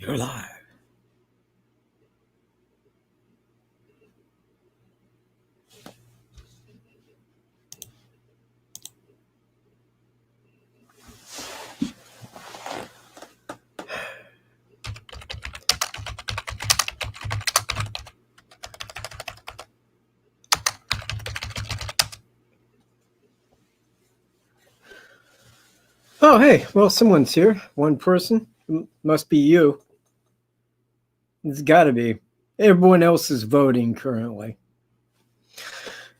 You're live. Oh, hey, well, someone's here. One person. Must be you. It's got to be. Everyone else is voting currently.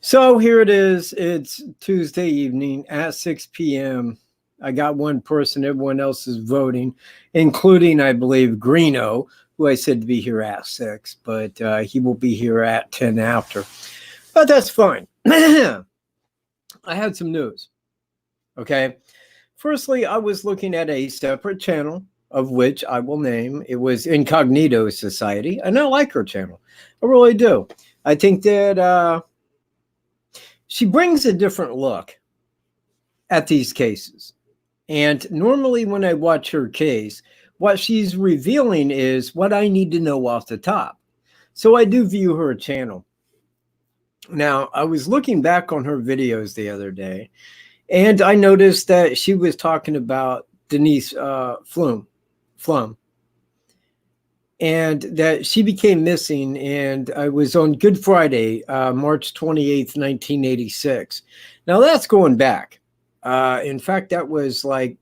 So here it is. It's Tuesday evening at 6 p.m. I got one person. Everyone else is voting, including, I believe, Greeno, who I said to be here at 6, but he will be here at 10 after. But that's fine. I had some news. Okay. Firstly, I was looking at a separate channel, of which I will name. It was Incognito Society, and I like her channel. I really do. I think that she brings a different look at these cases. And normally when I watch her case, what she's revealing is what I need to know off the top. So I do view her channel. Now, I was looking back on her videos the other day, and I noticed that she was talking about Denise Pflum, and that she became missing. And I was on Good Friday, March 28th, 1986. Now that's going back. In fact, that was like,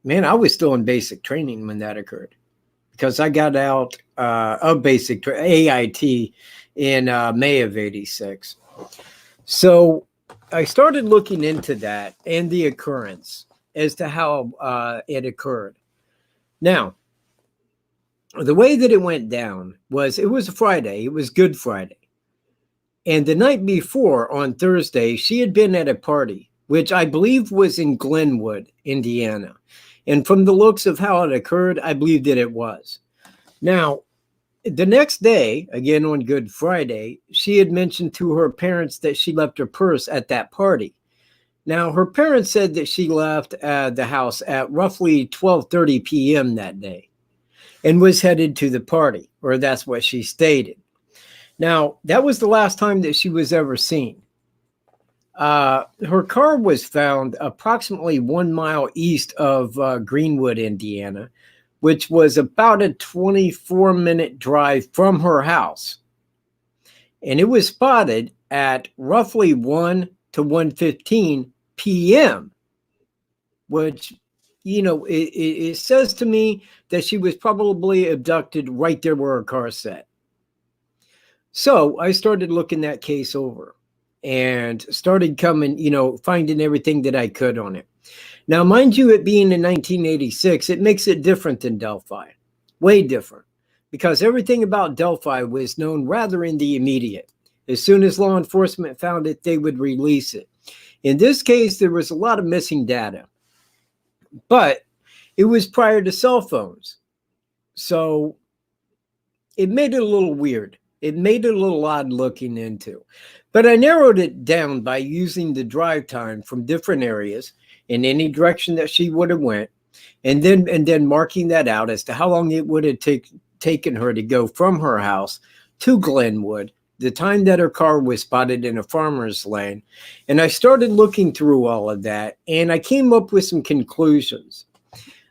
man, I was still in basic training when that occurred, because I got out of basic AIT in May of 86. So I started looking into that and the occurrence as to how it occurred. Now, the way that it went down was, it was a Friday. It was Good Friday. And the night before, on Thursday, she had been at a party, which I believe was in Glenwood, Indiana. And from the looks of how it occurred, I believe that it was. Now, the next day, again on Good Friday, she had mentioned to her parents that she left her purse at that party. Now, her parents said that she left the house at roughly 12:30 p.m. that day and was headed to the party, or that's what she stated. Now, that was the last time that she was ever seen. Her car was found approximately 1 mile east of Greenwood, Indiana, which was about a 24-minute drive from her house. And it was spotted at roughly 1 to 1:15 p.m., which, you know, it says to me that she was probably abducted right there where her car sat. So I started looking that case over and started coming, you know, finding everything that I could on it. Now, mind you, it being in 1986, it makes it different than Delphi, way different, because everything about Delphi was known rather in the immediate. As soon as law enforcement found it, they would release it. In this case, there was a lot of missing data, but it was prior to cell phones. So it made it a little weird. It made it a little odd looking into. But I narrowed it down by using the drive time from different areas in any direction that she would have went, and then marking that out as to how long it would have taken her to go from her house to Glenwood, the time that her car was spotted in a farmer's lane. And I started looking through all of that, and I came up with some conclusions.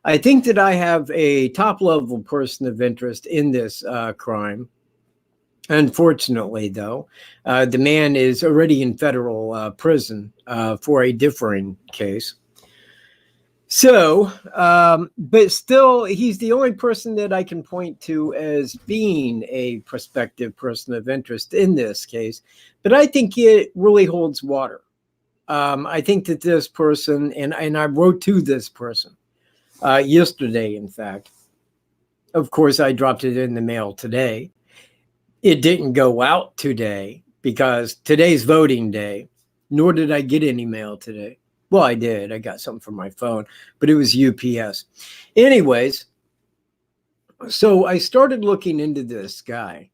I think that I have a top-level person of interest in this crime. Unfortunately, though, the man is already in federal prison for a differing case. So, but still, he's the only person that I can point to as being a prospective person of interest in this case. But I think it really holds water. I think that this person, and I wrote to this person yesterday, in fact. Of course, I dropped it in the mail today. It didn't go out today because today's voting day, nor did I get any mail today. Well, I did. I got something from my phone, but it was UPS. Anyways, so I started looking into this guy.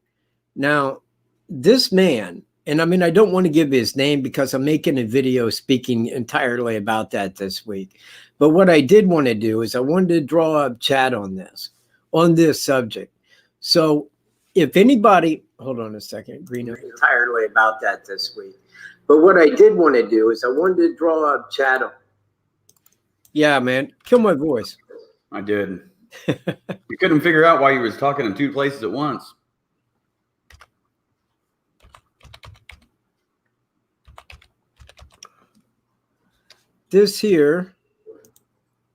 Now, this man, and I mean, I don't want to give his name because I'm making a video speaking entirely about that this week. But what I did want to do is I wanted to draw up chat on this. on this subject. So if anybody, hold on a second, Green, entirely about that this week. But what I did want to do is I wanted to draw up Chatham. Yeah, man, kill my voice. I did. You couldn't figure out why you was talking in two places at once. This here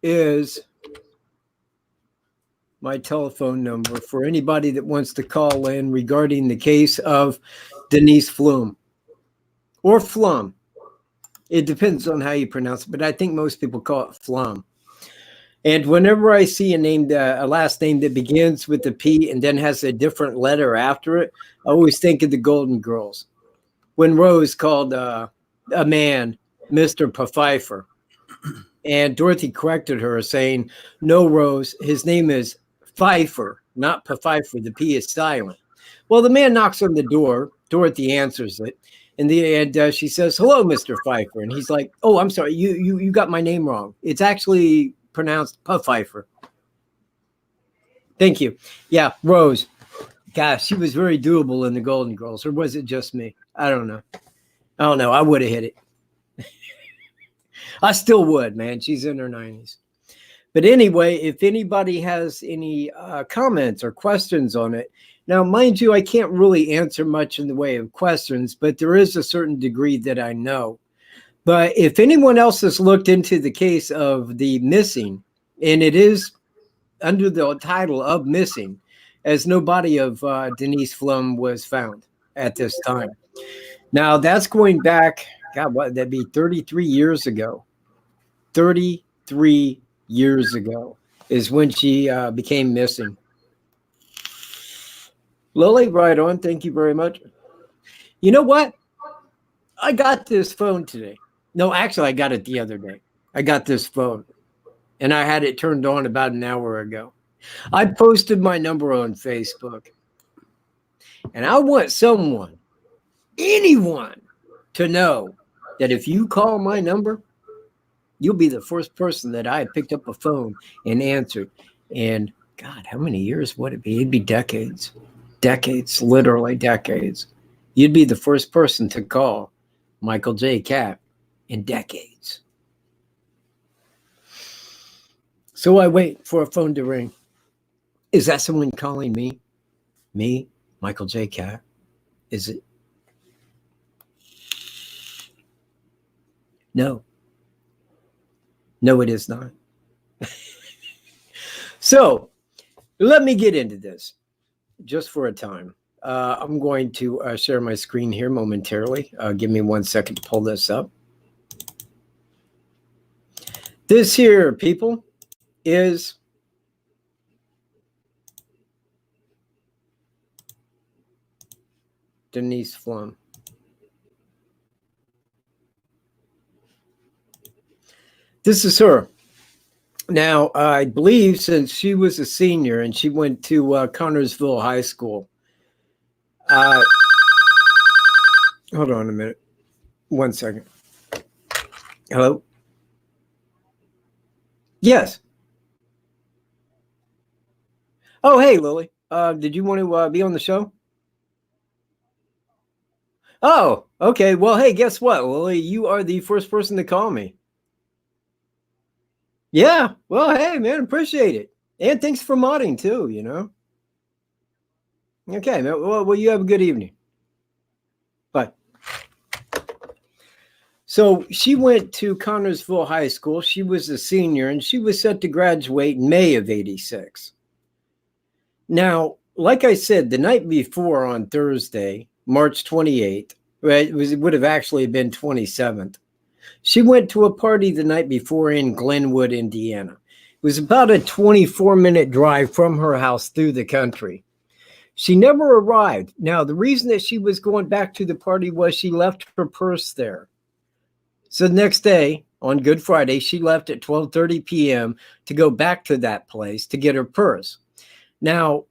is my telephone number for anybody that wants to call in regarding the case of Denise Pflum or Pflum. It depends on how you pronounce it, but I think most people call it Pflum. And whenever I see a name, a last name that begins with a P and then has a different letter after it, I always think of the Golden Girls. When Rose called a man Mr. Pfeiffer, and Dorothy corrected her saying, "No, Rose, his name is Pfeiffer, not Pfeiffer. The P is silent." Well, the man knocks on the door. Dorothy answers it. And she says, "Hello, Mr. Pfeiffer." And he's like, "Oh, I'm sorry. You got my name wrong. It's actually pronounced Pfeiffer." Thank you. Yeah, Rose. Gosh, she was very doable in the Golden Girls. Or was it just me? I don't know. I would have hit it. I still would, man. She's in her 90s. But anyway, if anybody has any comments or questions on it, now, mind you, I can't really answer much in the way of questions, but there is a certain degree that I know. But if anyone else has looked into the case of the missing, and it is under the title of missing, as no body of Denise Pflum was found at this time. Now, that's going back, God, what, that'd be 33 years ago. 33 years ago is when she became missing. Lily, right on. Thank you very much. You know what? I got this phone today. No, actually, I got it the other day. I got this phone, and I had it turned on about an hour ago. I posted my number on Facebook, and I want someone, anyone, to know that if you call my number, you'll be the first person that I picked up a phone and answered. And God, how many years would it be? It'd be decades. Decades, literally decades. You'd be the first person to call Michael J. Katt in decades. So I wait for a phone to ring. Is that someone calling me? Me, Michael J. Katt? Is it? No. No, it is not. So let me get into this just for a time. I'm going to share my screen here momentarily. Give me 1 second to pull this up. This here, people, is Denise Pflum. This is her. Now, I believe since she was a senior and she went to Connorsville High School. Hold on a minute. 1 second. Hello? Yes. Oh, hey, Lily. Did you want to be on the show? Oh, okay. Well, hey, guess what, Lily? You are the first person to call me. Yeah. Well, hey, man, appreciate it. And thanks for modding too, you know. Okay, man. Well, you have a good evening. Bye. So she went to Connorsville High School. She was a senior, and she was set to graduate in May of '86. Now, like I said, the night before on Thursday, March 28th, right, it would have actually been 27th, she went to a party the night before in Glenwood, Indiana. It was about a 24-minute drive from her house through the country. She never arrived. Now, the reason that she was going back to the party was she left her purse there. So the next day, on Good Friday, she left at 12:30 p.m. to go back to that place to get her purse. Now,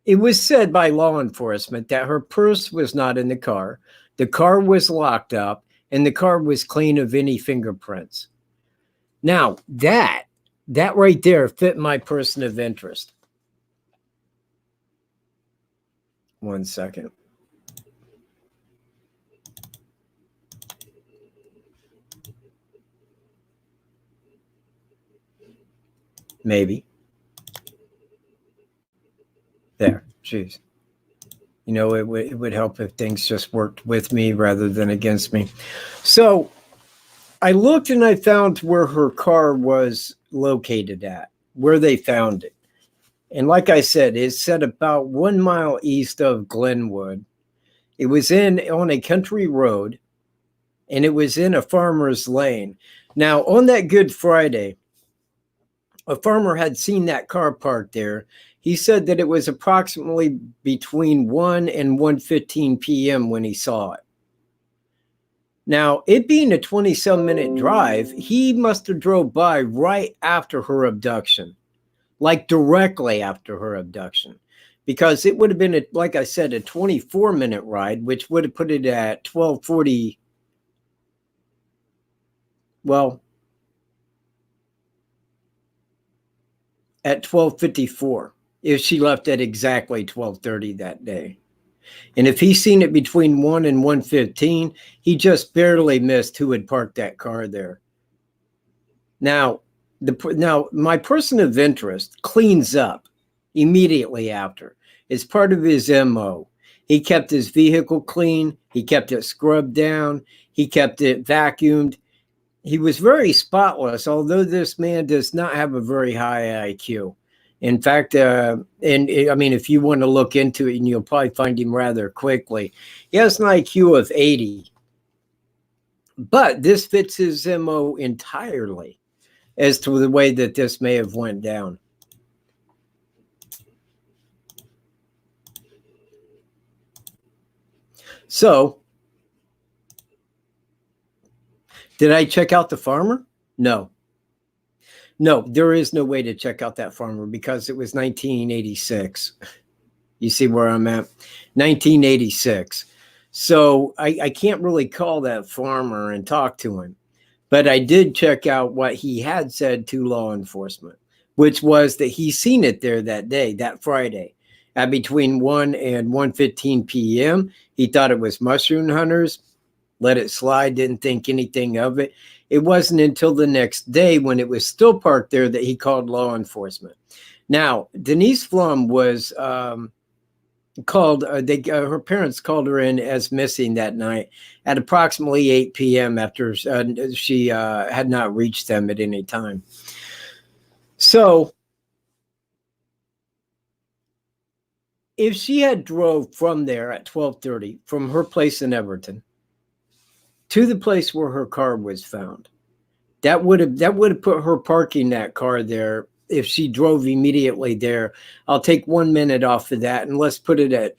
it was said by law enforcement that her purse was not in the car was locked up, and the car was clean of any fingerprints. Now, that right there fit my person of interest. 1 second. Maybe. There. Jeez. You know, it would help if things just worked with me rather than against me. So I looked and I found where her car was located at, where they found it. And like I said, it's set about 1 mile east of Glenwood. It was on a country road, and it was in a farmer's lane. Now, on that Good Friday, a farmer had seen that car parked there. He said that it was approximately between 1 and 1:15 p.m. when he saw it. Now, it being a 20-some minute drive, he must have drove by right after her abduction, like directly after her abduction, because it would have been, like I said, a 24-minute ride, which would have put it at 12:40. Well, at 12:54 if she left at exactly 12:30 that day. And if he's seen it between 1 and 1:15, he just barely missed who had parked that car there. Now, my person of interest cleans up immediately after. It's part of his MO. He kept his vehicle clean. He kept it scrubbed down. He kept it vacuumed. He was very spotless, although this man does not have a very high IQ. In fact, I mean, if you want to look into it, and you'll probably find him rather quickly, he has an IQ of 80. But this fits his MO entirely as to the way that this may have went down. So, did I check out the farmer? No. No, there is no way to check out that farmer because it was 1986. You see where I'm at? 1986. So I can't really call that farmer and talk to him. But I did check out what he had said to law enforcement, which was that he's seen it there that day, that Friday, at between 1 and 1:15 p.m. He thought it was mushroom hunters, let it slide, didn't think anything of it. It wasn't until the next day when it was still parked there that he called law enforcement. Now, Denise Pflum was called, her parents called her in as missing that night at approximately 8 p.m. after she had not reached them at any time. So if she had drove from there at 12:30 from her place in Everton to the place where her car was found, that would have put her parking that car there. If she drove immediately there, I'll take 1 minute off of that, and let's put it at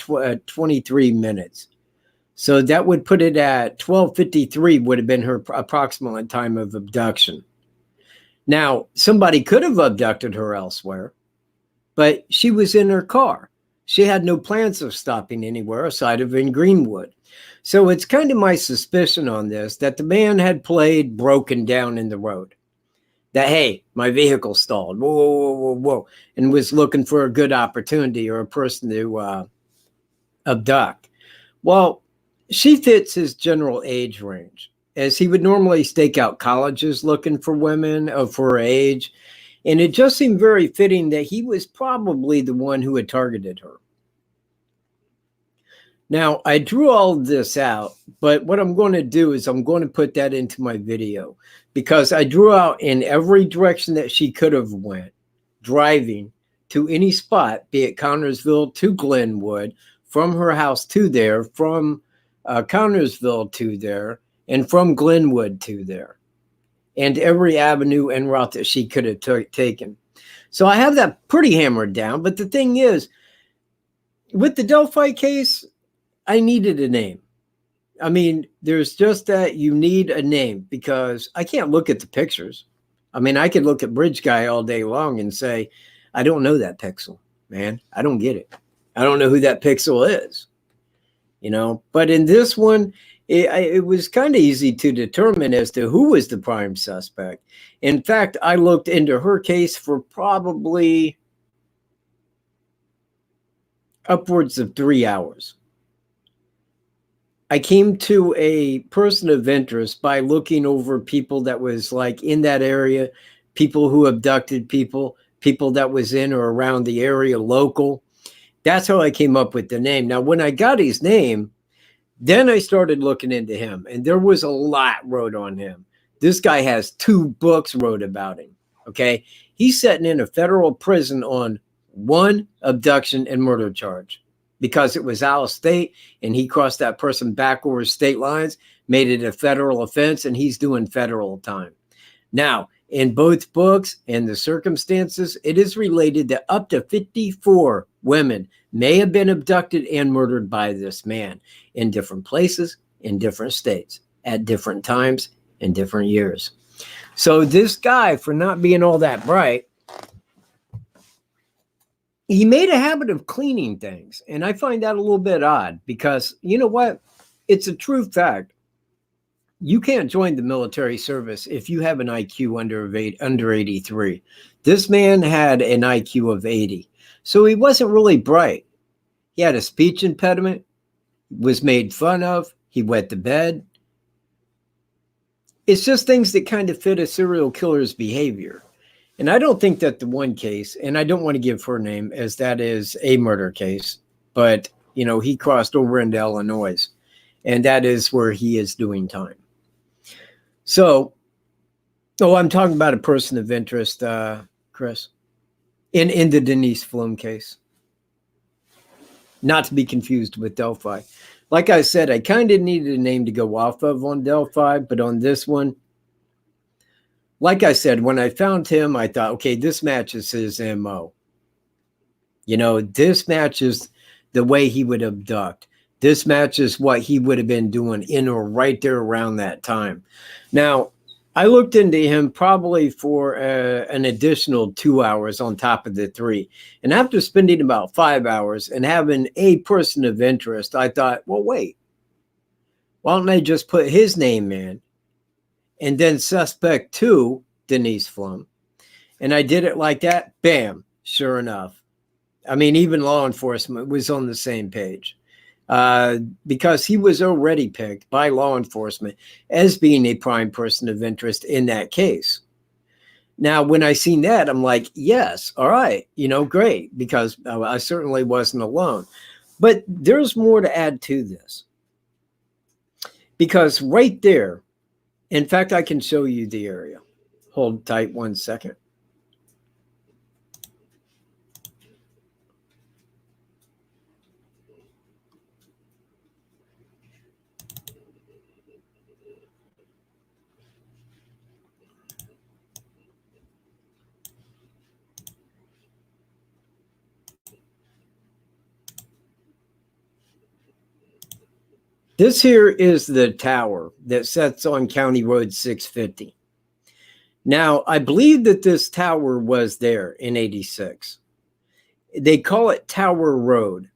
23 minutes. So that would put it at 12:53 would have been her approximate time of abduction. Now, somebody could have abducted her elsewhere, but she was in her car. She had no plans of stopping anywhere aside of in Greenwood. So it's kind of my suspicion on this that the man had played broken down in the road. That, hey, my vehicle stalled, whoa, whoa, whoa, whoa, and was looking for a good opportunity or a person to abduct. Well, she fits his general age range, as he would normally stake out colleges looking for women of her age. And it just seemed very fitting that he was probably the one who had targeted her. Now, I drew all of this out, but what I'm going to do is I'm going to put that into my video because I drew out in every direction that she could have went, driving to any spot, be it Connersville to Glenwood, from her house to there, from Connersville to there, and from Glenwood to there, and every avenue and route that she could have taken. So I have that pretty hammered down, but the thing is, with the Delphi case, I needed a name. I mean, there's just that you need a name because I can't look at the pictures. I mean, I could look at Bridge Guy all day long and say, I don't know that pixel, man. I don't get it. I don't know who that pixel is, you know. But in this one, it was kind of easy to determine as to who was the prime suspect. In fact, I looked into her case for probably upwards of 3 hours. I came to a person of interest by looking over people that was like in that area, people who abducted people, people that was in or around the area, local. That's how I came up with the name. Now, when I got his name, then I started looking into him, and there was a lot wrote on him. This guy has 2 books wrote about him. Okay. He's sitting in a federal prison on 1 abduction and murder charge because it was out of state and he crossed that person back over state lines, made it a federal offense, and he's doing federal time. Now, in both books and the circumstances, it is related that up to 54 women may have been abducted and murdered by this man in different places, in different states, at different times, in different years. So this guy, for not being all that bright, he made a habit of cleaning things. And I find that a little bit odd because, you know what? It's a true fact. You can't join the military service if you have an IQ under 83. This man had an IQ of 80. So he wasn't really bright. He had a speech impediment, was made fun of, he wet the bed. It's just things that kind of fit a serial killer's behavior. And I don't think that the one case, and I don't want to give her name as that is a murder case, but, you know, he crossed over into Illinois, and that is where he is doing time. So, I'm talking about a person of interest, Chris, in the Denise Pflum case. Not to be confused with Delphi. Like I said, I kind of needed a name to go off of on Delphi, but on this one, like I said, when I found him, I thought, okay, this matches his MO. You know, this matches the way he would abduct. This matches what he would have been doing in or right there around that time. Now, I looked into him probably for an additional 2 hours on top of the 3. And after spending about 5 hours and having a person of interest, I thought, well, wait, why don't I just put his name in? And then suspect 2, Denise Pflum. And I did it like that. Bam. Sure enough. I mean, even law enforcement was on the same page because he was already picked by law enforcement as being a prime person of interest in that case. Now, when I seen that, I'm like, yes, all right, you know, great, because I certainly wasn't alone. But there's more to add to this. Because right there, in fact, I can show you the area. Hold tight 1 second. This here is the tower that sits on County Road 650. Now, I believe that this tower was there in 86. They call it Tower Road.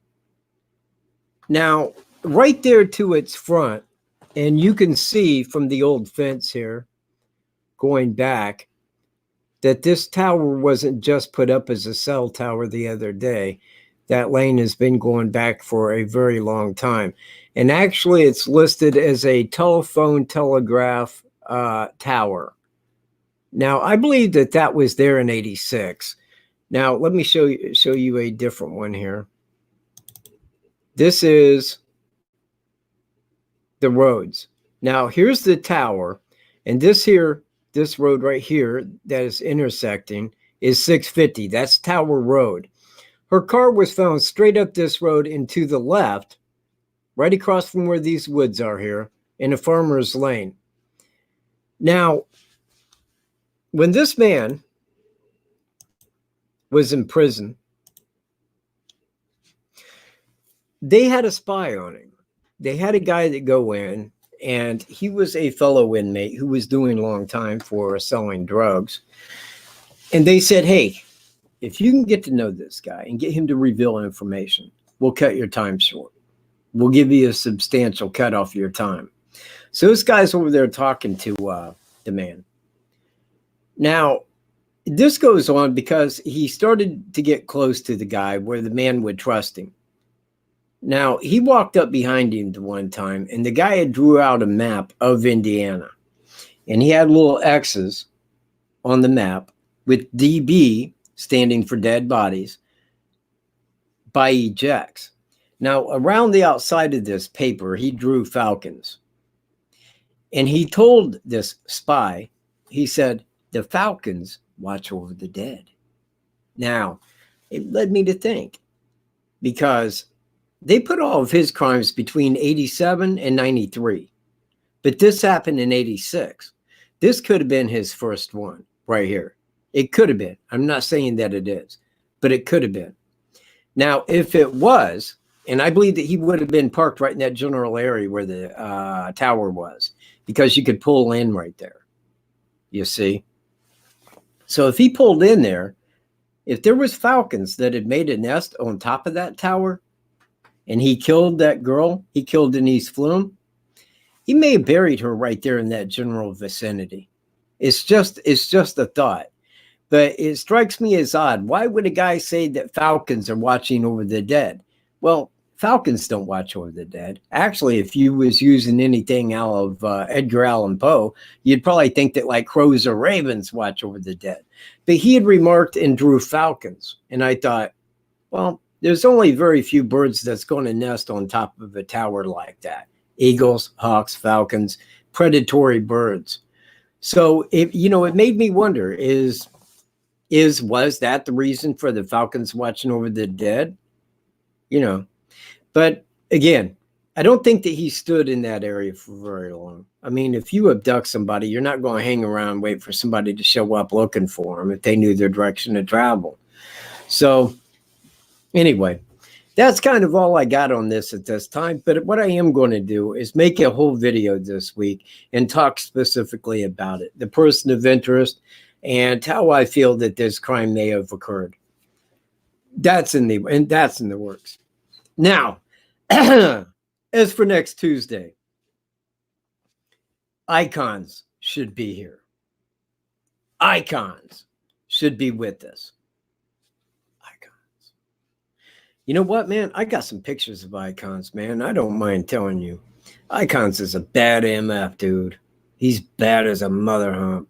Now, right there to its front, and you can see from the old fence here, going back, that this tower wasn't just put up as a cell tower the other day. That lane has been going back for a very long time. And actually, it's listed as a telephone telegraph tower. Now, I believe that that was there in 86. Now, let me show you a different one here. This is the roads. Now, here's the tower. And this road right here that is intersecting is 650. That's Tower Road. Her car was found straight up this road and to the left, right across from where these woods are here, in a farmer's lane. Now, when this man was in prison, they had a spy on him. They had a guy that go in, and he was a fellow inmate who was doing long time for selling drugs. And they said, hey, if you can get to know this guy and get him to reveal information, we'll cut your time short. We'll give you a substantial cut off your time. So this guy's over there talking to the man. Now, this goes on because he started to get close to the guy where the man would trust him. Now, he walked up behind him the one time, and the guy had drew out a map of Indiana. And he had little X's on the map with DB standing for dead bodies by ejects. Now, around the outside of this paper, he drew falcons. And he told this spy, he said, the falcons watch over the dead. Now, it led me to think, because they put all of his crimes between 87 and 93. But this happened in 86. This could have been his first one right here. It could have been. I'm not saying that it is, but it could have been. Now, if it was, and I believe that he would have been parked right in that general area where the tower was, because you could pull in right there, you see. So if he pulled in there, if there was falcons that had made a nest on top of that tower, and he killed that girl, he killed Denise Pflum, he may have buried her right there in that general vicinity. It's just a thought. But it strikes me as odd. Why would a guy say that falcons are watching over the dead? Well, falcons don't watch over the dead. Actually, if you was using anything out of Edgar Allan Poe, you'd probably think that like crows or ravens watch over the dead. But he had remarked and drew falcons. And I thought, well, there's only very few birds that's going to nest on top of a tower like that. Eagles, hawks, falcons, predatory birds. So it made me wonder, was that the reason for the falcons watching over the dead? But again, I don't think that he stood in that area for very long. I mean, if you abduct somebody, you're not going to hang around and wait for somebody to show up looking for them if they knew their direction of travel. So anyway, that's kind of all I got on this at this time. But what I am going to do is make a whole video this week and talk specifically about it, the person of interest, and how I feel that this crime may have occurred. That's in the works. Now, as for next Tuesday, icons should be here. Icons should be with us. You know what, man? I got some pictures of Icons, man. I don't mind telling you. Icons is a bad MF, dude. He's bad as a mother hump.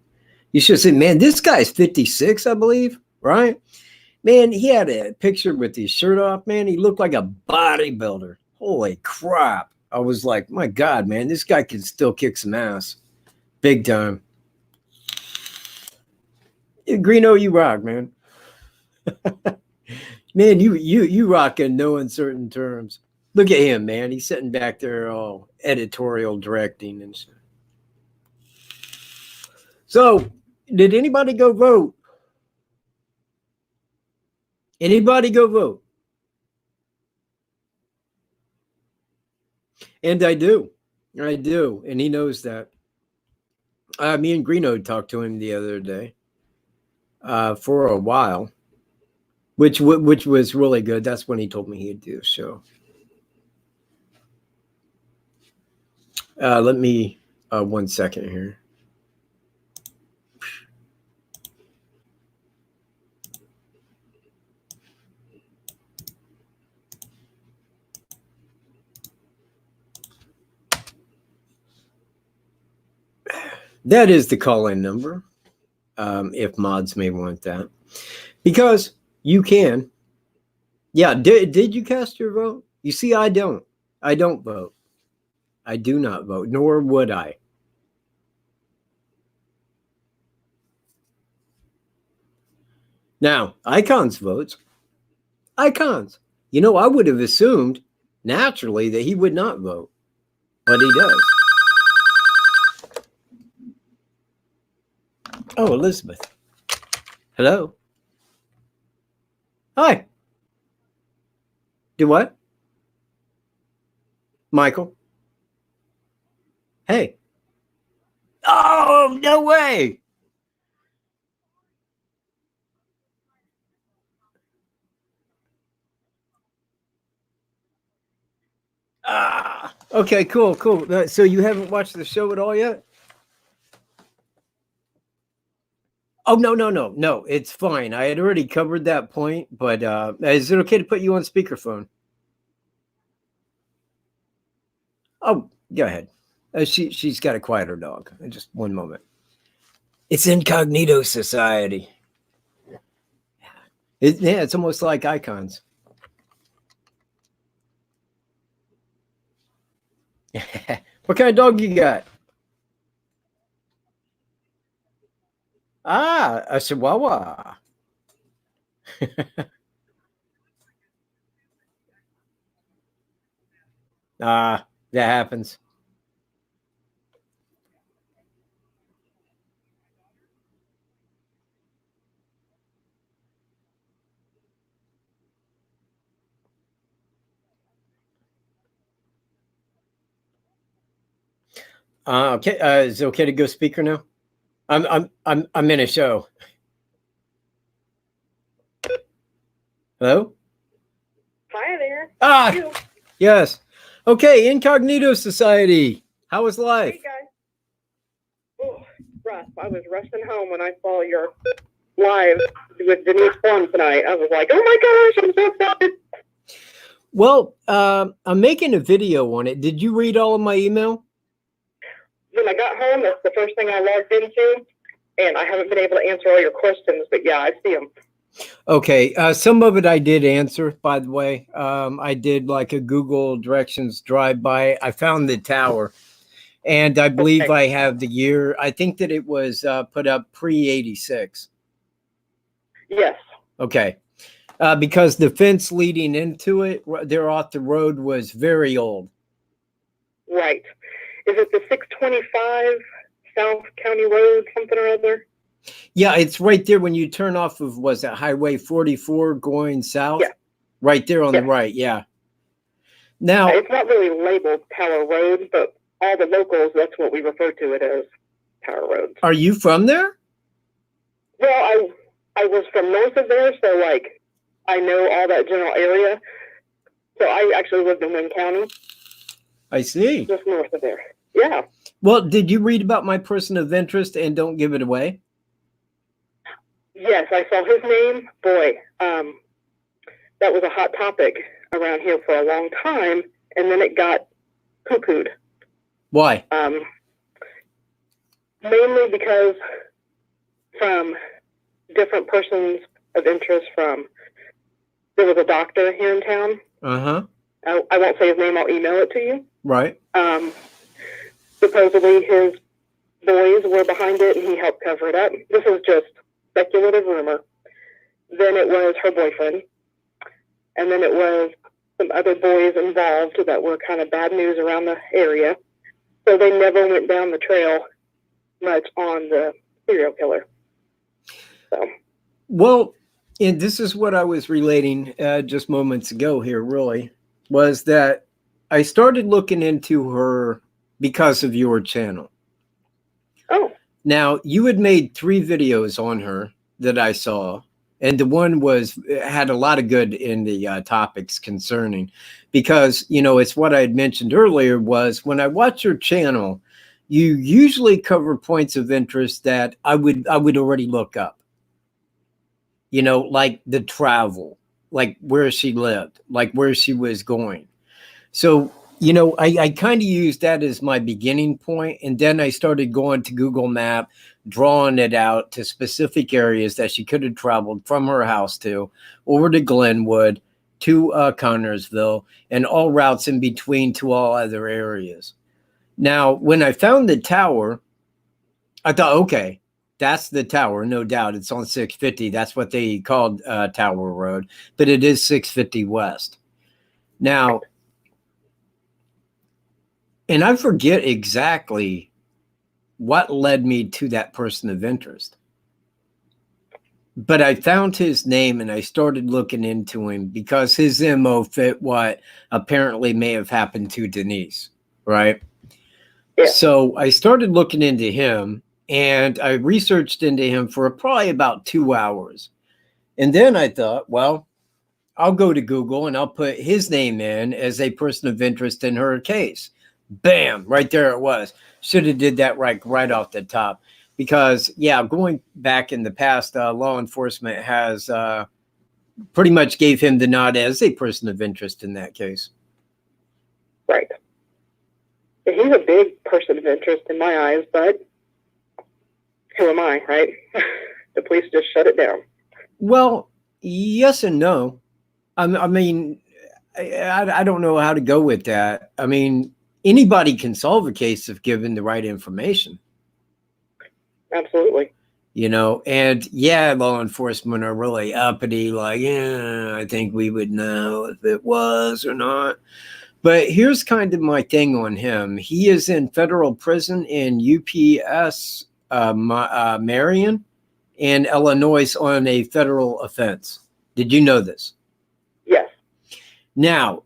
You should say, man, this guy's 56, I believe, right? Man, he had a picture with his shirt off, man. He looked like a bodybuilder. Holy crap. I was like, my God, man, this guy can still kick some ass. Big time. Greeno, you rock, man. Man, you rock in no uncertain terms. Look at him, man. He's sitting back there all editorial directing and stuff. So, did anybody go vote? Anybody go vote? And I do. And he knows that. Me and Greeno talked to him the other day for a while. Which was really good. That's when he told me he'd do a show. Let me 1 second here. That is the call-in number, if mods may want that, because you can. Yeah, did you cast your vote? You see, I don't vote. I do not vote, nor would I. Now, Icons votes. Icons. You know, I would have assumed naturally that he would not vote, but he does. Oh, Elizabeth. Hello. Hi. Do what? Michael. Hey. Oh, no way. Okay, cool. So you haven't watched the show at all yet? Oh, no. It's fine. I had already covered that point, but is it okay to put you on speakerphone? Oh, go ahead. She's got a quieter dog. Just one moment. It's Incognito Society. Yeah, it's almost like icons. What kind of dog you got? Ah, a Chihuahua. Ah, that happens. Okay. Is it okay to go speaker now? I'm in a show. Hello? Hi there. Ah, You. yes. Okay, Incognito Society. How was life? Hey guys. Oh, rough. I was rushing home when I saw your live with Denise Pflum tonight. I was like, oh my gosh, I'm so excited. Well, I'm making a video on it. Did you read all of my email? When I got home, that's the first thing I logged into, and I haven't been able to answer all your questions, but yeah, I see them. Okay, some of it I did answer, by the way. I did like a Google directions drive-by. I found the tower, and I believe Okay. I have the year. I think that it was put up pre-86. Yes. Okay. Because the fence leading into it, there off the road, was very old. Right. Is it the 625 South County Road, something or other? Yeah, it's right there when you turn off of, was it Highway 44 going south? Yeah. Right there on the right, yeah. Now, it's not really labeled Tower Road, but all the locals, that's what we refer to it as, Tower Road. are you from there? Well, I was from north of there, so like I know all that general area. So I actually lived in Wayne County. I see. Just north of there. Yeah. Well, did you read about my person of interest and don't give it away? Yes, I saw his name. Boy, that was a hot topic around here for a long time, and then it got poo-pooed. Why? Mainly because from different persons of interest there was a doctor here in town. Uh-huh. I won't say his name, I'll email it to you. Right. Supposedly his boys were behind it and he helped cover it up. This is just speculative rumor. Then it was her boyfriend. And then it was some other boys involved that were kind of bad news around the area. So they never went down the trail much on the serial killer. So. Well, and this is what I was relating just moments ago here, really, was that I started looking into her because of your channel. Oh. Now, you had made 3 videos on her that I saw, and the one had a lot of good in the topics concerning, because, you know, it's what I had mentioned earlier, was when I watch your channel, you usually cover points of interest that I would already look up. You know, like the travel, like where she lived, like where she was going. So, you know, I kind of used that as my beginning point, and then I started going to Google Map, drawing it out to specific areas that she could have traveled from her house to, over to Glenwood, to Connersville, and all routes in between to all other areas. Now, when I found the tower, I thought, okay, that's the tower, no doubt. It's on 650. That's what they called Tower Road, but it is 650 West. Now, and I forget exactly what led me to that person of interest. But I found his name and I started looking into him because his MO fit what apparently may have happened to Denise, right? Yeah. So I started looking into him and I researched into him for probably about 2 hours. And then I thought, well, I'll go to Google and I'll put his name in as a person of interest in her case. Bam, right there it was. Should have did that right off the top. Because, yeah, going back in the past, law enforcement has pretty much gave him the nod as a person of interest in that case. Right. He's a big person of interest in my eyes, but who am I, right? The police just shut it down. Well, yes and no. I mean, I don't know how to go with that. I mean, anybody can solve a case if given the right information. Absolutely. You know, and yeah, law enforcement are really uppity, like, yeah, I think we would know if it was or not. But here's kind of my thing on him. He is in federal prison in UPS Marion in Illinois on a federal offense. Did you know this? Yes. Now,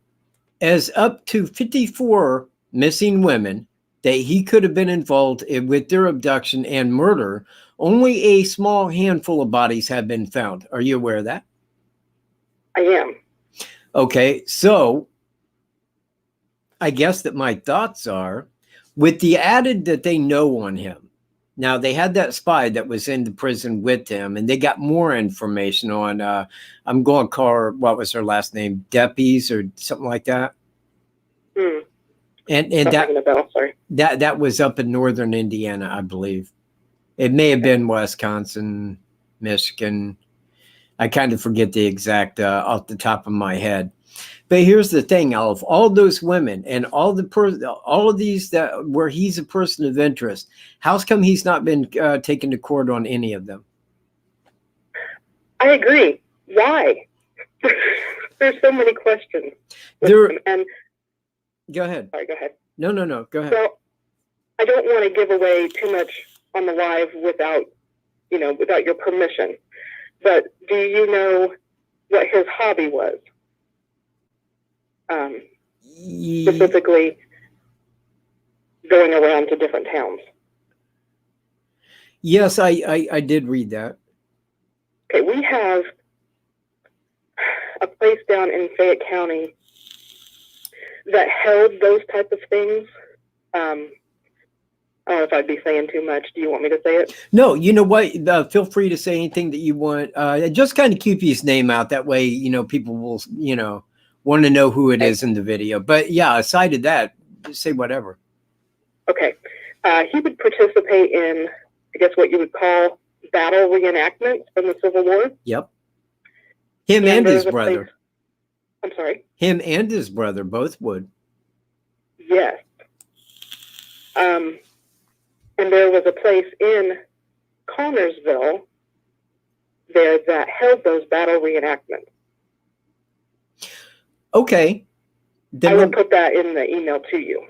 as up to 54 missing women that he could have been involved with their abduction and murder, only a small handful of bodies have been found. Are you aware of that? I am. Okay, so I guess that my thoughts are, with the added that they know on him. Now, they had that spy that was in the prison with him, and they got more information on, I'm going to call her, what was her last name? Deppies or something like that. And that was up in northern Indiana, I believe. It may have been Wisconsin, Michigan. I kind of forget the exact off the top of my head. But here's the thing: of all those women and all of these that where he's a person of interest, how's come he's not been taken to court on any of them? I agree. Why? There's so many questions. And go ahead. Sorry, go ahead. No. Go ahead. Well, I don't want to give away too much on the live without your permission. But do you know what his hobby was? Specifically going around to different towns. Yes, I did read that. Okay, we have a place down in Fayette County that held those type of things. I don't know if I'd be saying too much. Do you want me to say it? No, you know what? Feel free to say anything that you want. Just kind of keep his name out. That way, people will, want to know who it is in the video. But yeah, aside of that, say whatever. Okay. He would participate in, I guess, what you would call battle reenactments from the Civil War. Yep. Him and his brother. I'm sorry? Him and his brother both would. Yes. And there was a place in Connorsville there that held those battle reenactments. Okay. Then I will put that in the email to you.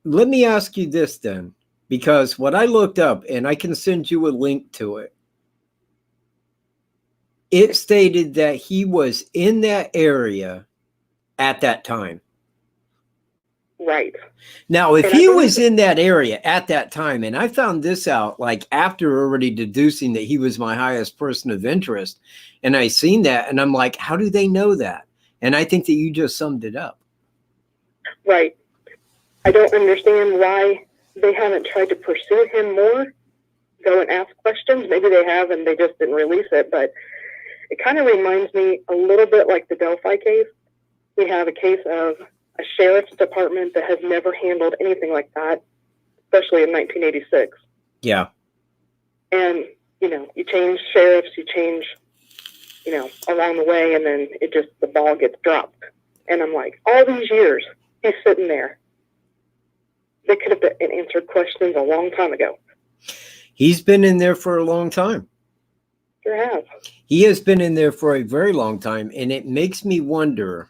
Let me ask you this then, because what I looked up, and I can send you a link to it, it stated that he was in that area at that time. Right. Now, if he was in that area at that time, and I found this out like after already deducing that he was my highest person of interest, and I seen that, and I'm like, how do they know that? And I think that you just summed it up. Right. I don't understand why they haven't tried to pursue him more, go and ask questions. Maybe they have and they just didn't release it, but it kind of reminds me a little bit like the Delphi case. We have a case of a sheriff's department that has never handled anything like that, especially in 1986. Yeah. And, you change sheriffs, you change, along the way, and then the ball gets dropped. And I'm like, all these years, he's sitting there. They could have been answered questions a long time ago. He's been in there for a long time. Sure has. He has been in there for a very long time, and it makes me wonder,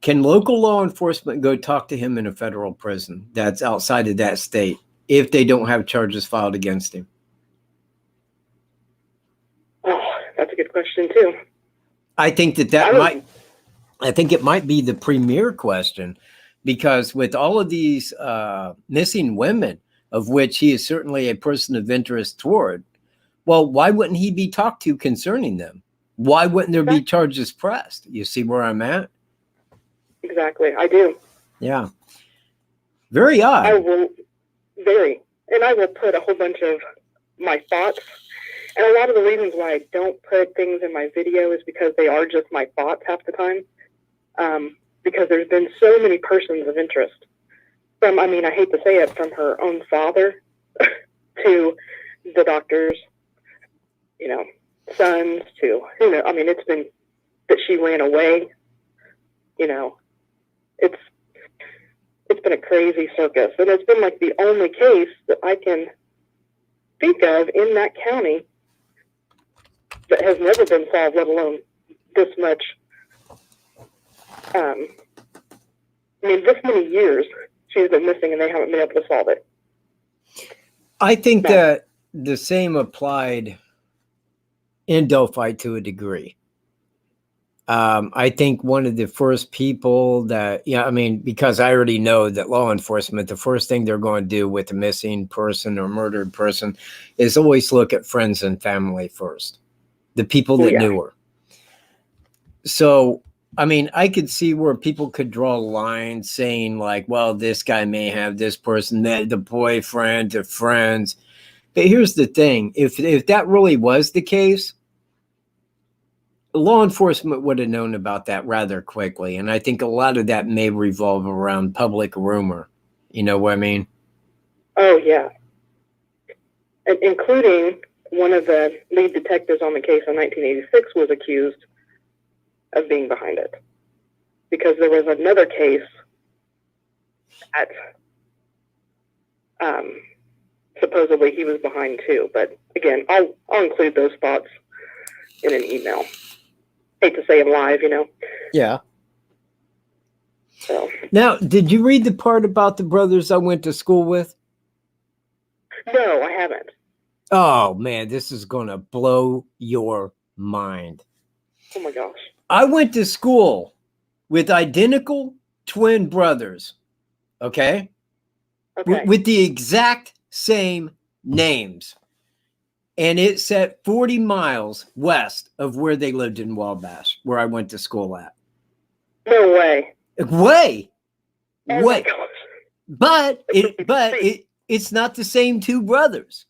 can local law enforcement go talk to him in a federal prison that's outside of that state if they don't have charges filed against him? Oh, that's a good question, too. I think I think it might be the premier question, because with all of these missing women, of which he is certainly a person of interest toward, well, why wouldn't he be talked to concerning them? Why wouldn't there be charges pressed? You see where I'm at? Exactly, I do. Yeah. Very odd. I will put a whole bunch of my thoughts. And a lot of the reasons why I don't put things in my video is because they are just my thoughts half the time. Because there's been so many persons of interest from, I mean, I hate to say it, from her own father to the doctor's, you know, sons to, you know, I mean, it's been that she ran away, you know, it's been a crazy circus. And it's been like the only case that I can think of in that county that has never been solved, let alone this much. I mean, this many years she's been missing and they haven't been able to solve it. I think that the same applied in Delphi to a degree. I think one of the first people that, yeah, I mean, because I already know that law enforcement, the first thing they're going to do with a missing person or murdered person is always look at friends and family first, the people that knew her. So, I mean, I could see where people could draw lines saying like, well, this guy may have this person, the boyfriend, the friends. But here's the thing. If that really was the case, law enforcement would have known about that rather quickly. And I think a lot of that may revolve around public rumor. You know what I mean? Oh, yeah. And including one of the lead detectives on the case in 1986 was accused of being behind it. Because there was another case at, supposedly he was behind too. But again, I'll include those thoughts in an email. Hate to say them live, you know. Yeah. So. Now, did you read the part about the brothers I went to school with? No, I haven't. Oh, man, this is going to blow your mind. Oh, my gosh. I went to school with identical twin brothers, okay? With the exact same names. And it set 40 miles west of where they lived in Wabash, where I went to school at. No way. Way. Oh my gosh. But it's not the same two brothers.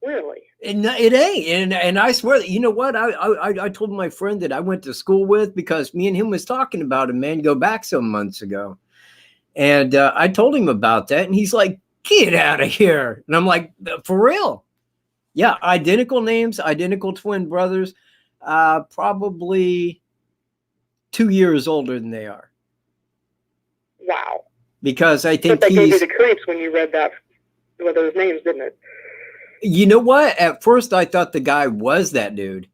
Really? And it ain't. And I swear that, you know what? I told my friend that I went to school with, because me and him was talking about it, man, go back some months ago. And I told him about that, and he's like, get out of here. And I'm like, for real? Yeah, identical names, identical twin brothers, probably 2 years older than they are. Wow. Because I think but that gave you the creeps when you read that with those names, didn't it? You know what? At first, I thought the guy was that dude.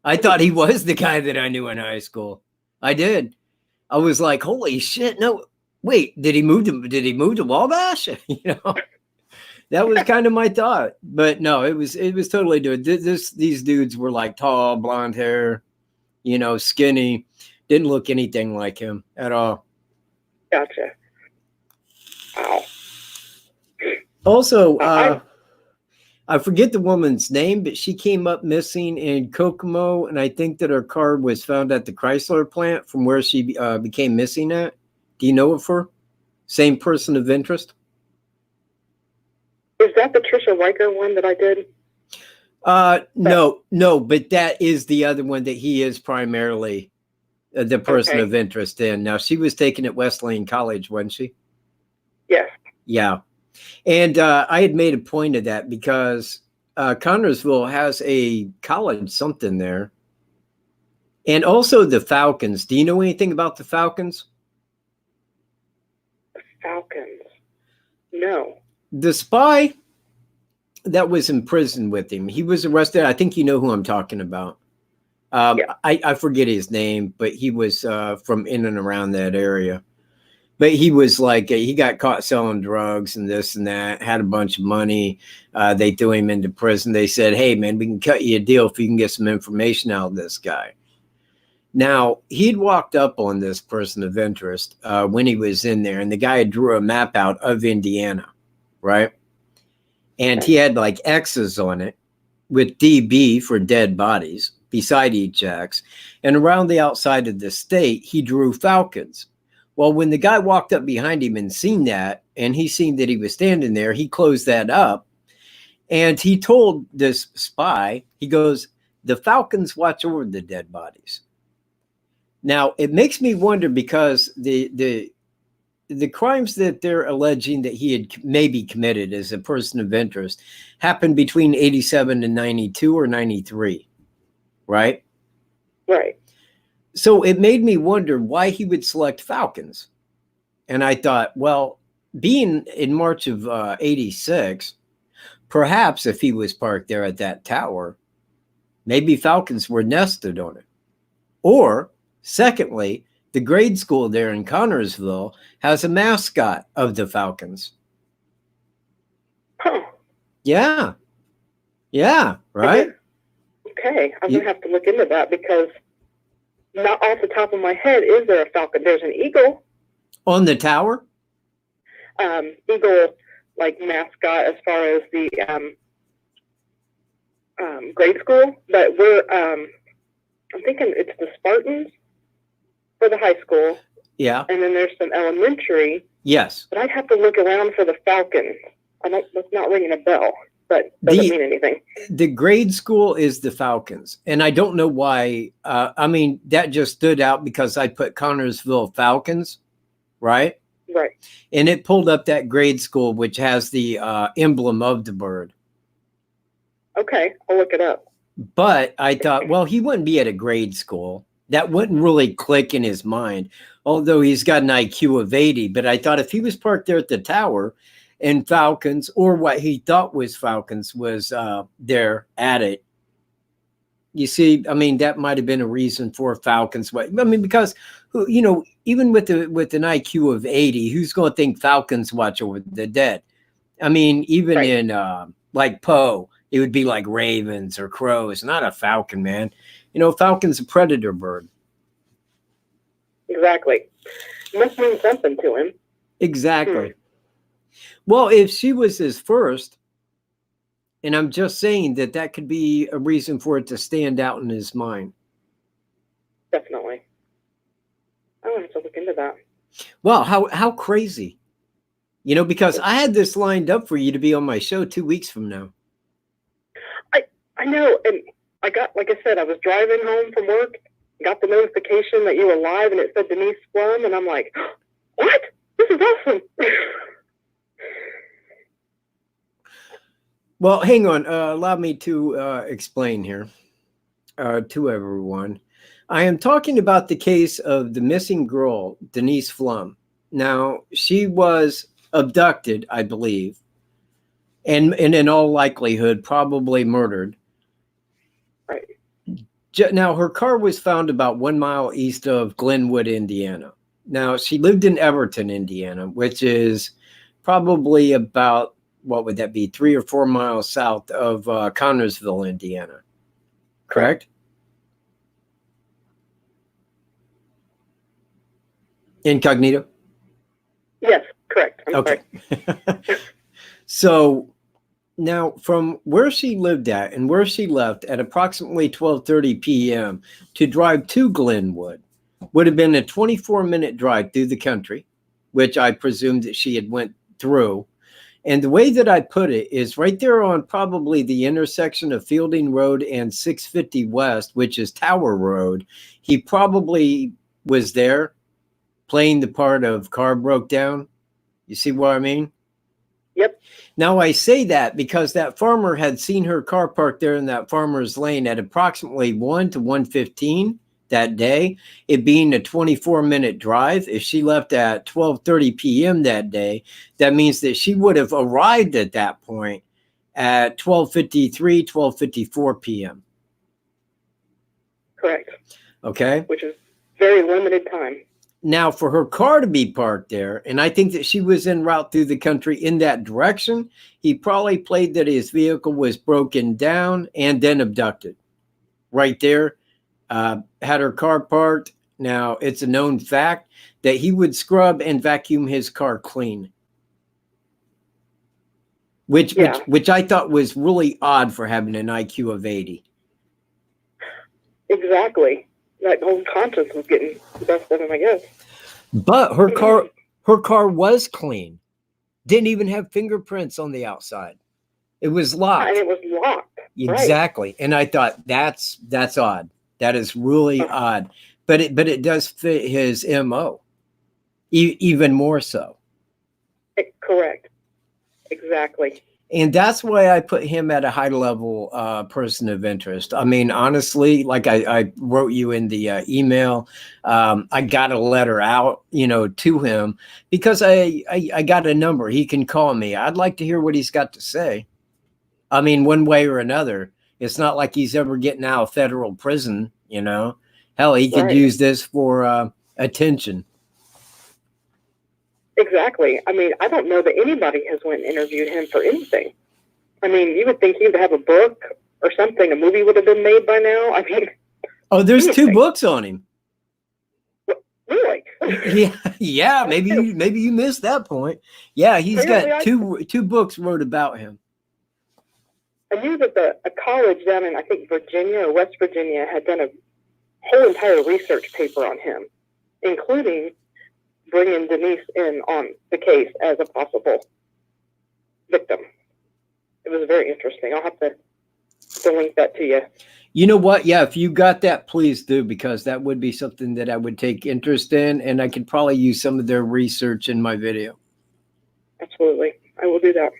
I thought he was the guy that I knew in high school. I did. I was like, holy shit, no. Wait, did he move to Wabash? You know, that was kind of my thought. But no, it was totally dude. These dudes were like tall, blonde hair, you know, skinny, didn't look anything like him at all. Gotcha. Wow. Also, I forget the woman's name, but she came up missing in Kokomo, and I think that her car was found at the Chrysler plant from where she became missing at. Do you know of her? Same person of interest? Is that the Trisha Riker one that I did? No, but that is the other one that he is primarily the person of interest in. Now, she was taken at Wesleyan College, wasn't she? Yes. Yeah. And I had made a point of that because Connorsville has a college something there. And also the Falcons. Do you know anything about the Falcons? Falcons. No. The spy that was in prison with him, he was arrested. I think you know who I'm talking about. Yeah. I forget his name, but he was from in and around that area. But he was like, he got caught selling drugs and this and that, had a bunch of money. They threw him into prison. They said, hey, man, we can cut you a deal if you can get some information out of this guy. Now, he'd walked up on this person of interest when he was in there, and the guy drew a map out of Indiana, right? And he had like X's on it with DB for dead bodies beside each X. And around the outside of the state, he drew Falcons. Well, when the guy walked up behind him and seen that, and he seen that he was standing there, he closed that up. And he told this spy, he goes, the Falcons watch over the dead bodies. Now, it makes me wonder because the the crimes that they're alleging that he had maybe committed as a person of interest happened between 87 and 92 or 93, right? Right. So it made me wonder why he would select Falcons. And I thought, well, being in March of 86, perhaps if he was parked there at that tower, maybe Falcons were nested on it. Or, secondly, the grade school there in Connorsville has a mascot of the Falcons. Huh. Yeah. Yeah, right? Okay. I'm going to have to look into that because not off the top of my head is there a falcon. There's an eagle. On the tower? Eagle, like, mascot as far as the grade school. But we're, I'm thinking it's the Spartans for the high school. Yeah. And then there's some elementary. Yes. But I'd have to look around for the Falcons. That's not ringing a bell, but doesn't mean anything. The grade school is the Falcons. And I don't know why. I mean, that just stood out because I put Connorsville Falcons, right? Right. And it pulled up that grade school, which has the emblem of the bird. Okay, I'll look it up. But I thought, well, he wouldn't be at a grade school. That wouldn't really click in his mind, although he's got an IQ of 80. But I thought if he was parked there at the tower and Falcons, or what he thought was Falcons, was there at it, you see, I mean, that might have been a reason for Falcons. I mean, because, you know, even with an IQ of 80, who's going to think Falcons watch over the dead? I mean, even right. in like Poe, it would be like ravens or crows, not a falcon, man. You know, falcon's a predator bird. Exactly. Must mean something to him. Exactly. Well, if she was his first, and I'm just saying that could be a reason for it to stand out in his mind. Definitely. I want to look into that. Well, how crazy. You know, because I had this lined up for you to be on my show 2 weeks from now. I know, and I got, like I said, I was driving home from work, got the notification that you were live, and it said Denise Pflum, and I'm like, what? This is awesome. Well, hang on. Allow me to explain here to everyone. I am talking about the case of the missing girl, Denise Pflum. Now, she was abducted, I believe, and in all likelihood, probably murdered. Right. Now, her car was found about 1 mile east of Glenwood, Indiana. Now, she lived in Everton, Indiana, which is probably about, what would that be, 3 or 4 miles south of Connorsville, Indiana. Correct? Incognito? Yes, correct. I'm okay. sorry. So now from where she lived at and where she left at approximately 12:30 p.m. to drive to Glenwood would have been a 24-minute drive through the country, which I presumed that she had went through. And the way that I put it is right there on probably the intersection of Fielding Road and 650 West, which is Tower Road. He probably was there playing the part of car broke down. You see what I mean? Yep. Now I say that because that farmer had seen her car parked there in that farmer's lane at approximately 1 to 1:15 that day, it being a 24-minute drive. If she left at 12:30 p.m. that day, that means that she would have arrived at that point at 12:53, 12:54 p.m. Correct. Okay. Which is very limited time. Now, for her car to be parked there, and I think that she was en route through the country in that direction, he probably played that his vehicle was broken down and then abducted. Right there, had her car parked. Now, it's a known fact that he would scrub and vacuum his car clean. Which I thought was really odd for having an IQ of 80. Exactly. That whole conscience was getting the best of him, I guess. But her car was clean. Didn't even have fingerprints on the outside. It was locked. And it was locked. Exactly. Right. And I thought that's odd. That is really odd. But it does fit his MO. even more so. Correct. Exactly. And that's why I put him at a high level person of interest. I mean, honestly, like I wrote you in the email, I got a letter out, to him because I got a number. He can call me. I'd like to hear what he's got to say. I mean, one way or another. It's not like he's ever getting out of federal prison, Hell, he could use this for attention. Exactly. I mean, I don't know that anybody has went and interviewed him for anything. I mean, you would think he would have a book or something. A movie would have been made by now. I mean, there's anything. 2 books on him. Really? Yeah. Maybe you missed that point. Yeah, he's got two books wrote about him. I knew that a college down in, I think, Virginia or West Virginia had done a whole entire research paper on him, including bringing Denise in on the case as a possible victim. It was very interesting. I'll have to link that to you. You know what? Yeah, if you got that, please do, because that would be something that I would take interest in, and I could probably use some of their research in my video. Absolutely. I will do that.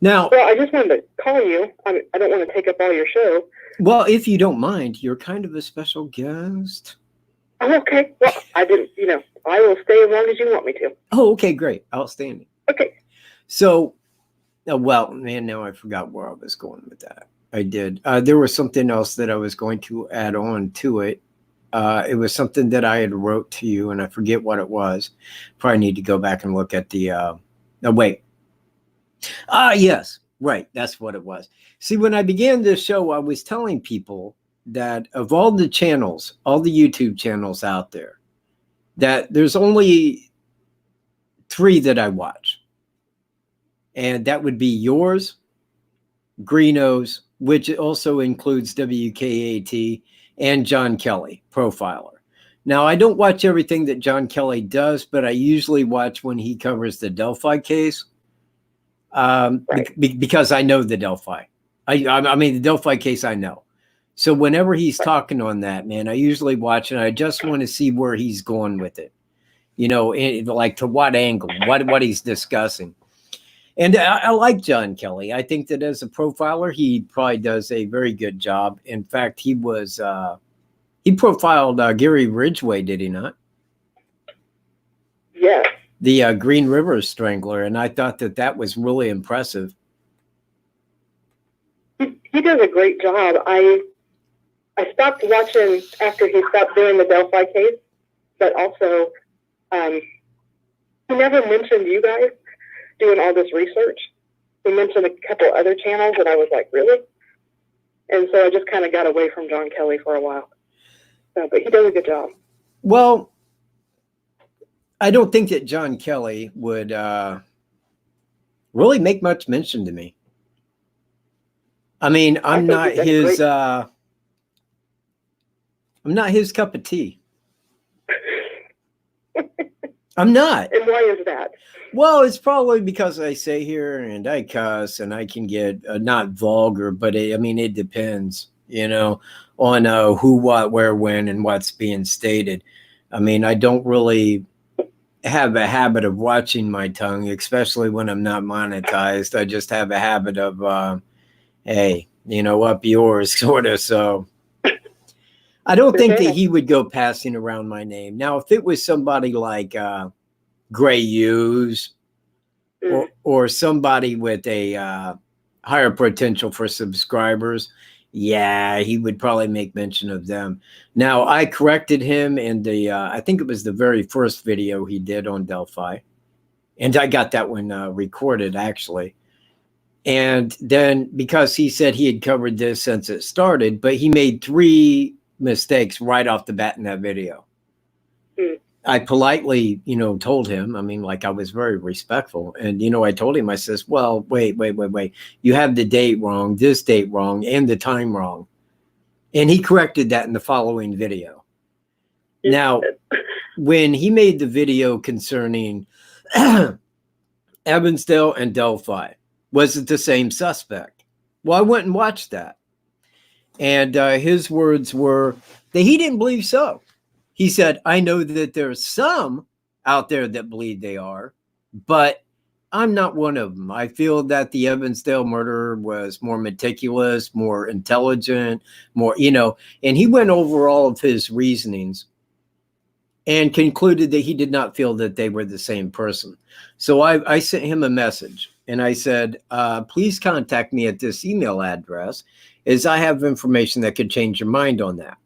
Now, well, I just wanted to call you. I don't want to take up all your show. Well, if you don't mind, you're kind of a special guest. Oh, okay. Well, I didn't, I will stay as long as you want me to. Oh, okay, great. Outstanding. Okay. So, well, man, now I forgot where I was going with that. I did. There was something else that I was going to add on to it. It was something that I had wrote to you, and I forget what it was. Probably need to go back and look at the, wait. Yes, right. That's what it was. See, when I began this show, I was telling people that of all the channels, all the YouTube channels out there, that there's only 3 that I watch. And that would be yours, Greeno's, which also includes WKAT, and John Kelly, Profiler. Now, I don't watch everything that John Kelly does, but I usually watch when he covers the Delphi case. Because I know the Delphi. I mean, the Delphi case I know. So whenever he's talking on that, man, I usually watch it. I just want to see where he's going with it. Like to what angle, what he's discussing. And I like John Kelly. I think that as a profiler, he probably does a very good job. In fact, he profiled Gary Ridgway, did he not? Yes. The Green River Strangler, and I thought that was really impressive. He does a great job. I stopped watching after he stopped doing the Delphi case, but also he never mentioned you guys doing all this research. He mentioned a couple other channels, and I was like, really? And so I just kind of got away from John Kelly for a while. But he does a good job. Well, I don't think that John Kelly would really make much mention to me. I mean, I'm not his cup of tea. I'm not. And why is that? Well, it's probably because I say here and I cuss and I can get not vulgar, but it depends, on who, what, where, when, and what's being stated. I mean, I don't really have a habit of watching my tongue, especially when I'm not monetized. I just have a habit of, hey, up yours, sort of. So I don't think that he would go passing around my name. Now, if it was somebody like Gray Hughes or somebody with a higher potential for subscribers, yeah, he would probably make mention of them. Now, I corrected him in I think it was the very first video he did on Delphi. And I got that one recorded, actually. And then because he said he had covered this since it started, but he made 3 mistakes right off the bat in that video. I politely, told him, I was very respectful. And, I told him, I says, well, wait. You have the date wrong, this date wrong, and the time wrong. And he corrected that in the following video. Now, when he made the video concerning Evansdale and Delphi, was it the same suspect? Well, I went and watched that. And his words were that he didn't believe so. He said, I know that there's some out there that believe they are, but I'm not one of them. I feel that the Evansdale murderer was more meticulous, more intelligent, more, and he went over all of his reasonings and concluded that he did not feel that they were the same person. So I sent him a message and I said, please contact me at this email address, as I have information that could change your mind on that.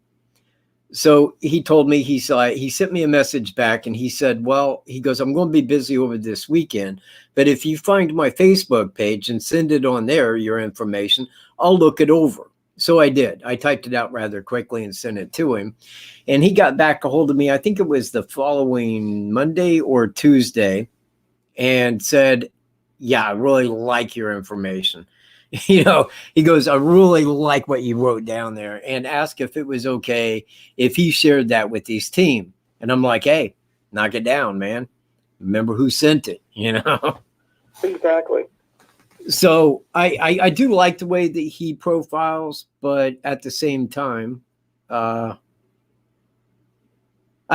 So he told me, he sent me a message back and he said, well, he goes, I'm going to be busy over this weekend, but if you find my Facebook page and send it on there, your information, I'll look it over. So I did. I typed it out rather quickly and sent it to him. And he got back a hold of me, I think it was the following Monday or Tuesday, and said, yeah, I really like your information. He goes, I really like what you wrote down there, and asked if it was okay if he shared that with his team. And I'm like, hey, knock it down, man. Remember who sent it, Exactly. So I do like the way that he profiles, but at the same time, I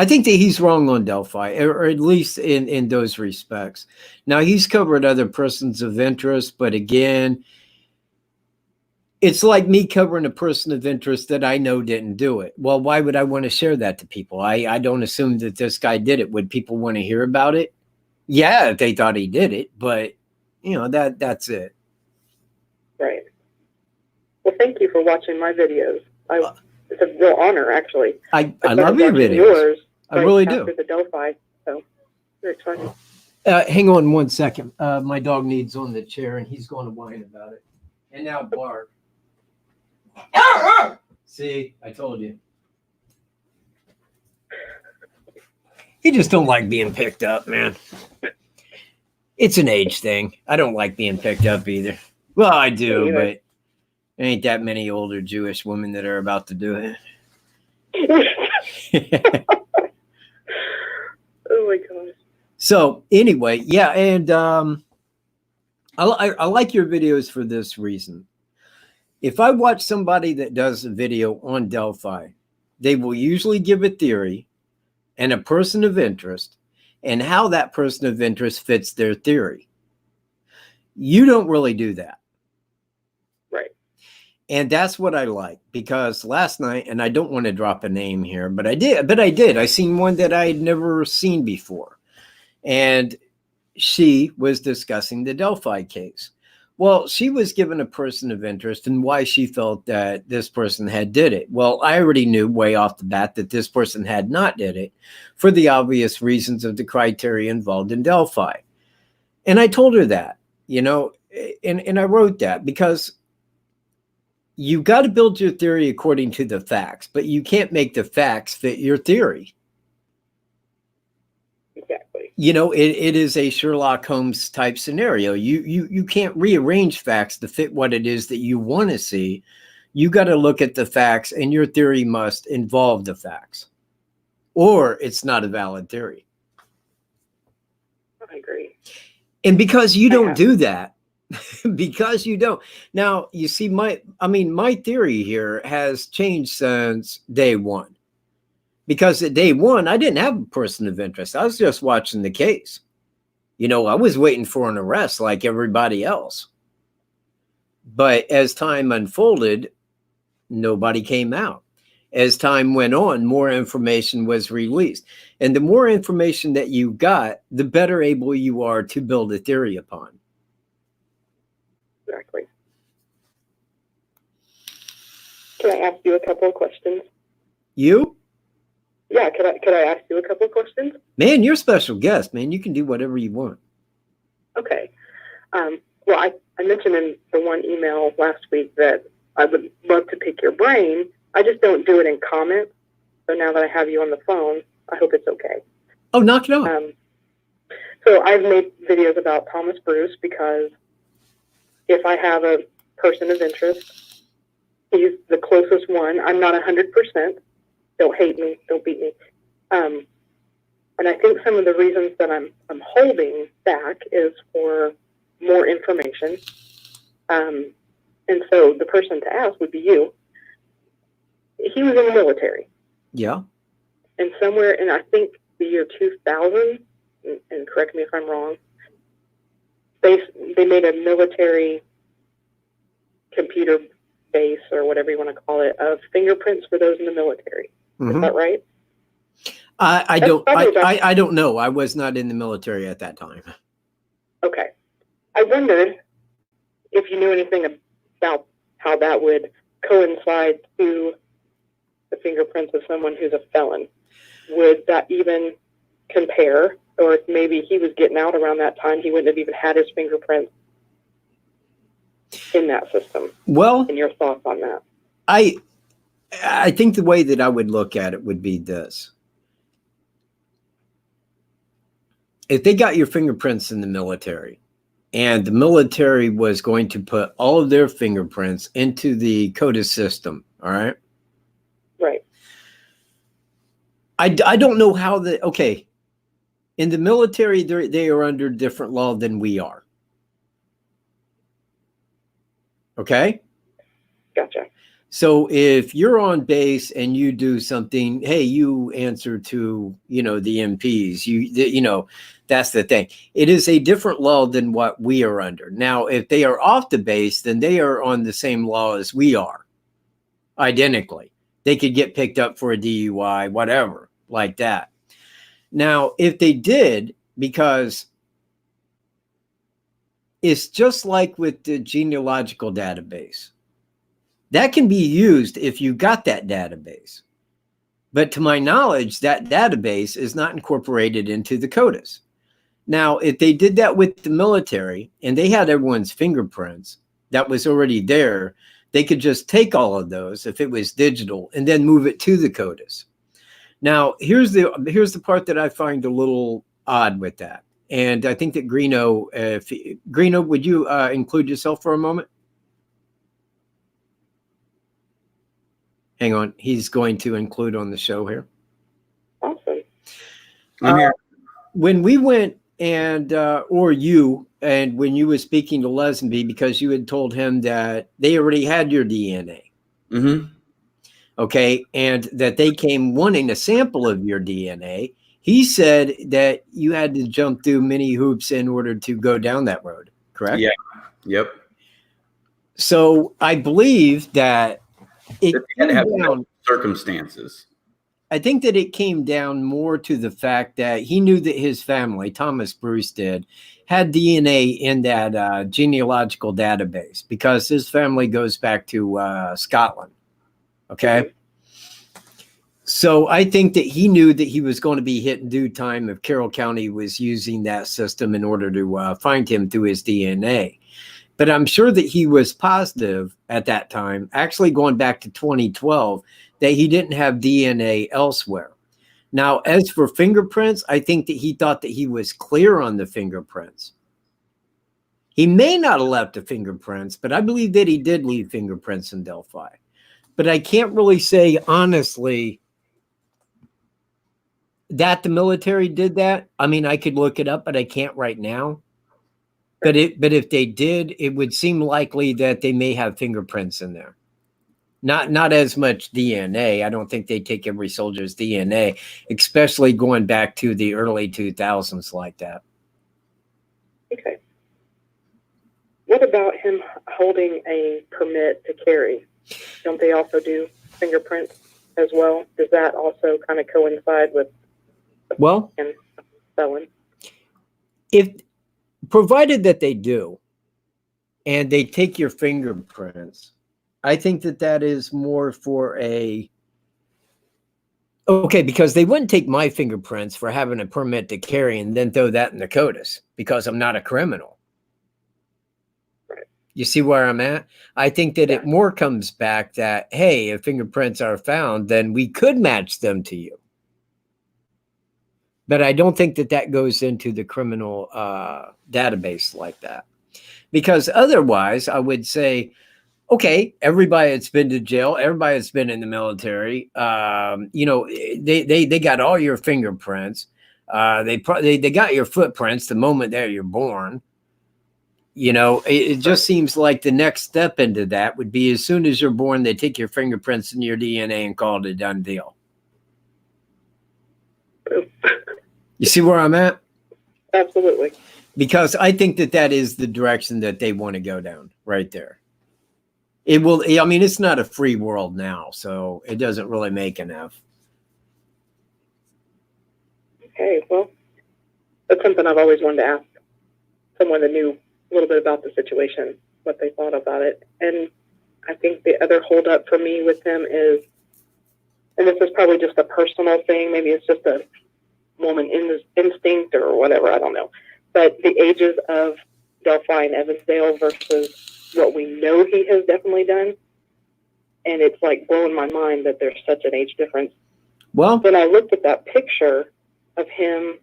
think that he's wrong on Delphi, or at least in those respects. Now, he's covered other persons of interest, but again, it's like me covering a person of interest that I know didn't do it. Well, why would I want to share that to people? I don't assume that this guy did it. Would people want to hear about it? Yeah, if they thought he did it, but that's it. Right. Well, thank you for watching my videos. It's a real honor, actually. I love your videos. Yours, I really do. The Delphi, so very exciting. Hang on one second. My dog needs on the chair, and he's going to whine about it. And now bark. See, I told you. He just don't like being picked up, man. It's an age thing. I don't like being picked up either. Well, I do, but there ain't that many older Jewish women that are about to do it. Oh my gosh. So anyway, yeah, and I like your videos for this reason. If I watch somebody that does a video on Delphi, they will usually give a theory and a person of interest and how that person of interest fits their theory. You don't really do that. Right. And that's what I like, because last night, and I don't want to drop a name here, but I did. I seen one that I had never seen before. And she was discussing the Delphi case. Well, she was given a person of interest and why she felt that this person had did it. Well, I already knew way off the bat that this person had not did it for the obvious reasons of the criteria involved in Delphi. And I told her that, and I wrote that because you got to build your theory according to the facts, but you can't make the facts fit your theory. Exactly. It is a Sherlock Holmes type scenario. You can't rearrange facts to fit what it is that you want to see. You got to look at the facts, and your theory must involve the facts, or it's not a valid theory. I agree. And because you don't do that, because you don't. Now, you see, my theory here has changed since day one. Because at day one, I didn't have a person of interest. I was just watching the case. I was waiting for an arrest like everybody else. But as time unfolded, nobody came out. As time went on, more information was released. And the more information that you got, the better able you are to build a theory upon. Exactly. Can I ask you a couple of questions? You? Yeah, could I ask you a couple of questions? Man, you're a special guest, man. You can do whatever you want. Okay. Well, I mentioned in the one email last week that I would love to pick your brain. I just don't do it in comments. So now that I have you on the phone, I hope it's okay. Oh, knock it off. So I've made videos about Thomas Bruce because if I have a person of interest, he's the closest one. I'm not 100%. Don't hate me. Don't beat me. And I think some of the reasons that I'm holding back is for more information. And so the person to ask would be you. He was in the military. Yeah. And somewhere in, I think, the year 2000, and correct me if I'm wrong, they made a military computer base, or whatever you want to call it, of fingerprints for those in the military. Is that right? I don't know. I was not in the military at that time. Okay. I wondered if you knew anything about how that would coincide to the fingerprints of someone who's a felon. Would that even compare? Or if maybe he was getting out around that time, he wouldn't have even had his fingerprints in that system. Well, and your thoughts on that? I think the way that I would look at it would be this. If they got your fingerprints in the military, and the military was going to put all of their fingerprints into the CODIS system, all right? Right. I don't know how okay, in the military, they are under different law than we are. Okay? Gotcha. So if you're on base and you do something, hey, you answer to, the MPs, that's the thing. It is a different law than what we are under. Now, if they are off the base, then they are on the same law as we are, identically. They could get picked up for a DUI, whatever, like that. Now, if they did, because it's just like with the genealogical database, that can be used if you got that database. But to my knowledge, that database is not incorporated into the CODIS. Now, if they did that with the military and they had everyone's fingerprints that was already there, they could just take all of those if it was digital and then move it to the CODIS. Now, here's the part that I find a little odd with that. And I think that Greeno, would you include yourself for a moment? Hang on. He's going to include on the show here. Awesome. I'm here. When we went and when you were speaking to Lesenby, because you had told him that they already had your DNA. Mm-hmm. Okay. And that they came wanting a sample of your DNA. He said that you had to jump through many hoops in order to go down that road. Correct? Yeah. Yep. So I believe that it had to have down, circumstances. I think that it came down more to the fact that he knew that his family, Thomas Bruce did, had DNA in that genealogical database because his family goes back to Scotland. Okay. So I think that he knew that he was going to be hit in due time if Carroll County was using that system in order to find him through his DNA. But I'm sure that he was positive at that time, actually going back to 2012, that he didn't have DNA elsewhere. Now, as for fingerprints, I think that he thought that he was clear on the fingerprints. He may not have left the fingerprints, but I believe that he did leave fingerprints in Delphi. But I can't really say honestly that the military did that. I mean, I could look it up, but I can't right now. But if they did, it would seem likely that they may have fingerprints in there. Not as much DNA. I don't think they take every soldier's DNA, especially going back to the early 2000s like that. Okay. What about him holding a permit to carry? Don't they also do fingerprints as well? Does that also kind of coincide with felon? If provided that they do, and they take your fingerprints, I think that is more for because they wouldn't take my fingerprints for having a permit to carry and then throw that in the CODIS because I'm not a criminal. Right. You see where I'm at? I think that it more comes back that, hey, if fingerprints are found, then we could match them to you. But I don't think that goes into the criminal database like that. Because otherwise, I would say, okay, everybody that's been to jail, everybody that's been in the military, they got all your fingerprints. They got your footprints the moment that you're born. It just seems like the next step into that would be as soon as you're born, they take your fingerprints and your DNA and call it a done deal. true. You see where I'm at? Absolutely. Because I think that that is the direction that they want to go down right there. It will, I mean, it's not a free world now, so it doesn't really make enough. Okay, well, that's something I've always wanted to ask someone that knew a little bit about the situation, what they thought about it. And I think the other holdup for me with them is, and this is probably just a personal thing, maybe it's just a woman instinct or whatever, I don't know. But the ages of Delphi and Evansdale versus what we know he has definitely done. And it's like blowing my mind that there's such an age difference. Well, When I looked at that picture of him,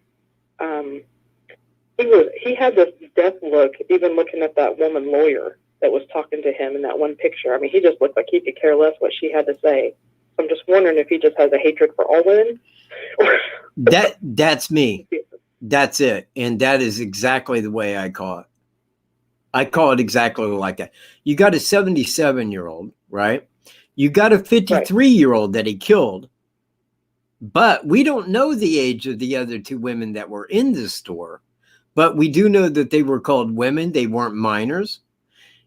he had this death look, even looking at that woman lawyer that was talking to him in that one picture. I mean, he just looked like he could care less what she had to say. I'm just wondering if he just has a hatred for all women. that's me. That's it. And that is exactly the way I call it. I call it exactly like that. You got a 77-year-old, right? You got a 53-year-old that he killed, but we don't know the age of the other two women that were in the store, but we do know that they were called women. They weren't minors.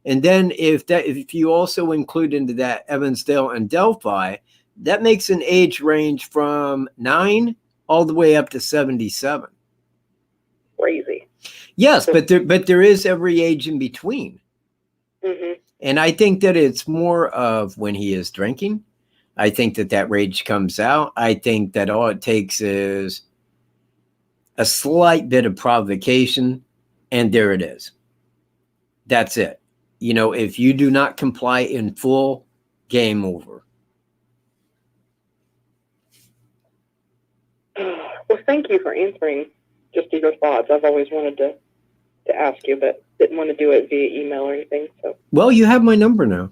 And then if you also include into that Evansdale and Delphi, that makes an age range from 9 all the way up to 77. Crazy. Yes, but there is every age in between. Mm-hmm. And I think that it's more of when he is drinking. I think that rage comes out. I think that all it takes is a slight bit of provocation, and there it is. That's it. You know, if you do not comply in full, game over. Well, thank you for answering just your thoughts. I've always wanted to ask you, but didn't want to do it via email or anything. So, well, you have my number now.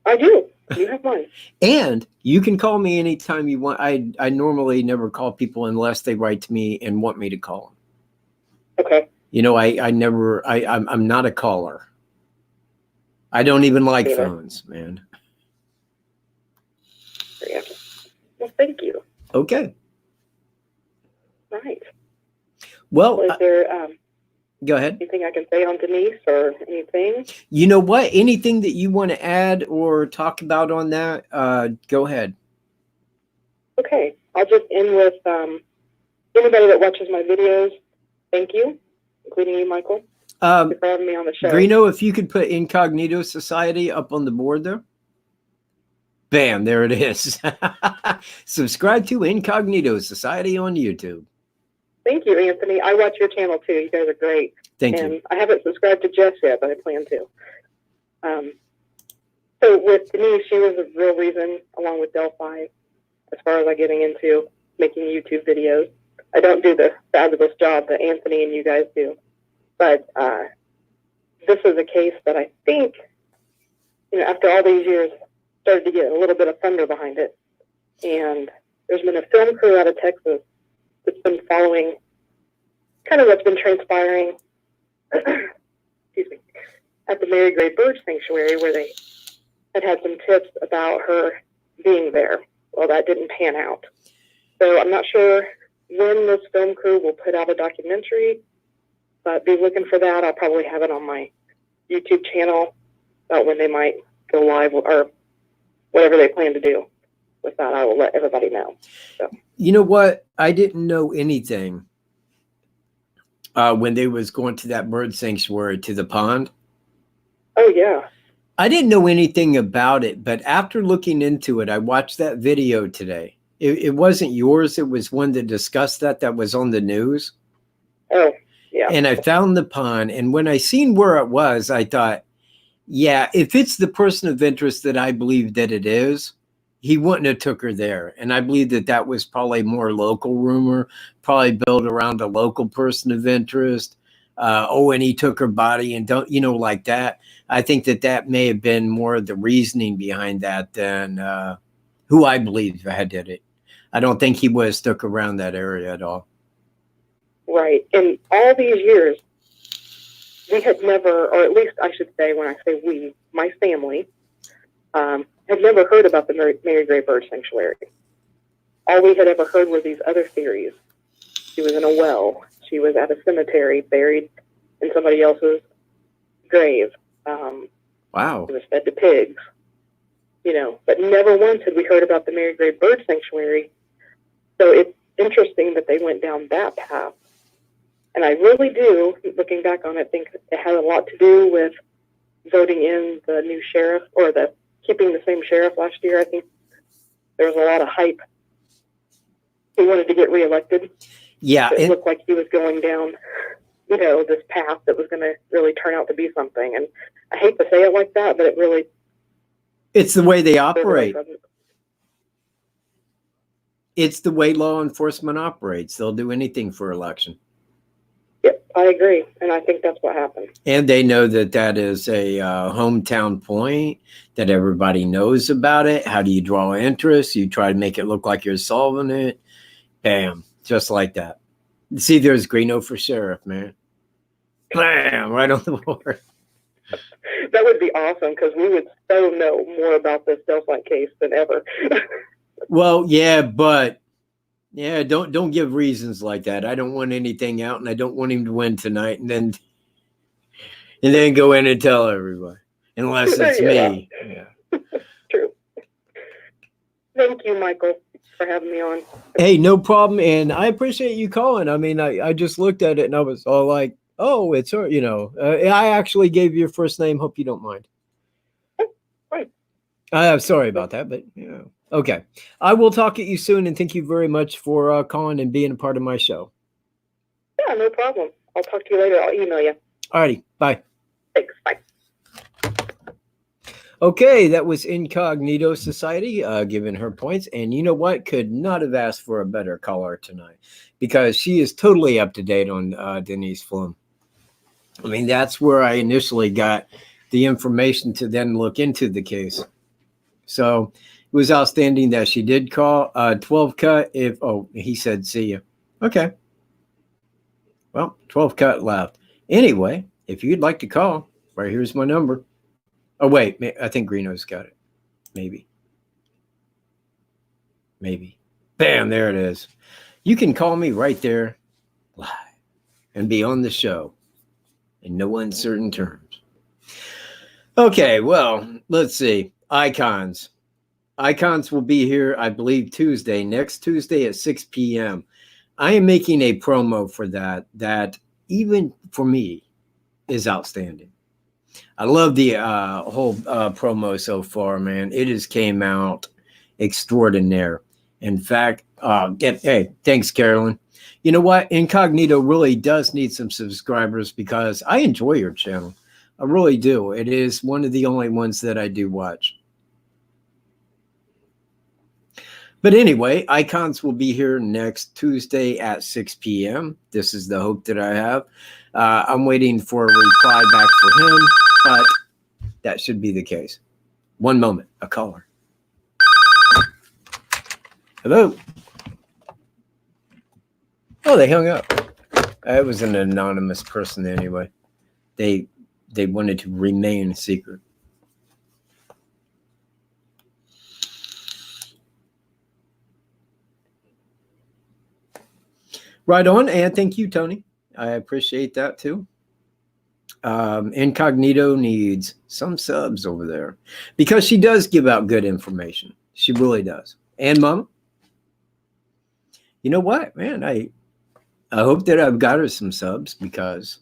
I do. You have mine. And you can call me anytime you want. I normally never call people unless they write to me and want me to call them. Okay. You know, I'm not a caller. I don't even like phones, man. Yeah. Well, thank you. Okay. Right. Well, is there go ahead. Anything I can say on Denise or anything? You know what? Anything that you want to add or talk about on that, go ahead. Okay. I'll just end with anybody that watches my videos, thank you, including you, Michael, for having me on the show. Greeno, if you could put Incognito Society up on the board there. Bam, there it is. Subscribe to Incognito Society on YouTube. Thank you, Anthony. I watch your channel too. You guys are great. Thank you. I haven't subscribed to Jess yet, but I plan to. So with Denise, she was a real reason, along with Delphi, as far as I getting into making YouTube videos. I don't do the fabulous job that Anthony and you guys do, but this is a case that I think, after all these years, started to get a little bit of thunder behind it. And there's been a film crew out of Texas that's been following kind of what's been transpiring excuse me, at the Mary Gray Bird Sanctuary, where they had some tips about her being there. Well, that didn't pan out. So I'm not sure when this film crew will put out a documentary, but be looking for that. I'll probably have it on my YouTube channel about when they might go live or whatever they plan to do. With that, I will let everybody know. So. You know what? I didn't know anything when they was going to that bird sanctuary to the pond. Oh, yeah. I didn't know anything about it, but after looking into it, I watched that video today. It wasn't yours. It was one that discussed that was on the news. Oh, yeah. And I found the pond, and when I seen where it was, I thought, yeah, if it's the person of interest that I believe that it is, he wouldn't have took her there. And I believe that was probably more local rumor, probably built around a local person of interest. And he took her body and like that. I think that may have been more of the reasoning behind that than who I believe had did it. I don't think he would have stuck around that area at all. Right. In all these years, we had never, or at least I should say, when I say we, my family, had never heard about the Mary Gray Bird Sanctuary. all we had ever heard were these other theories. She was in a well. She was at a cemetery, buried in somebody else's grave. Wow. She was fed to pigs. But never once had we heard about the Mary Gray Bird Sanctuary. So it's interesting that they went down that path. And I really do, looking back on it, think it had a lot to do with voting in the new sheriff, or keeping the same sheriff last year. I think there was a lot of hype. He wanted to get reelected. Yeah. It looked like he was going down, this path that was going to really turn out to be something. And I hate to say it like that, but it's the way they operate. It's the way law enforcement operates. They'll do anything for election. Yep, I agree. And I think that's what happened. And they know that is a hometown point, that everybody knows about it. How do you draw interest? You try to make it look like you're solving it. Bam, just like that. See, there's Greeno for sheriff, man. Bam, right on the board. That would be awesome, because we would so know more about this Delphi case than ever. Well, yeah, but don't give reasons like that. I don't want anything out, and I don't want him to win tonight, and then go in and tell everybody, unless it's me. Yeah. True. Thank you, Michael, for having me on. Hey, no problem, and I appreciate you calling. I mean, I just looked at it and I was all like, oh, it's her. I actually gave you your first name. Hope you don't mind. Right. I'm sorry about that, but okay. I will talk at you soon, and thank you very much for calling and being a part of my show. Yeah, no problem. I'll talk to you later. I'll email you. Alrighty, bye. Thanks. Bye. Okay, that was Incognito Society giving her points, and you know what? Could not have asked for a better caller tonight, because she is totally up to date on Denise Pflum. I mean, that's where I initially got the information to then look into the case. So it was outstanding that she did call 12 Cut. He said, see you. Okay. Well, 12 Cut left. Anyway, if you'd like to call, right here's my number. Oh, wait, I think Greeno's got it. Maybe. Bam, there it is. You can call me right there live and be on the show in no uncertain terms. Okay, well, let's see. Icons. Icons will be here, I believe, next Tuesday at 6 p.m. I am making a promo for that even for me is outstanding. I love the whole promo so far, man. It has came out extraordinaire. In fact, hey, thanks, Carolyn. You know what? Incognito really does need some subscribers, because I enjoy your channel. I really do. It is one of the only ones that I do watch. But anyway, Icons will be here next Tuesday at 6 p.m. This is the hope that I have. I'm waiting for a reply back for him, but that should be the case. One moment, a caller. Hello. Oh, they hung up. It was an anonymous person anyway. They wanted to remain secret. Right on, and thank you, Tony. I appreciate that too. Incognito needs some subs over there, because she does give out good information. She really does. And Mama, you know what, man? I hope that I've got her some subs, because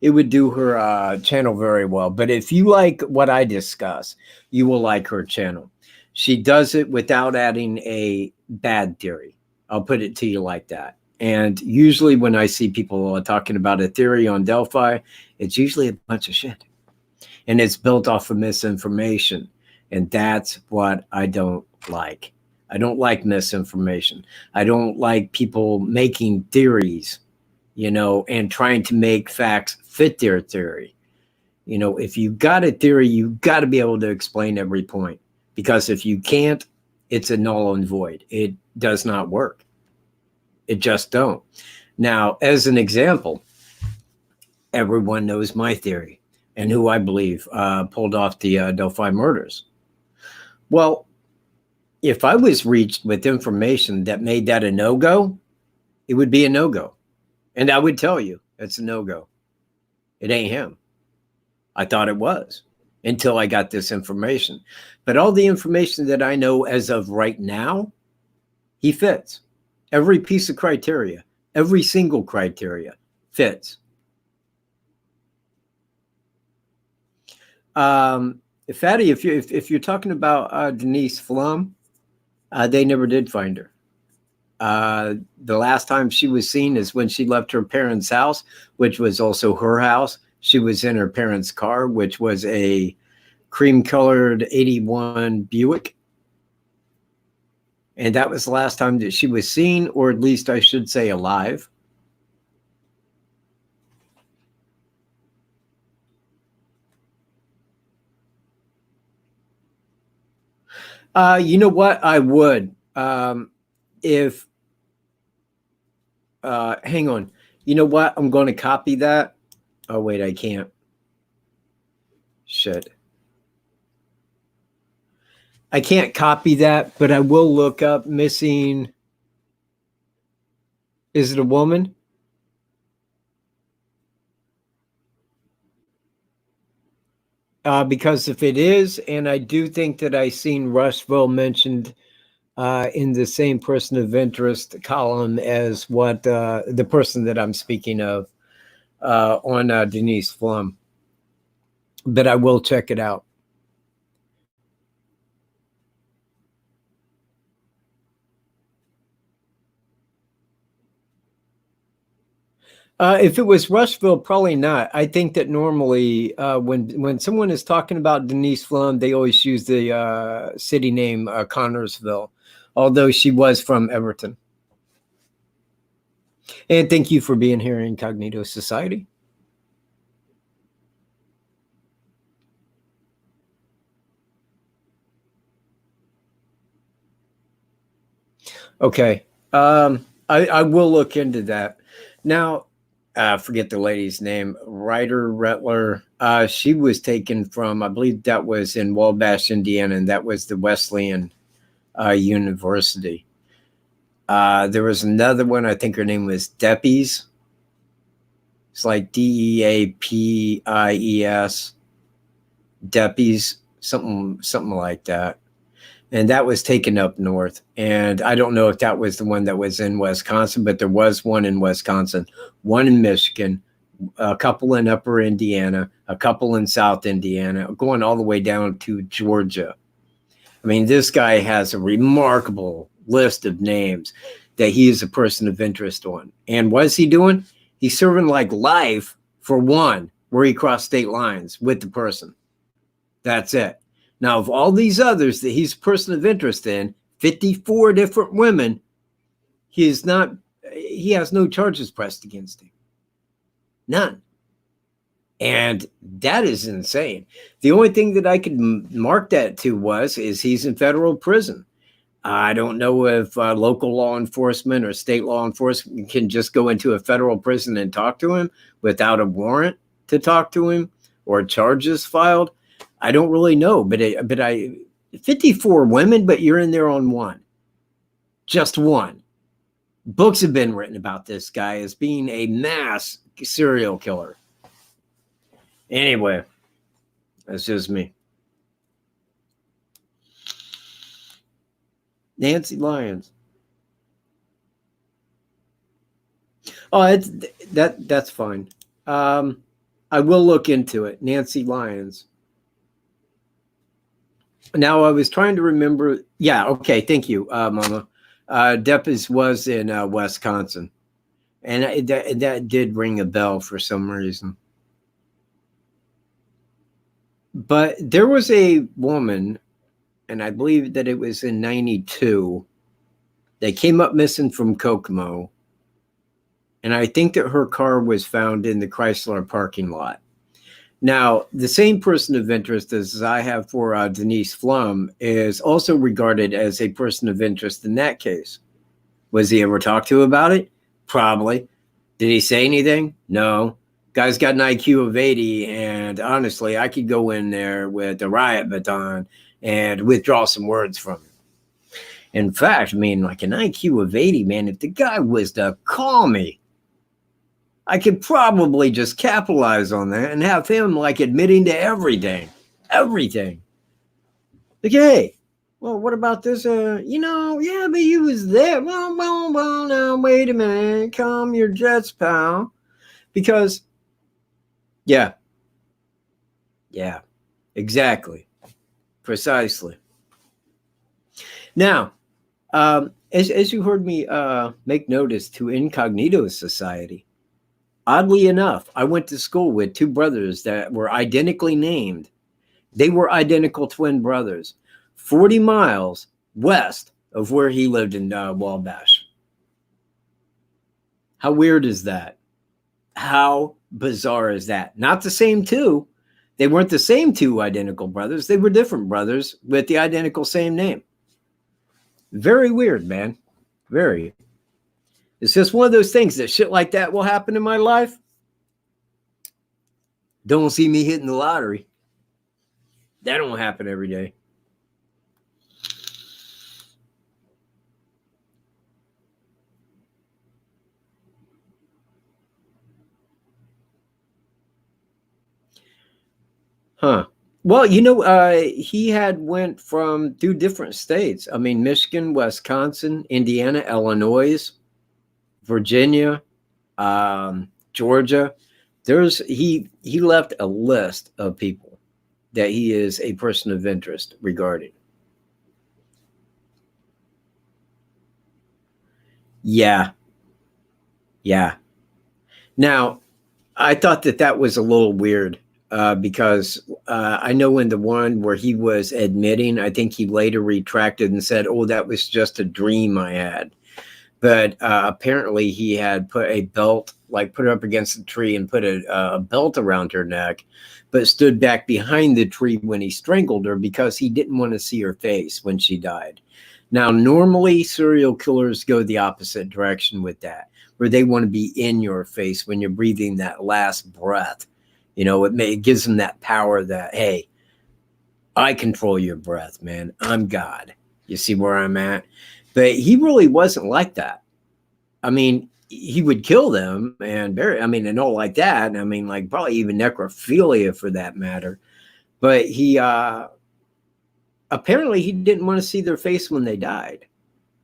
it would do her channel very well. But if you like what I discuss, you will like her channel. She does it without adding a bad theory. I'll put it to you like that. And usually when I see people talking about a theory on Delphi, it's usually a bunch of shit. And it's built off of misinformation. And that's what I don't like. I don't like misinformation. I don't like people making theories, and trying to make facts fit their theory. If you've got a theory, you've got to be able to explain every point. Because if you can't, it's a null and void. It does not work. It just don't. Now, as an example, everyone knows my theory and who I believe pulled off the Delphi murders. Well, if I was reached with information that made that a no-go, it would be a no-go. And I would tell you it's a no-go. It ain't him. I thought it was until I got this information. But all the information that I know as of right now, he fits. Every piece of criteria, every single criteria fits. Fatty, if you're talking about Denise Pflum, they never did find her. The last time she was seen is when she left her parents' house, which was also her house. She was in her parents' car, which was a cream-colored 81 Buick. And that was the last time that she was seen, or at least I should say alive. You know what? I would. If hang on. You know what? I'm going to copy that. Oh, wait, I can't. Shit. I can't copy that, but I will look up missing. Is it a woman? Because if it is, and I do think that I seen Rushville mentioned in the same person of interest column as what the person that I'm speaking of on Denise Pflum. But I will check it out. If it was Rushville, probably not. I think that normally when someone is talking about Denise Pflum, they always use the city name Connorsville, although she was from Everton. And thank you for being here, Incognito Society. Okay. I will look into that. Now, forget the lady's name, Ryder Rettler. She was taken from, I believe that was in Wabash, Indiana, and that was the Wesleyan University. There was another one, I think her name was Depies. It's like Deapies, Depies, something like that. And that was taken up north. And I don't know if that was the one that was in Wisconsin, but there was one in Wisconsin, one in Michigan, a couple in Upper Indiana, a couple in South Indiana, going all the way down to Georgia. I mean, this guy has a remarkable list of names that he is a person of interest on. And what is he doing? He's serving like life for one, where he crossed state lines with the person. That's it. Now, of all these others that he's a person of interest in, 54 different women, he has no charges pressed against him. None. And that is insane. The only thing that I could mark that to is he's in federal prison. I don't know if local law enforcement or state law enforcement can just go into a federal prison and talk to him without a warrant to talk to him or charges filed. I don't really know, but 54 women, but you're in there on one. Just one. Books have been written about this guy as being a mass serial killer. Anyway, that's just me. Nancy Lyons. Oh, that's fine. I will look into it. Nancy Lyons. Now I was trying to remember. Yeah, okay. Thank you, Mama. Deppes was in Wisconsin, and that did ring a bell for some reason. But there was a woman, and I believe that it was in 92, that came up missing from Kokomo. And I think that her car was found in the Chrysler parking lot. Now, the same person of interest as I have for Denise Pflum is also regarded as a person of interest in that case. Was he ever talked to about it? Probably. Did he say anything? No. Guy's got an IQ of 80, and honestly, I could go in there with a riot baton and withdraw some words from him. In fact, I mean, like an IQ of 80, man, if the guy was to call me, I could probably just capitalize on that and have him like admitting to everything. Everything. Like, hey, well, what about this? Yeah, but you was there. Well, now, wait a minute. Calm your jets, pal. Because, yeah, exactly. Precisely. Now, as you heard me make notice to Incognito Society, oddly enough, I went to school with two brothers that were identically named. They were identical twin brothers, 40 miles west of where he lived in Wabash. How weird is that? How bizarre is that? Not the same two. They weren't the same two identical brothers. They were different brothers with the identical same name. Very weird, man. Very. It's just one of those things that shit like that will happen in my life. Don't see me hitting the lottery. That don't happen every day. Huh. Well, he had went from 2 different states. I mean, Michigan, Wisconsin, Indiana, Illinois, Virginia, Georgia. He left a list of people that he is a person of interest regarding. Yeah. Now, I thought that was a little weird because I know in the one where he was admitting, I think he later retracted and said, "Oh, that was just a dream I had." But apparently he had put a belt, like put her up against the tree and put a belt around her neck, but stood back behind the tree when he strangled her because he didn't want to see her face when she died. Now, normally serial killers go the opposite direction with that, where they want to be in your face when you're breathing that last breath. It gives them that power that, hey, I control your breath, man. I'm God. You see where I'm at? But he really wasn't like that. I mean, he would kill them and bury, and all like that. And I mean, like probably even necrophilia for that matter. But he apparently he didn't want to see their face when they died.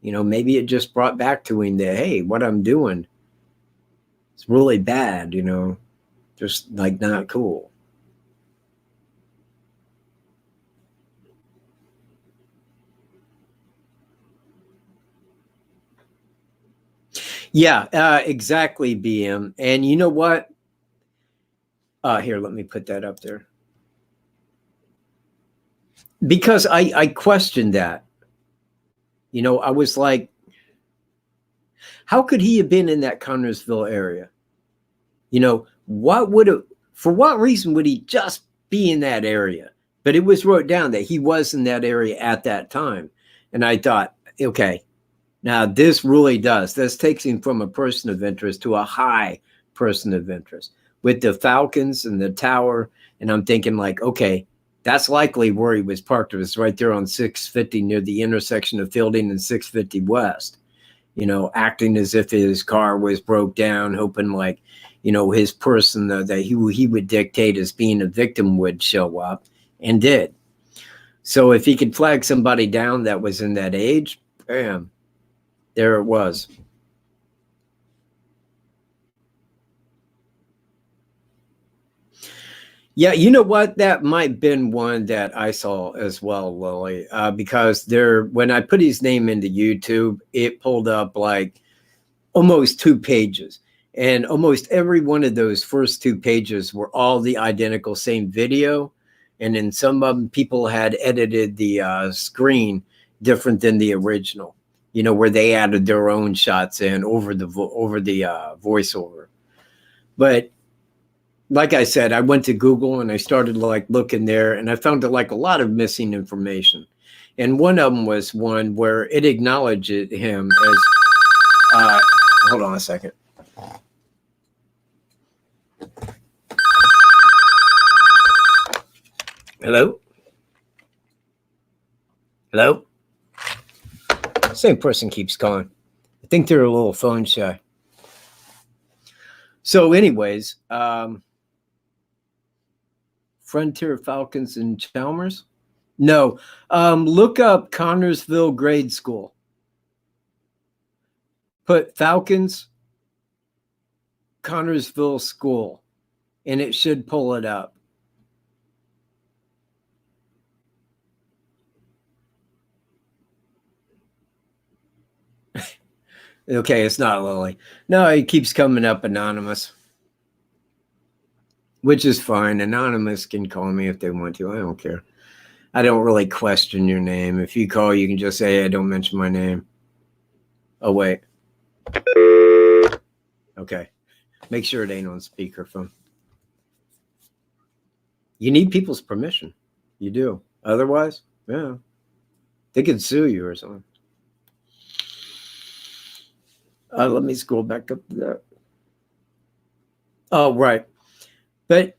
Maybe it just brought back to him that, hey, what I'm doing, it's really bad, just like not cool. Yeah, exactly, BM. And you know what? Here, let me put that up there. Because I questioned that. I was like, how could he have been in that Connersville area? For what reason would he just be in that area? But it was wrote down that he was in that area at that time. And I thought, okay, now this takes him from a person of interest to a high person of interest with the Falcons and the tower. And I'm thinking like, okay, that's likely where he was parked. It was right there on 650 near the intersection of Fielding and 650 West, acting as if his car was broke down, hoping like, his person that he would dictate as being a victim would show up, and did. So if he could flag somebody down that was in that age, bam, there it was. Yeah, you know what? That might have been one that I saw as well, Lily, because when I put his name into YouTube, it pulled up like almost 2 pages. And almost every one of those first 2 pages were all the identical same video. And then some of them, people had edited the screen different than the original, where they added their own shots in over the voiceover. But like I said, I went to Google and I started like looking there, and I found like a lot of missing information. And one of them was one where it acknowledged him as, hold on a second. Hello? Same person keeps calling. I think they're a little phone shy. So anyways, Frontier Falcons in Chalmers? No. Look up Connorsville Grade School. Put Falcons, Connorsville School, and it should pull it up. Okay, it's not Lily. No, it keeps coming up anonymous, which is fine. Anonymous can call me if they want to. I don't care. I don't really question your name. If you call, you can just say, hey, don't mention my name. Oh, wait. Okay. Make sure it ain't on speakerphone. You need people's permission. You do. Otherwise, yeah, they could sue you or something. Let me scroll back up to that. Oh, right. But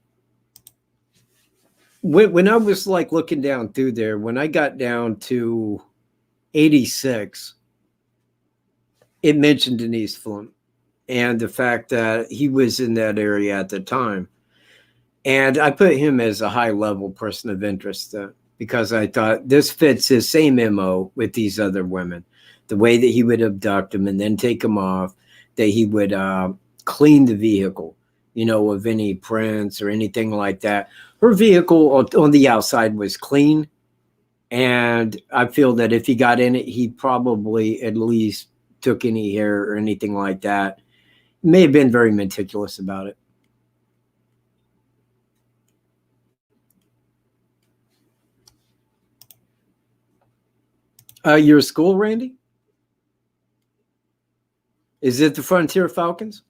when I was like looking down through there, when I got down to 86, it mentioned Denise Pflum and the fact that he was in that area at the time. And I put him as a high-level person of interest because I thought this fits his same MO with these other women. The way that he would abduct them and then take them off, that he would clean the vehicle, you know, of any prints or anything like that. Her vehicle on the outside was clean. And I feel that if he got in it, he probably at least took any hair or anything like that. May have been very meticulous about it. Your school, Randy? Is it the Frontier Falcons?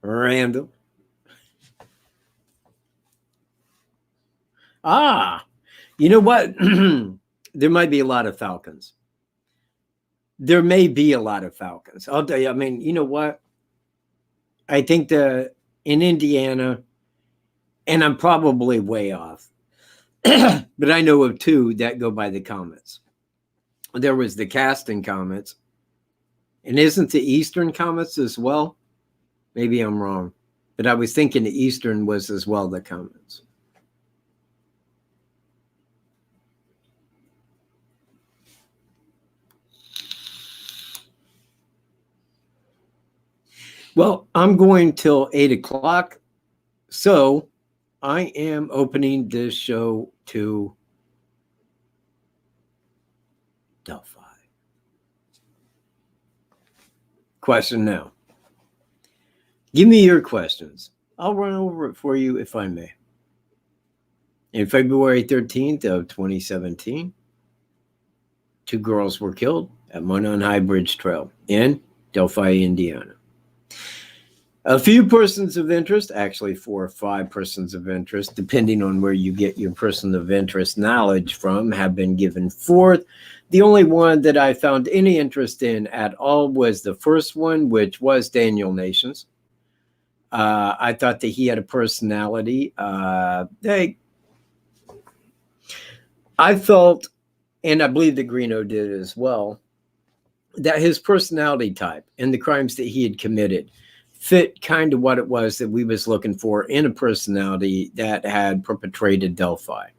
Randall. You know what? There might be a lot of Falcons. There may be a lot of Falcons. I'll tell you, I mean, you know what? I think in Indiana, and I'm probably way off, but I know of two that go by the Comets. There was the Caston Comets, and isn't the Eastern Comets as well? Maybe I'm wrong, but I was thinking the Eastern was as well the Comets. Well, I'm going till 8 o'clock, so I am opening this show to Delphi. Question now. Give me your questions. I'll run over it for you if I may. In February 13th of 2017, 2 girls were killed at Monon High Bridge Trail in Delphi, Indiana. A few persons of interest, actually 4 or 5 persons of interest, depending on where you get your person of interest knowledge from, have been given forth. The only one that I found any interest in at all was the first one, which was Daniel Nations. I thought that he had a personality. I felt, and I believe that Greeno did as well, that his personality type and the crimes that he had committed fit kind of what it was that we was looking for in a personality that had perpetrated Delphi.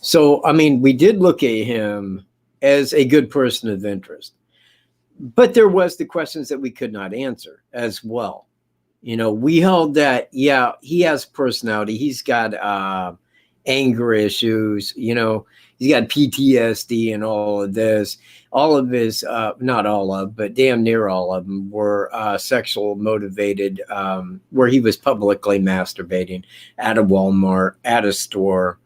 So, I mean, we did look at him as a good person of interest, but there was the questions that we could not answer as well. You know, we held that, yeah, he has personality. He's got anger issues, you know, he's got PTSD and all of this. All of his, not all of, but damn near all of them were sexual motivated, where he was publicly masturbating at a Walmart, at a store,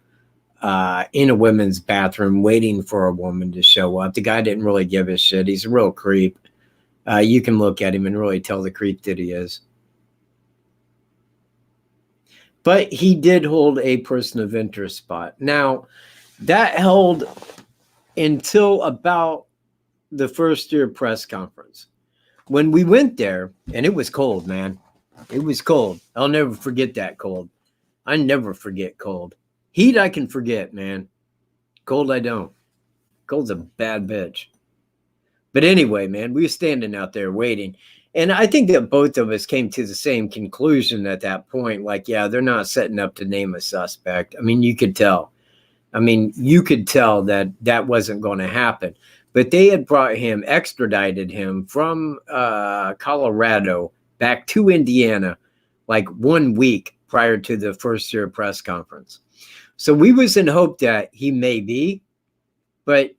in a women's bathroom, waiting for a woman to show up. The guy didn't really give a shit. He's a real creep. You can look at him and really tell the creep that he is. But he did hold a person of interest spot. Now, that held until about the first year press conference. When we went there, and it was cold, man. It was cold. I'll never forget that cold. I never forget cold. Heat I can forget, man. Cold I don't. Cold's a bad bitch. But anyway, man, we were standing out there waiting. And I think that both of us came to the same conclusion at that point. Like, yeah, they're not setting up to name a suspect. I mean, you could tell. I mean, you could tell that that wasn't going to happen. But they had brought him, extradited him from Colorado back to Indiana like 1 week prior to the first year press conference. So we was in hope that he may be, but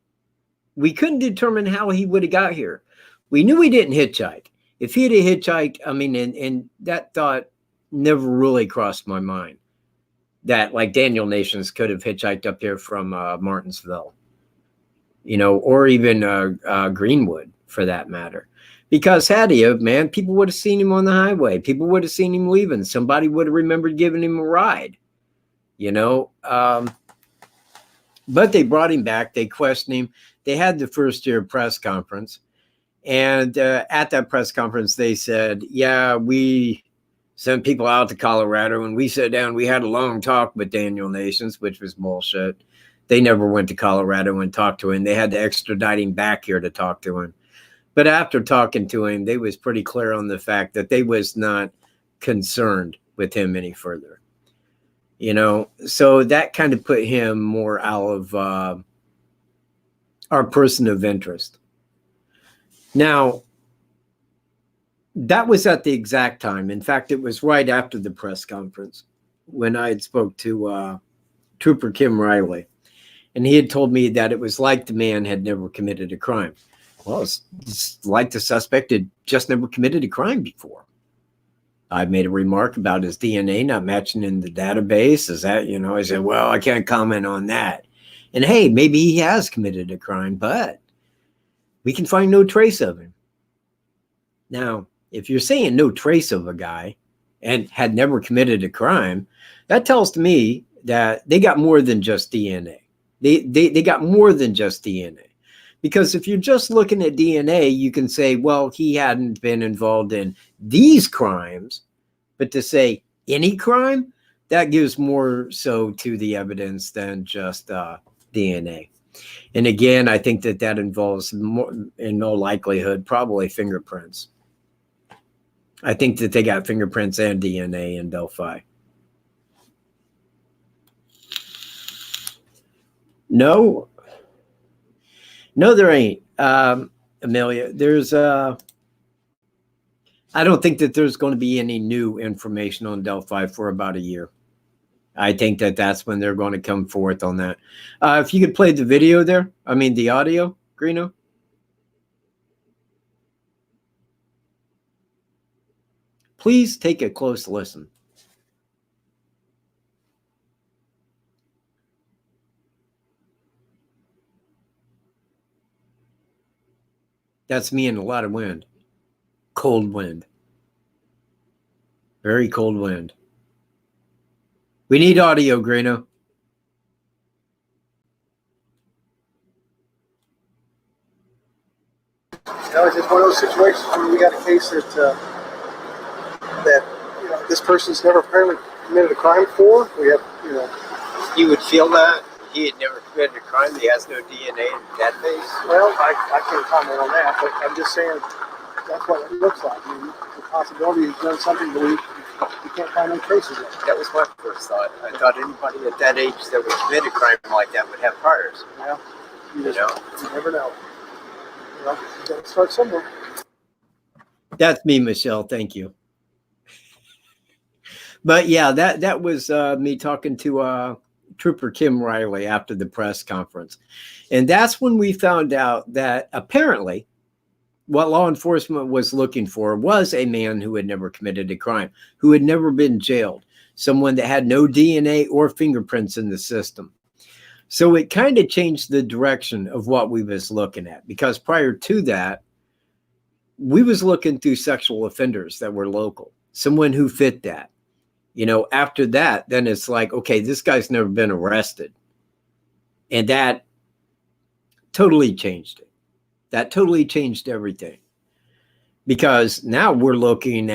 we couldn't determine how he would have got here. We knew he didn't hitchhike. If he had hitchhiked, I mean, and that thought never really crossed my mind, that like Daniel Nations could have hitchhiked up here from Martinsville, you know, or even Greenwood for that matter. Because had he have, man, people would have seen him on the highway. People would have seen him leaving. Somebody would have remembered giving him a ride, you know. But they brought him back. They questioned him. They had the first year press conference. And at that press conference, they said, yeah, we sent people out to Colorado and we sat down. We had a long talk with Daniel Nations, which was bullshit. They never went to Colorado and talked to him. They had to extradite him back here to talk to him. But after talking to him, they was pretty clear on the fact that they was not concerned with him any further. You know, so that kind of put him more out of our person of interest. Now, that was at the exact time. In fact, it was right after the press conference when I had spoke to Trooper Kim Riley. And he had told me that it was like the man had never committed a crime. Well, it's like the suspect had just never committed a crime before. I made a remark about his DNA not matching in the database. Is that, you know, I said, well, I can't comment on that. And hey, maybe he has committed a crime, but we can find no trace of him. Now, if you're saying no trace of a guy and had never committed a crime, that tells to me that they got more than just DNA. They got more than just DNA. Because if you're just looking at DNA, you can say, well, he hadn't been involved in these crimes. But to say any crime, that gives more so to the evidence than just DNA. And again, I think that that involves, more, in no likelihood, probably fingerprints. I think that they got fingerprints and DNA in Delphi. No, there ain't, Amelia. There's I don't think that there's going to be any new information on Delphi for about a year. I think that that's when they're going to come forth on that. If you could play the video there, I mean the audio, Greeno. Please take a close listen. That's me in a lot of wind. Cold wind. Very cold wind. We need audio, Greeno. No, it's just one of those situations where we got a case that you know, this person's never apparently committed a crime before. We have, you know. You would feel that he had never committed a crime. He has no DNA in the database. Well, I can't comment on that, but I'm just saying that's what it looks like. I mean, the possibility he's done something, but we can't find no traces of it. That was my first thought. I thought anybody at that age that would commit a crime like that would have priors. Well, you You know? never know. You know, you got to start somewhere. That's me, Michelle. Thank you. But yeah, that was me talking to Trooper Kim Riley after the press conference. And that's when we found out that apparently what law enforcement was looking for was a man who had never committed a crime, who had never been jailed, someone that had no DNA or fingerprints in the system. So it kind of changed the direction of what we was looking at, because prior to that, we was looking through sexual offenders that were local, someone who fit that. You know, after that, then it's like, okay, this guy's never been arrested. And that totally changed it. That totally changed everything. because now we're looking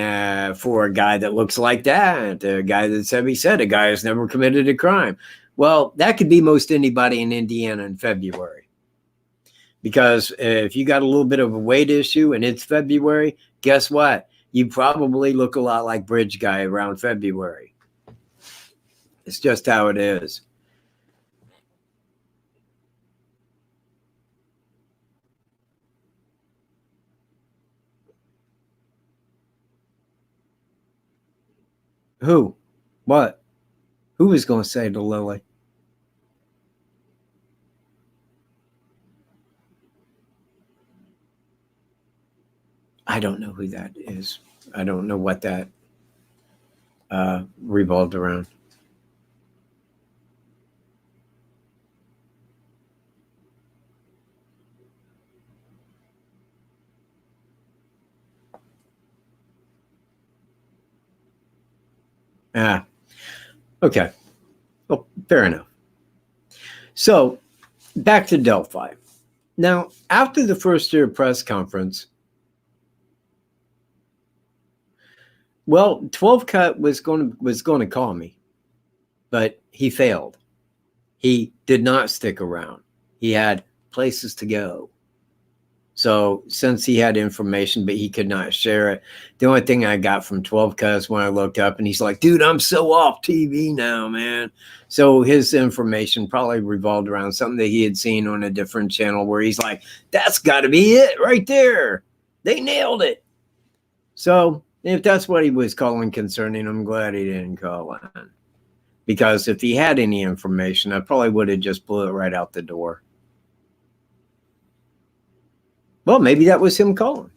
for a guy that looks like that, a guy that's heavy set, a guy who's never committed a crime. Well, that could be most anybody in Indiana in February. Because if you got a little bit of a weight issue and it's February, guess what? You probably look a lot like Bridge Guy around February. It's just how it is. Who? What? Who was going to say to Lily? I don't know who that is. I don't know what that revolved around. Okay. Well, fair enough. So back to Delphi. Now, after the first year press conference, well, 12 Katt was going to call me, but he failed. He did not stick around. He had places to go. So since he had information, but he could not share it, the only thing I got from 12 Katt when I looked up, and he's like, dude, I'm so off TV now, man. So his information probably revolved around something that he had seen on a different channel where he's like, that's got to be it right there. They nailed it. So if that's what he was calling concerning, I'm glad he didn't call in. Because if he had any information, I probably would have just blew it right out the door. Well, maybe that was him calling.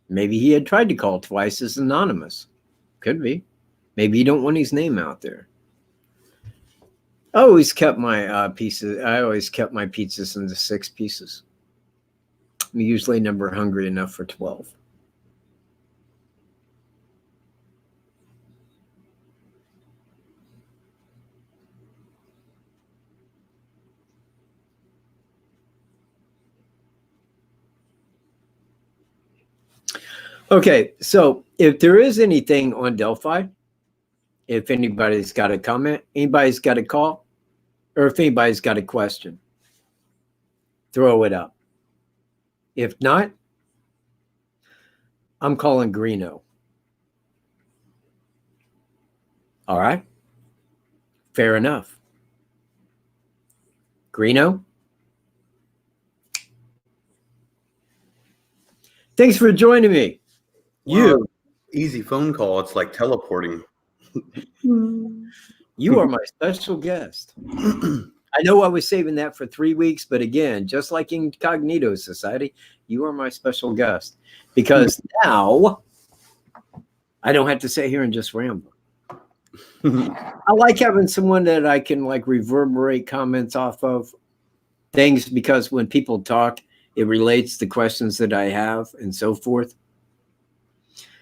Maybe he had tried to call twice as anonymous. Could be. Maybe he don't want his name out there. I always kept my pieces. I always kept my pizzas into 6 pieces. I'm usually never hungry enough for 12. Okay, so if there is anything on Delphi, if anybody's got a comment, anybody's got a call, or if anybody's got a question, throw it up. If not, I'm calling Greeno. All right, fair enough. Greeno? Thanks for joining me. Wow. Easy phone call. It's like teleporting. You are my special guest. I know I was saving that for 3 weeks, but again, just like Incognito Society, you are my special guest because now I don't have to sit here and just ramble. I like having someone that I can like reverberate comments off of things because when people talk, it relates to questions that I have and so forth.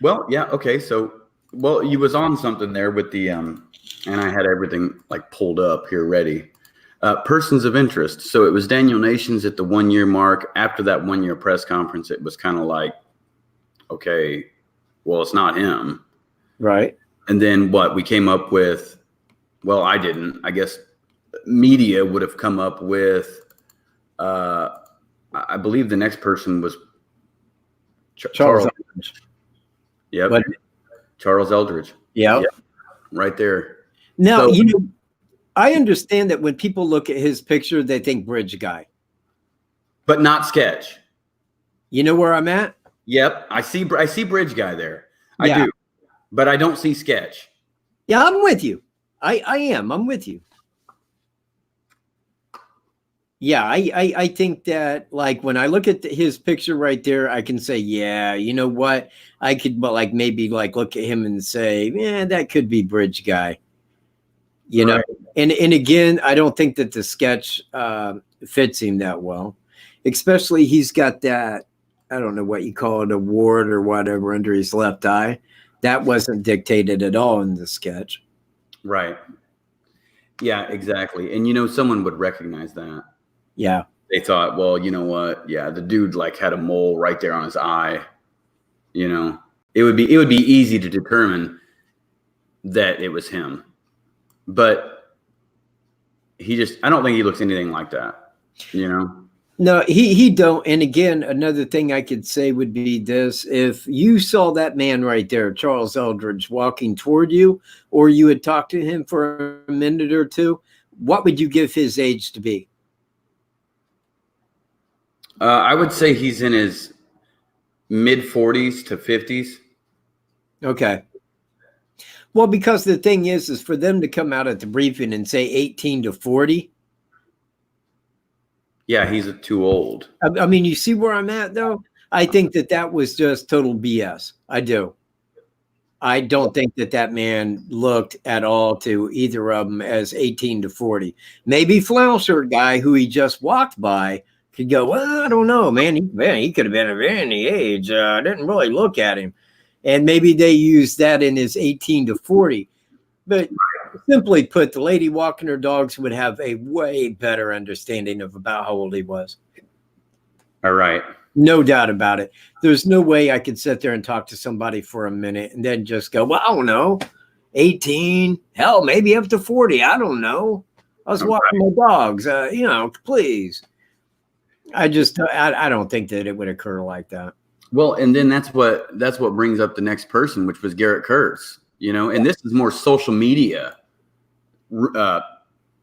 Well, yeah, okay. So, well, you was on something there with the and I had everything like pulled up here ready. Persons of interest. So it was Daniel Nations at the 1 year mark. After that 1 year press conference, it was kind of like, okay, well, it's not him. Right. And then what we came up with, well, I didn't. I guess media would have come up with, I believe the next person was Charles. Yep. But, Charles Eldridge. Yep. Right there. Now, So, you know, I understand that when people look at his picture, they think Bridge Guy. but not Sketch. You know where I'm at? Yep. I see Bridge Guy there. I Yeah. do. But I don't see Sketch. Yeah, I'm with you. I am. I'm with you. Yeah, I think that like when I look at his picture right there, I can say, yeah, you know what? I could but like maybe like look at him and say, yeah, that could be Bridge Guy. You know, and again, I don't think that the sketch fits him that well. Especially he's got that, I don't know what you call it, a wart or whatever under his left eye. That wasn't dictated at all in the sketch. Right. Yeah, exactly. And you know, someone would recognize that. Yeah. They thought, well, you know what? Yeah, the dude like had a mole right there on his eye. You know, it would be easy to determine that it was him, but I don't think he looks anything like that, you know? No, he don't. And again, another thing I could say would be this: if you saw that man right there, Charles Eldridge, walking toward you, or you had talked to him for a minute or two, what would you give his age to be? I would say he's in his mid 40s to 50s. Okay. Well, because the thing is for them to come out at the briefing and say 18 to 40. Yeah, he's too old. I mean, you see where I'm at, though? I think that was just total BS. I do. I don't think that man looked at all to either of them as 18 to 40. Maybe Flouser guy who he just walked by could go, well, I don't know, man. He could have been of any age. I didn't really look at him. And maybe they used that in his 18 to 40. But simply put, the lady walking her dogs would have a way better understanding of about how old he was. All right. No doubt about it. There's no way I could sit there and talk to somebody for a minute and then just go, well, I don't know, 18, hell, maybe up to 40. I don't know. I was walking my dogs, please. I don't think that it would occur like that. Well, and then that's what brings up the next person, which was Garrett Kurtz, and this is more social media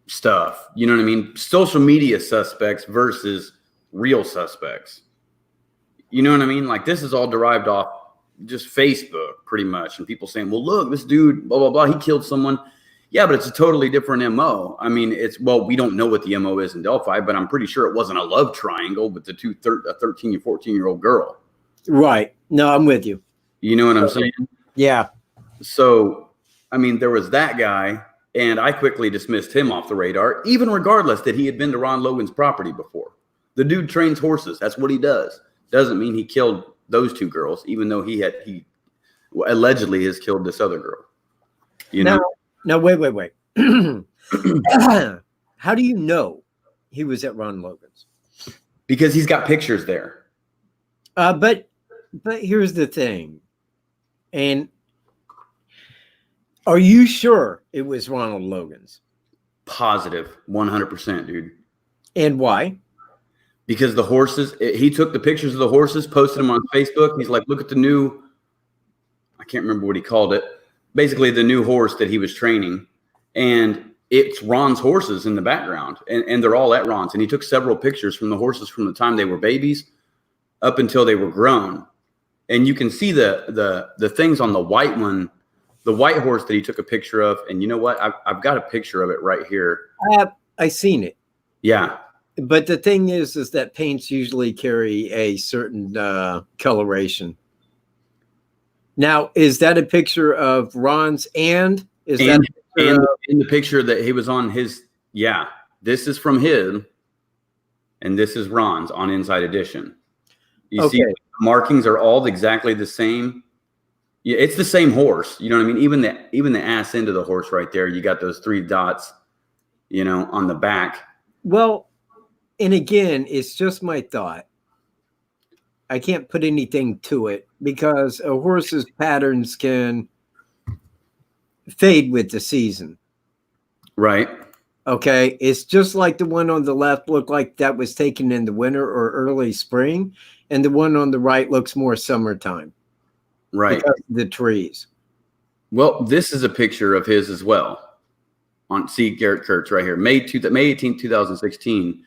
stuff. You know what I mean? Social media suspects versus real suspects. You know what I mean? Like, this is all derived off just Facebook pretty much. And people saying, well, look, this dude, blah, blah, blah, he killed someone. Yeah, but it's a totally different MO. I mean, we don't know what the MO is in Delphi, but I'm pretty sure it wasn't a love triangle with a 13 and 14-year-old girl. Right. No, I'm with you. You know what I'm saying? Yeah. So, I mean, there was that guy, and I quickly dismissed him off the radar, even regardless that he had been to Ron Logan's property before. The dude trains horses. That's what he does. Doesn't mean he killed those two girls, even though he allegedly has killed this other girl. Now, wait. How do you know he was at Ron Logan's? Because he's got pictures there. But here's the thing. And are you sure it was Ronald Logan's? Positive, 100%, dude. And why? Because the horses, he took the pictures of the horses, posted them on Facebook. He's like, look at the new, I can't remember what he called it. Basically, the new horse that he was training. And it's Ron's horses in the background. And they're all at Ron's. And he took several pictures from the horses from the time they were babies up until they were grown. And you can see the things on the white one, the white horse that he took a picture of. And you know what? I've got a picture of it right here. I seen it. Yeah. But the thing is that paints usually carry a certain coloration. Now, is that a picture of Ron's and the picture that he was on his? Yeah, this is from him, and this is Ron's on Inside Edition. You see, the markings are all exactly the same. Yeah, it's the same horse. You know what I mean? Even the ass end of the horse right there. You got those 3 dots, on the back. Well. And again, it's just my thought. I can't put anything to it because a horse's patterns can fade with the season. Right. Okay. It's just like the one on the left looked like that was taken in the winter or early spring. And the one on the right looks more summertime. Right. Because of the trees. Well, this is a picture of his as well. Garrett Kurtz right here. May 18th, 2016.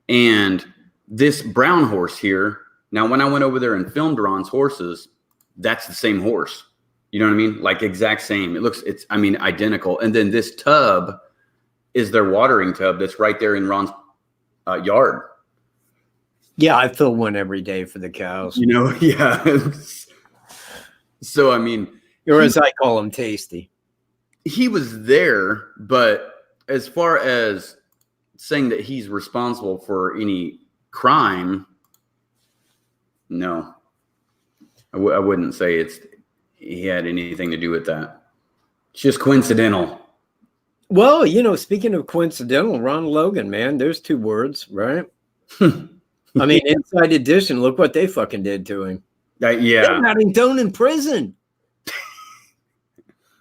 And this brown horse here, now when I went over there and filmed Ron's horses, that's the same horse. You know what I mean? Like exact same. It's identical. And then this tub is their watering tub that's right there in Ron's yard. Yeah, I fill one every day for the cows. Yeah. So, or as I call them, Tasty. He was there, but as far as saying that he's responsible for any crime, no, I wouldn't say he had anything to do with that. It's just coincidental. Well, speaking of coincidental, Ron Logan, man, there's 2 words, right? Inside Edition, look what they fucking did to him. Yeah. They got him thrown in prison.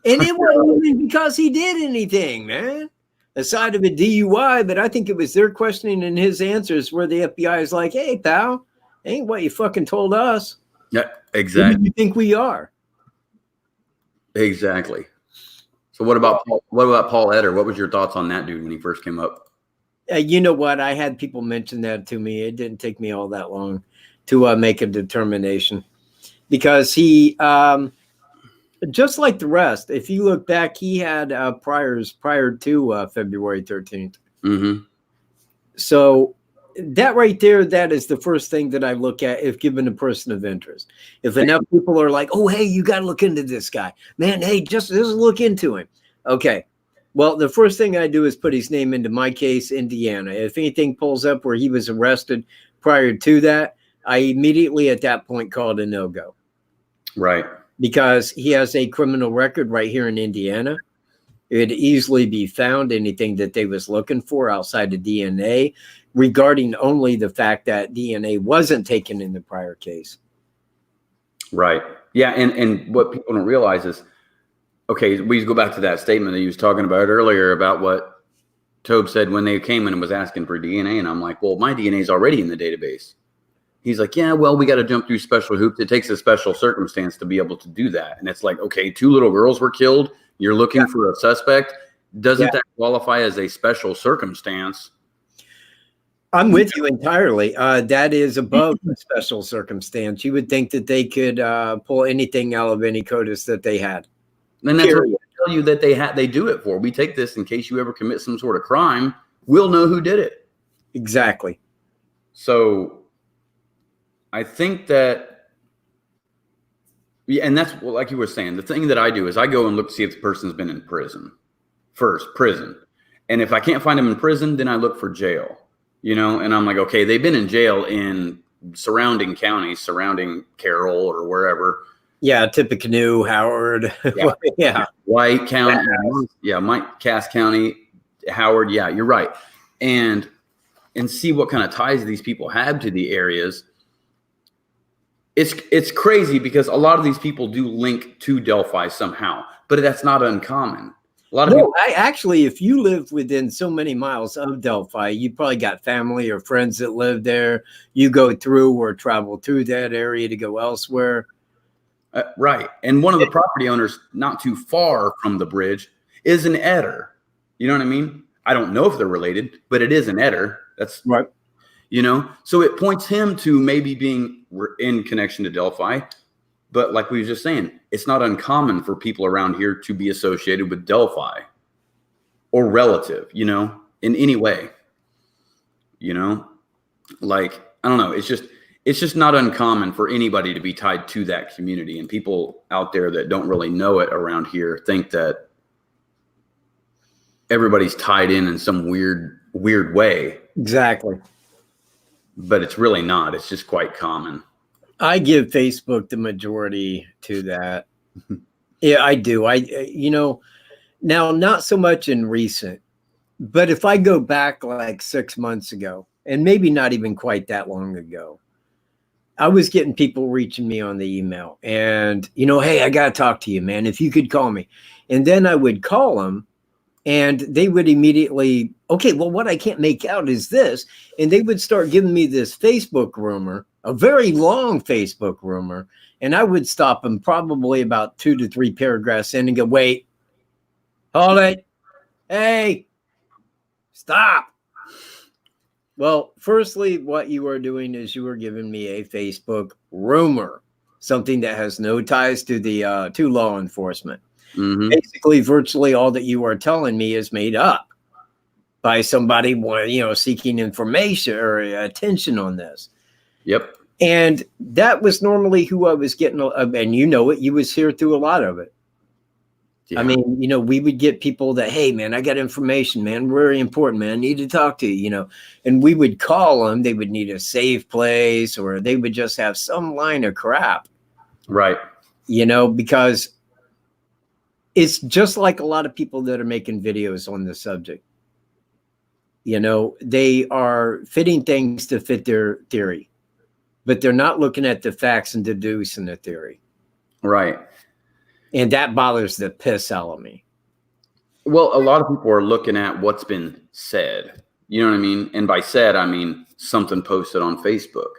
And it wasn't even because he did anything, man. Aside of a DUI, but I think it was their questioning and his answers where the FBI is like, hey, pal, ain't what you fucking told us. Yeah, Who exactly. do you think we are? Exactly. So what about Paul Eder? What was your thoughts on that dude when he first came up? You know what? I had people mention that to me. It didn't take me all that long to make a determination because he, just like the rest, if you look back, he had priors prior to February 13th. Mm-hmm. So that right there, that is the first thing that I look at if given a person of interest. If enough people are like, oh, hey, you got to look into this guy. Man, hey, just look into him. Okay. Well, the first thing I do is put his name into my case, Indiana. If anything pulls up where he was arrested prior to that, I immediately at that point called a no-go. Right. Because he has a criminal record right here in Indiana. It'd easily be found anything that they was looking for outside of DNA regarding only the fact that DNA wasn't taken in the prior case. Right. Yeah. And what people don't realize is, okay, we go back to that statement that you was talking about earlier about what Tobe said when they came in and was asking for DNA. And I'm like, well, my DNA is already in the database. He's like, yeah, well, we got to jump through special hoops. It takes a special circumstance to be able to do that. And it's like, okay, 2 little girls were killed. You're looking for a suspect. Doesn't that qualify as a special circumstance? I'm with you entirely. That is above a special circumstance. You would think that they could pull anything out of any CODIS that they had. And that's what I tell you that they do it for. We take this in case you ever commit some sort of crime. We'll know who did it. Exactly. So I think that, yeah, and that's like you were saying, the thing that I do is I go and look to see if the person's been in prison first, prison. And if I can't find them in prison, then I look for jail, and I'm like, okay, they've been in jail in surrounding counties, surrounding Carroll or wherever. Yeah, Tippecanoe, Howard. Yeah. Yeah. White County. Yeah, Cass County, Howard. Yeah, you're right. And see what kind of ties these people have to the areas. It's crazy because a lot of these people do link to Delphi somehow, but that's not uncommon. A lot of people. Actually, if you live within so many miles of Delphi, you probably got family or friends that live there. You go through or travel through that area to go elsewhere. Right. And one of the property owners not too far from the bridge is an Eder. You know what I mean? I don't know if they're related, but it is an Eder. That's right. So it points him to maybe being in connection to Delphi. But like we were just saying, it's not uncommon for people around here to be associated with Delphi or relative, in any way, like, I don't know. It's just not uncommon for anybody to be tied to that community. And people out there that don't really know it around here think that everybody's tied in some weird way. Exactly. But it's really not. It's just quite common. I give Facebook the majority to that. Yeah, I do. Now not so much in recent, but if I go back like 6 months ago, and maybe not even quite that long ago, I was getting people reaching me on the email and, hey, I got to talk to you, man. If you could call me. And then I would call them and they would immediately, okay, well, what I can't make out is this. And they would start giving me this Facebook rumor, a very long Facebook rumor. And I would stop them probably about 2 to 3 paragraphs in and go, wait, hold it. Hey, stop. Well, firstly, what you are doing is you are giving me a Facebook rumor, something that has no ties to the to law enforcement. Mm-hmm. Basically, virtually all that you are telling me is made up by somebody, seeking information or attention on this. Yep. And that was normally who I was getting, and you was here through a lot of it. Yeah. I mean, we would get people that, hey, man, I got information, man, very important, man, I need to talk to you, and we would call them. They would need a safe place or they would just have some line of crap. Right. Because it's just like a lot of people that are making videos on the subject. They are fitting things to fit their theory. but they're not looking at the facts and deducing a theory. Right. And that bothers the piss out of me. Well, a lot of people are looking at what's been said. You know what I mean? And by said, I mean something posted on Facebook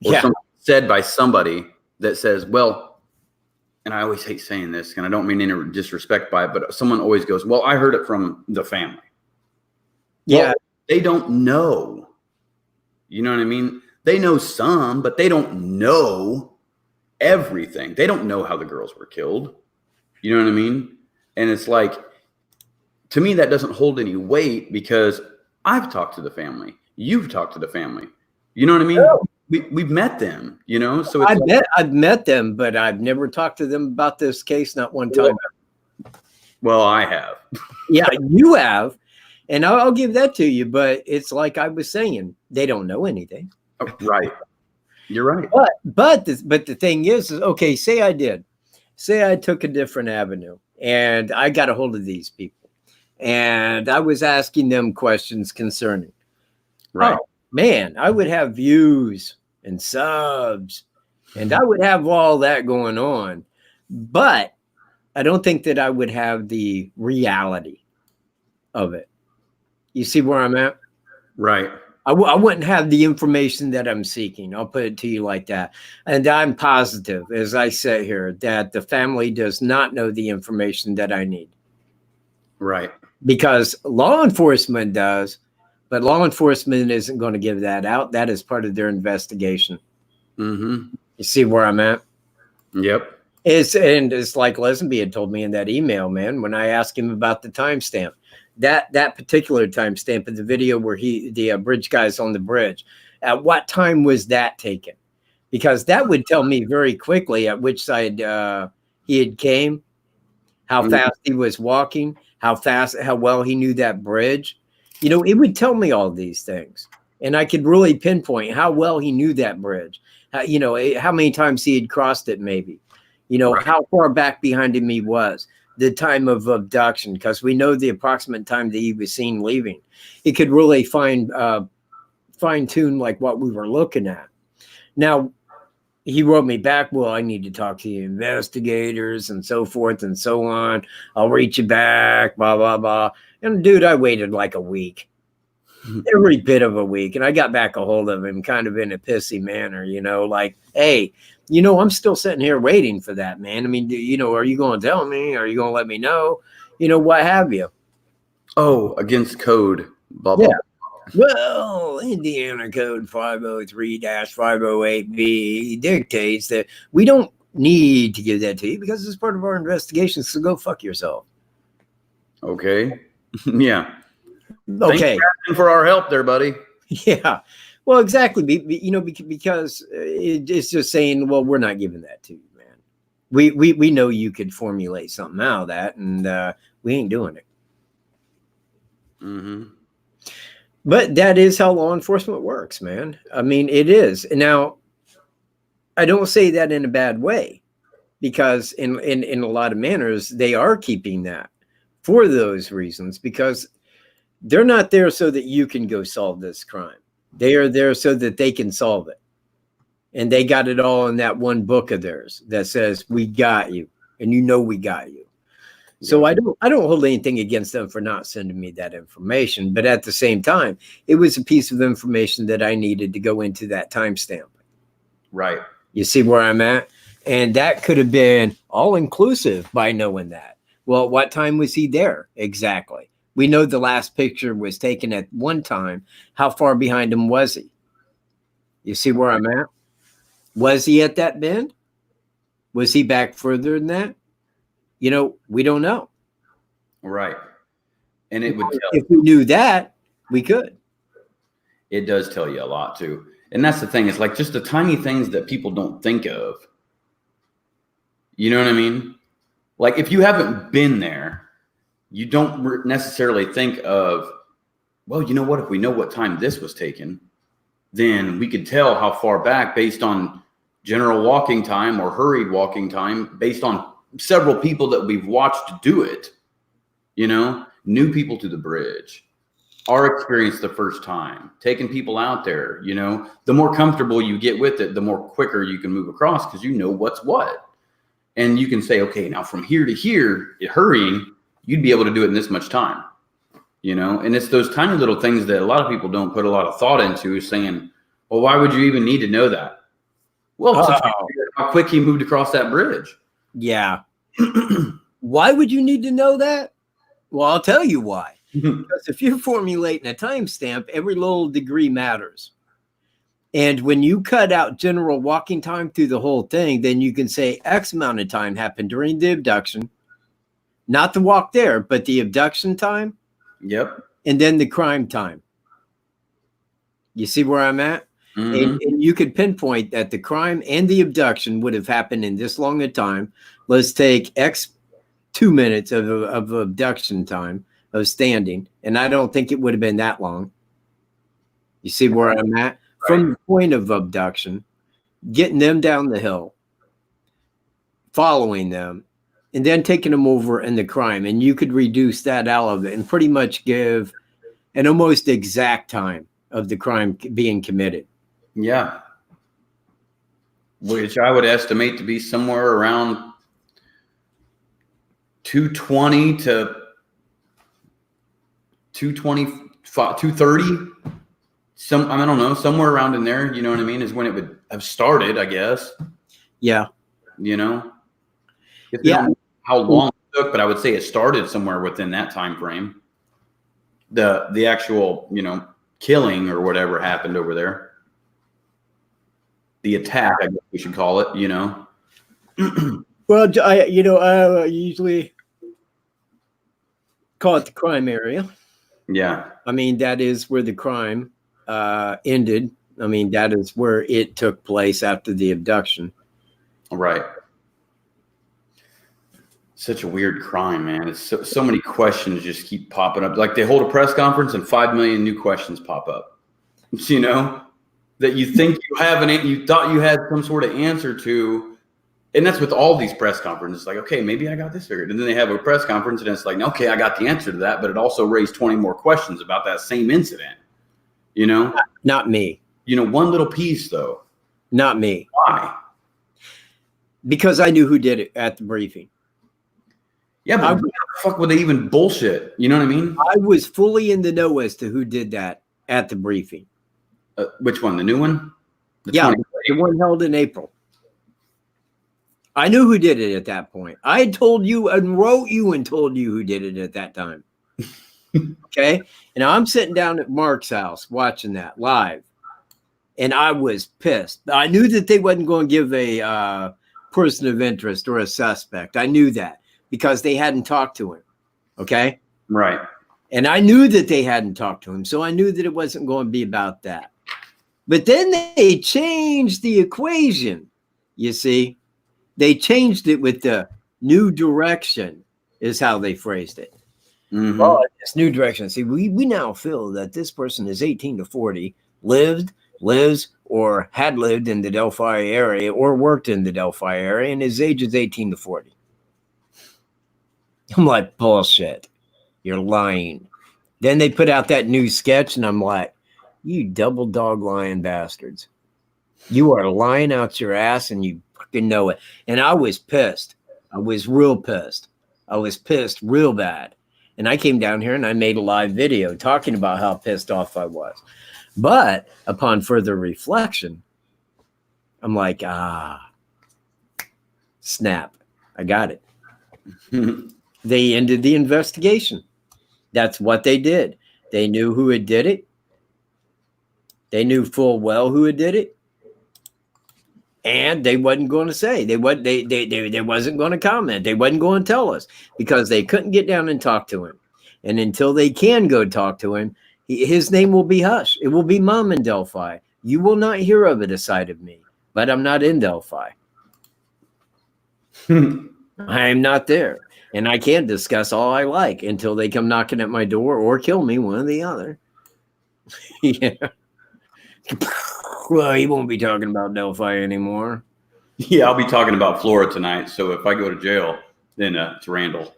or something said by somebody that says, well, and I always hate saying this, and I don't mean any disrespect by it, but someone always goes, well, I heard it from the family. Yeah. Well, they don't know. You know what I mean? They know some, but they don't know everything. They don't know how the girls were killed. You know what I mean? And it's like, to me, that doesn't hold any weight because I've talked to the family. You've talked to the family. You know what I mean? Oh. We've met them, you know? So it's I've met them, but I've never talked to them about this case, not one time. Well, I have. Yeah, you have. And I'll give that to you, but it's like I was saying, they don't know anything. Oh, right. You're right. But the thing is okay, say I did. Say I took a different avenue and I got a hold of these people and I was asking them questions concerning. Right. Oh, man, I would have views and subs and I would have all that going on. But I don't think that I would have the reality of it. You see where I'm at? Right. I wouldn't have the information that I'm seeking. I'll put it to you like that. And I'm positive, as I sit here, that the family does not know the information that I need. Right. Because law enforcement does, but law enforcement isn't going to give that out. That is part of their investigation. Mm-hmm. You see where I'm at? Yep. It's like Leslie had told me in that email, man, when I asked him about the timestamp. That particular timestamp of the video where the bridge guy's on the bridge, at what time was that taken? Because that would tell me very quickly at which side he had came, how fast he was walking, how well he knew that bridge. You know, it would tell me all these things. And I could really pinpoint how well he knew that bridge, how many times he had crossed it maybe, right. How far back behind him he was. The time of abduction, because we know the approximate time that he was seen leaving. It could really fine tune like what we were looking at. Now, he wrote me back, well, I need to talk to the investigators and so forth and so on. I'll reach you back, blah, blah, blah. And dude, I waited like a week, every bit of a week. And I got back a hold of him kind of in a pissy manner, like, hey, I'm still sitting here waiting for that, man. I mean, are you going to tell me? Are you going to let me know? What have you? Oh, against code. Blah, blah. Yeah. Well, Indiana Code 503-508B dictates that we don't need to give that to you because it's part of our investigation. So go fuck yourself. Okay. Yeah. Okay. Thanks for our help there, buddy. Yeah. Well, exactly. Because it's just saying, well, we're not giving that to you, man. We know you could formulate something out of that, and we ain't doing it. Mm-hmm. But that is how law enforcement works, man. I mean, it is. Now, I don't say that in a bad way, because in a lot of manners, they are keeping that for those reasons, because they're not there so that you can go solve this crime. They are there so that they can solve it. And they got it all in that one book of theirs that says, we got you. And we got you. So I don't hold anything against them for not sending me that information. But at the same time, it was a piece of information that I needed to go into that timestamp. Right. You see where I'm at? And that could have been all inclusive by knowing that. Well, what time was he there? Exactly. We know the last picture was taken at one time. How far behind him was he? You see where I'm at? Was he at that bend? Was he back further than that? We don't know. Right. And it would if we knew that, we could. It does tell you a lot too. And that's the thing. It's like just the tiny things that people don't think of. You know what I mean? Like if you haven't been there, you don't necessarily think of, well, you know what? If we know what time this was taken, then we could tell how far back based on general walking time or hurried walking time, based on several people that we've watched do it, new people to the bridge, our experience the first time, taking people out there, you know, the more comfortable you get with it, the more quicker you can move across because you know what's what. And you can say, okay, now from here to here, hurrying, you'd be able to do it in this much time, you know? And it's those tiny little things that a lot of people don't put a lot of thought into, saying, well, why would you even need to know that? Well, to figure out how quick he moved across that bridge. Yeah. Why would you need to know that? Well, I'll tell you why. Because if you're formulating a timestamp, every little degree matters. And when you cut out general walking time through the whole thing, then you can say X amount of time happened during the abduction, not the walk there, but the abduction time. Yep. And then the crime time. You see where I'm at? And you could pinpoint that the crime and the abduction would have happened in this long a time. Let's take X 2 minutes of abduction time of standing. And I don't think it would have been that long. You see where I'm at? Right. From the point of abduction, getting them down the hill, following them, and then taking them over in the crime. And you could reduce that out of it and pretty much give an almost exact time of the crime being committed. Yeah. Which I would estimate to be somewhere around 220 to 225, 230. I don't know, somewhere around in there, you know what I mean, is when it would have started, I guess. Yeah. You know? Yeah. How long it took, but I would say it started somewhere within that time frame. The actual, you know, killing or whatever happened over there. The attack, I guess we should call it, you know. Well, I usually call it the crime area. Yeah. I mean, that is where the crime ended. I mean, that is where it took place after the abduction. Right. Such a weird crime, man. It's so many questions just keep popping up. Like they hold a press conference and 5 million new questions pop up. You know, that you think you have you thought you had some sort of answer to. And that's with all these press conferences. Like, okay, maybe I got this figured. And then they have a press conference and it's like, okay, I got the answer to that. But it also raised 20 more questions about that same incident. You know? Not me. You know, one little piece though. Not me. Why? Because I knew who did it at the briefing. Yeah, but what the fuck would they even bullshit? You know what I mean? I was fully in the know as to who did that at the briefing. Which one? The new one? The one held in April. I knew who did it at that point. I had told you and wrote you and told you who did it at that time. Okay? And I'm sitting down at Mark's house watching that live. And I was pissed. I knew that they wasn't going to give a person of interest or a suspect. I knew that because they hadn't talked to him. Okay? Right. And I knew that they hadn't talked to him. So I knew that it wasn't going to be about that. But then they changed the equation, you see. They changed it with the new direction is how they phrased it. Mm-hmm. Well, this new direction. See, we now feel that this person is 18 to 40, lives, or had lived in the Delphi area or worked in the Delphi area, and his age is 18 to 40. I'm like, bullshit. You're lying. Then they put out that new sketch, and I'm like, you double dog lying bastards. You are lying out your ass, and you fucking know it. And I was pissed. I was real pissed. I was pissed real bad. And I came down here and I made a live video talking about how pissed off I was. But upon further reflection, I'm like, snap. I got it. They ended the investigation. That's what they did. They knew who had did it. They knew full well who had did it. And they wasn't going to say. They wasn't going to comment. They wasn't going to tell us because they couldn't get down and talk to him. And until they can go talk to him, his name will be hush. It will be Mom in Delphi. You will not hear of it aside of me, but I'm not in Delphi. I am not there. And I can't discuss all I like until they come knocking at my door or kill me, one or the other. Yeah. Well, he won't be talking about Delphi anymore. Yeah, I'll be talking about Florida tonight. So if I go to jail, then it's Randall.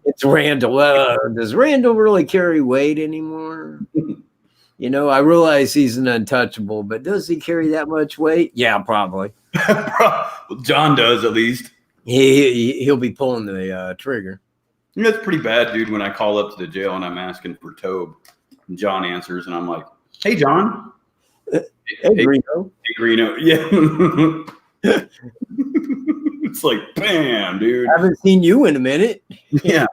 It's Randall. Does Randall really carry weight anymore? You know, I realize he's an untouchable, but does he carry that much weight? Yeah, probably. Well, John does, at least. He'll be pulling the trigger. You know, it's pretty bad, dude, when I call up to the jail and I'm asking for Tobe. And John answers, and I'm like, hey, John. Hey, Greeno. Hey, Greeno. Yeah. It's like, bam, dude. I haven't seen you in a minute. Yeah.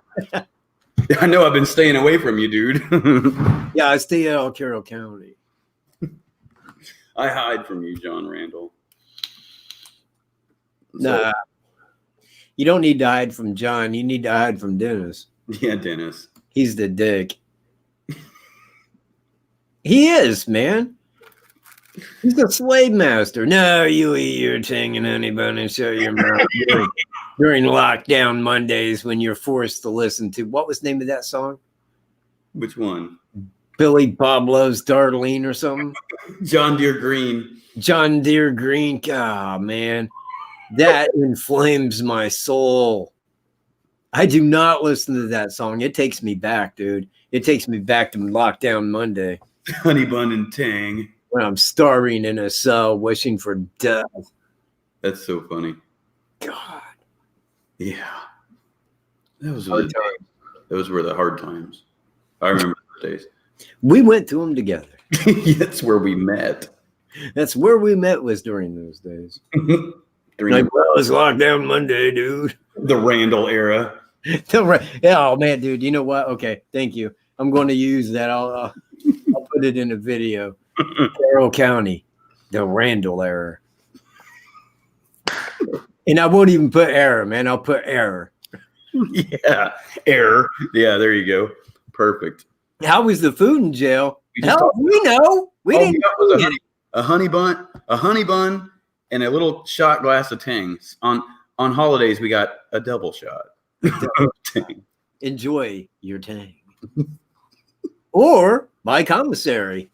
I know I've been staying away from you, dude. Yeah, I stay out of Carroll County. I hide from you, John Randall. Nah, you don't need to hide from John. You need to hide from Dennis. Yeah, Dennis. He's the dick. He is, man. He's a slave master. No, you eat your ting and honey bun and show your mouth during lockdown Mondays when you're forced to listen to, what was the name of that song? Which one? Billy Pablo's Darlene or something? John Deere Green. John Deere Green. Ah, man. That inflames my soul. I do not listen to that song. It takes me back, dude. It takes me back to lockdown Monday. Honey bun and tang. When I'm starving in a cell, wishing for death. That's so funny. God. Yeah. Those were the hard times. I remember those days. We went through them together. That's where we met. That's where we met, was during those days. Like, well, it's lockdown Monday, dude. The Randall era. Oh, man, dude. You know what? Okay, thank you. I'm going to use that. I'll put it in a video. Carroll County, the Randall era. And I won't even put error, man. I'll put error. Yeah, error. Yeah, there you go. Perfect. How was the food in jail? Hell, we know. We didn't know. A honey bun, and a little shot glass of Tangs. On holidays, we got a double shot. Tang. Enjoy your Tang. Or my commissary.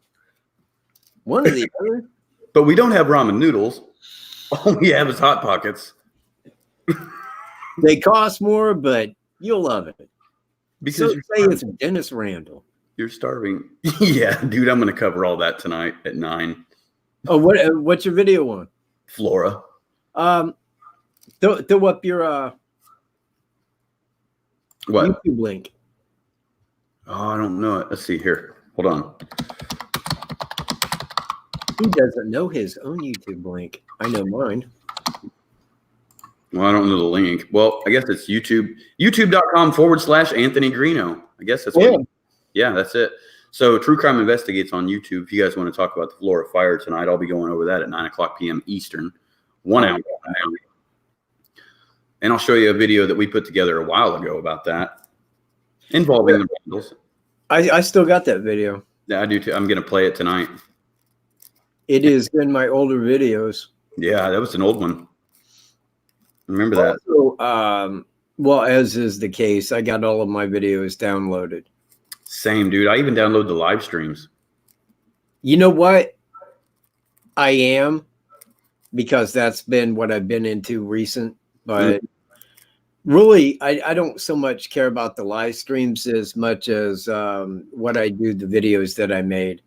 One or the other. But we don't have ramen noodles. All we have is Hot Pockets. They cost more, but you'll love it. Because so say it's Dennis Randall. You're starving. Yeah, dude, I'm going to cover all that tonight at 9. Oh, what's your video on? Flora. Throw up your what? YouTube link. Oh, I don't know it. Let's see here. Hold on. He doesn't know his own YouTube link. I know mine. Well, I don't know the link. Well, I guess it's YouTube. YouTube.com/Anthony Greeno. I guess that's what. Yeah, that's it. So True Crime Investigates on YouTube. If you guys want to talk about the Florida fire tonight, I'll be going over that at 9:00 p.m. Eastern. 1 hour. And I'll show you a video that we put together a while ago about that. Involving the Randalls. I still got that video. Yeah, I do too. I'm going to play it tonight. It is in my older videos. Yeah, that was an old one. Remember that? Also, well, as is the case, I got all of my videos downloaded. Same, dude. I even download the live streams. You know what? I am, because that's been what I've been into recent. But really, I don't so much care about the live streams as much as what I do, the videos that I made.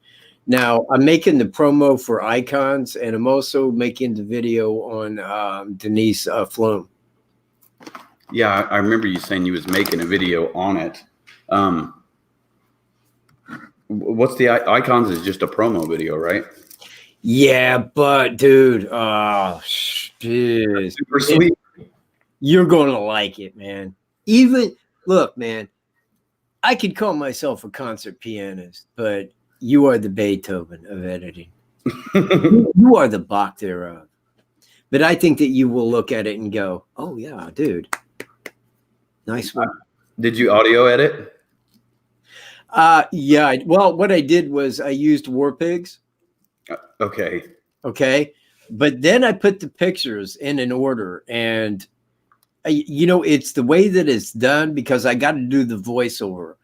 Now, I'm making the promo for Icons, and I'm also making the video on Denise Pflum. Yeah, I remember you saying you was making a video on it. What's the Icons is just a promo video, right? Yeah, but dude, super sweet. You're gonna like it, man. Even look, man, I could call myself a concert pianist, but you are the Beethoven of editing. You are the Bach thereof. But I think that you will look at it and go, "Oh yeah, dude, nice one." Did you audio edit? Yeah. Well, what I did was I used War Pigs. Okay. Okay. But then I put the pictures in an order, and it's the way that it's done, because I got to do the voiceover.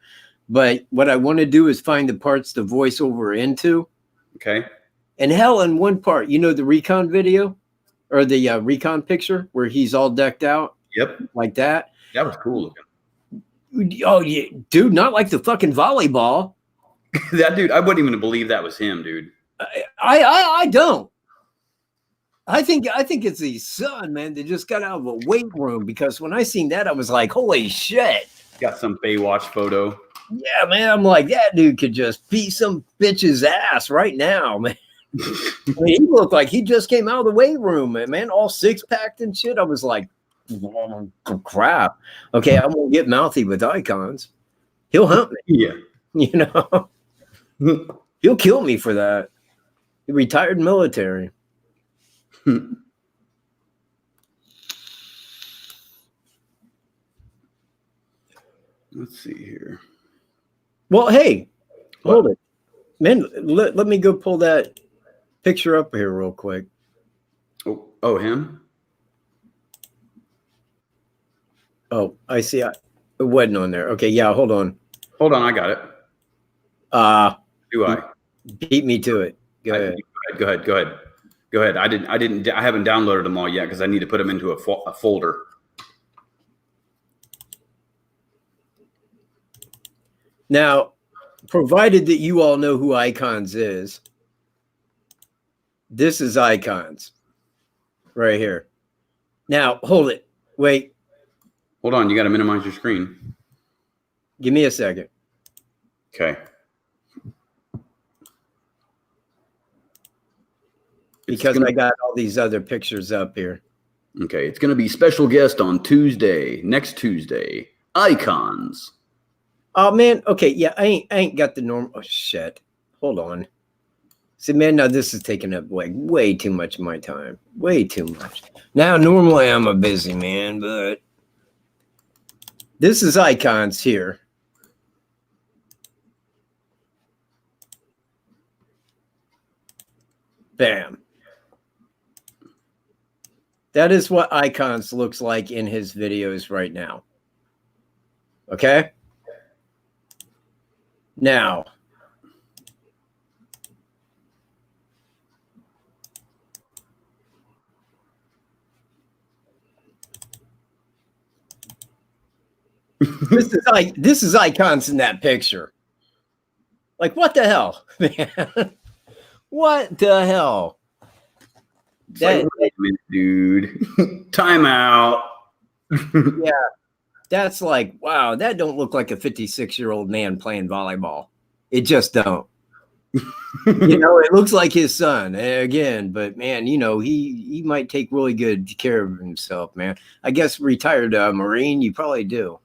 But what I want to do is find the parts to voice over into. Okay. And hell, in one part, the recon video or the recon picture where he's all decked out. Yep. Like that. That was cool looking. Oh, yeah, dude, not like the fucking volleyball. That dude, I wouldn't even believe that was him, dude. I don't. I think it's his son, man. They just got out of a weight room, because when I seen that, I was like, holy shit. Got some Baywatch photo. Yeah, man. I'm like, that dude could just beat some bitch's ass right now, man. I mean, he looked like he just came out of the weight room, man. All six-packed and shit. I was like, oh, crap. Okay, I'm gonna get mouthy with icons. He'll hunt me. Yeah. You know, he'll kill me for that. He retired military. Let's see here. Well, hey, What? hold it, man. Let me go pull that picture up here real quick. Oh, him? Oh, I see. It wasn't on there. Okay, yeah, hold on. Hold on, I got it. Do I? Beat me to it. Go ahead. Go ahead. I haven't downloaded them all yet because I need to put them into a folder. Now, provided that you all know who Icons is, this is Icons right here. Now, hold it. Wait. Hold on, you got to minimize your screen. Give me a second. Okay. Because I got all these other pictures up here. Okay, it's going to be special guest on next Tuesday, Icons. Oh, man. Okay, yeah, I ain't got the normal. Oh, shit. Hold on. See, man, now this is taking up like way too much of my time. Way too much. Now, normally I'm a busy man, but this is Icons here. Bam. That is what Icons looks like in his videos right now. Okay? Now, this is Icons in that picture. Like, what the hell, man? What the hell? Wait a minute, dude. Time out. Yeah, that's like, wow, that don't look like a 56-year-old man playing volleyball. It just don't. It looks like his son again, but man, he might take really good care of himself, man. I guess retired Marine, you probably do.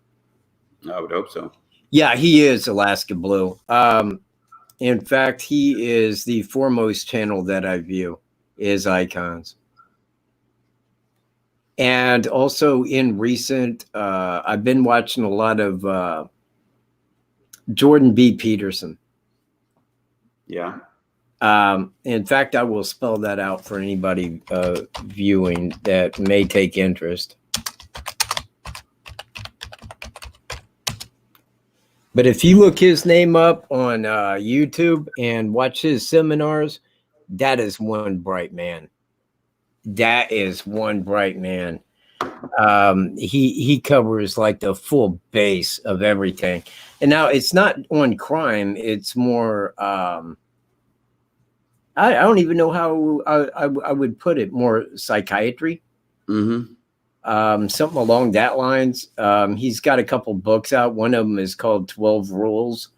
I would hope so. Yeah, he is Alaska Blue. In fact, he is the foremost channel that I view is Icons. And also in recent, I've been watching a lot of Jordan B. Peterson. Yeah. In fact, I will spell that out for anybody viewing that may take interest. But if you look his name up on YouTube and watch his seminars, that is one bright man. That is one bright man. He covers like the full base of everything. And now it's not on crime. It's more, I don't even know how I would put it, more psychiatry. Mm-hmm. Something along that lines. He's got a couple books out. One of them is called 12 Rules.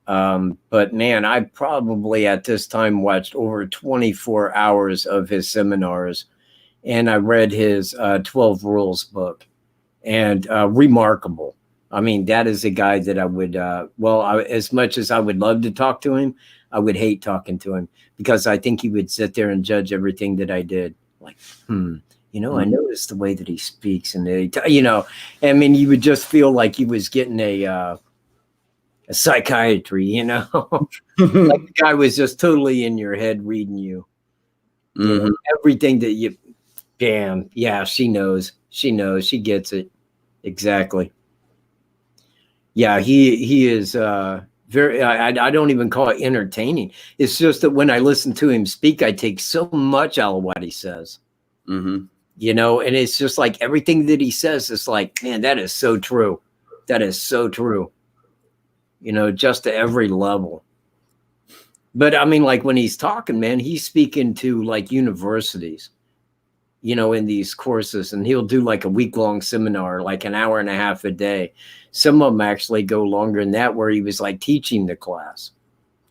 But man, I probably at this time watched over 24 hours of his seminars, and I read his 12 Rules book, and remarkable. I mean, that is a guy that I would, as much as I would love to talk to him, I would hate talking to him because I think he would sit there and judge everything that I did. Like, I noticed the way that he speaks, and I mean, you would just feel like he was getting a psychiatry, like the guy was just totally in your head reading you. Mm-hmm. Everything that you, bam, yeah, she knows, she gets it exactly. Yeah, he is very. I don't even call it entertaining. It's just that when I listen to him speak, I take so much out of what he says. Mm-hmm. And it's just like everything that he says is like, man, that is so true. That is so true. You know, just to every level. But I mean, like when he's talking, man, he's speaking to like universities, you know, in these courses, and he'll do like a week-long seminar, like an hour and a half a day. Some of them actually go longer than that, where he was like teaching the class.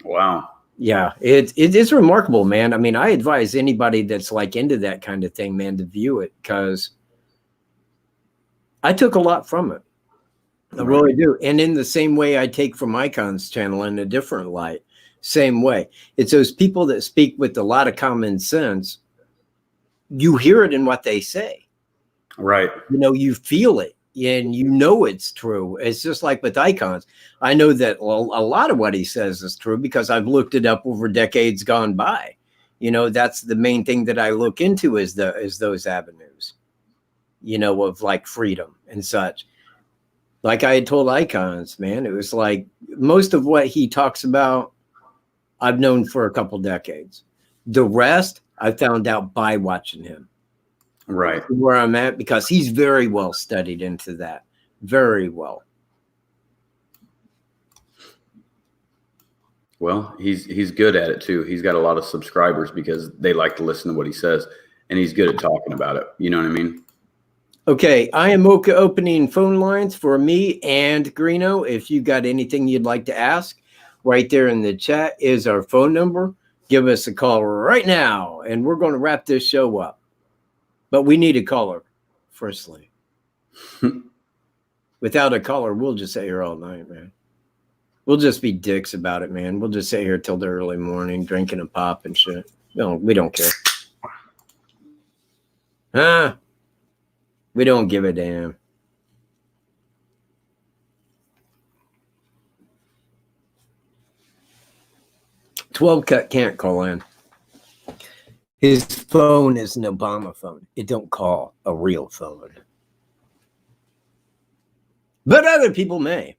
Wow. Yeah, it is remarkable, man. I mean, I advise anybody that's like into that kind of thing, man, to view it, because I took a lot from it. I really do. And in the same way I take from Icon's channel in a different light, same way. It's those people that speak with a lot of common sense. You hear it in what they say. Right. You know, you feel it and you know it's true. It's just like with Icons. I know that a lot of what he says is true because I've looked it up over decades gone by. You know, that's the main thing that I look into is those avenues, you know, of like freedom and such. Like I had told Icons, man, it was like most of what he talks about, I've known for a couple decades. The rest, I found out by watching him. Right. Where I'm at, because he's very well studied into that. Very well. Well, he's good at it too. He's got a lot of subscribers because they like to listen to what he says, and he's good at talking about it. You know what I mean? Okay, I am opening phone lines for me and Greeno. If you got anything you'd like to ask, right there in the chat is our phone number. Give us a call right now, and we're going to wrap this show up. But we need a caller, firstly. Without a caller, we'll just sit here all night, man. We'll just be dicks about it, man. We'll just sit here till the early morning, drinking a pop and shit. No, we don't care. Huh? We don't give a damn. Katt can't call in. His phone is an Obama phone. It don't call a real phone. But other people may.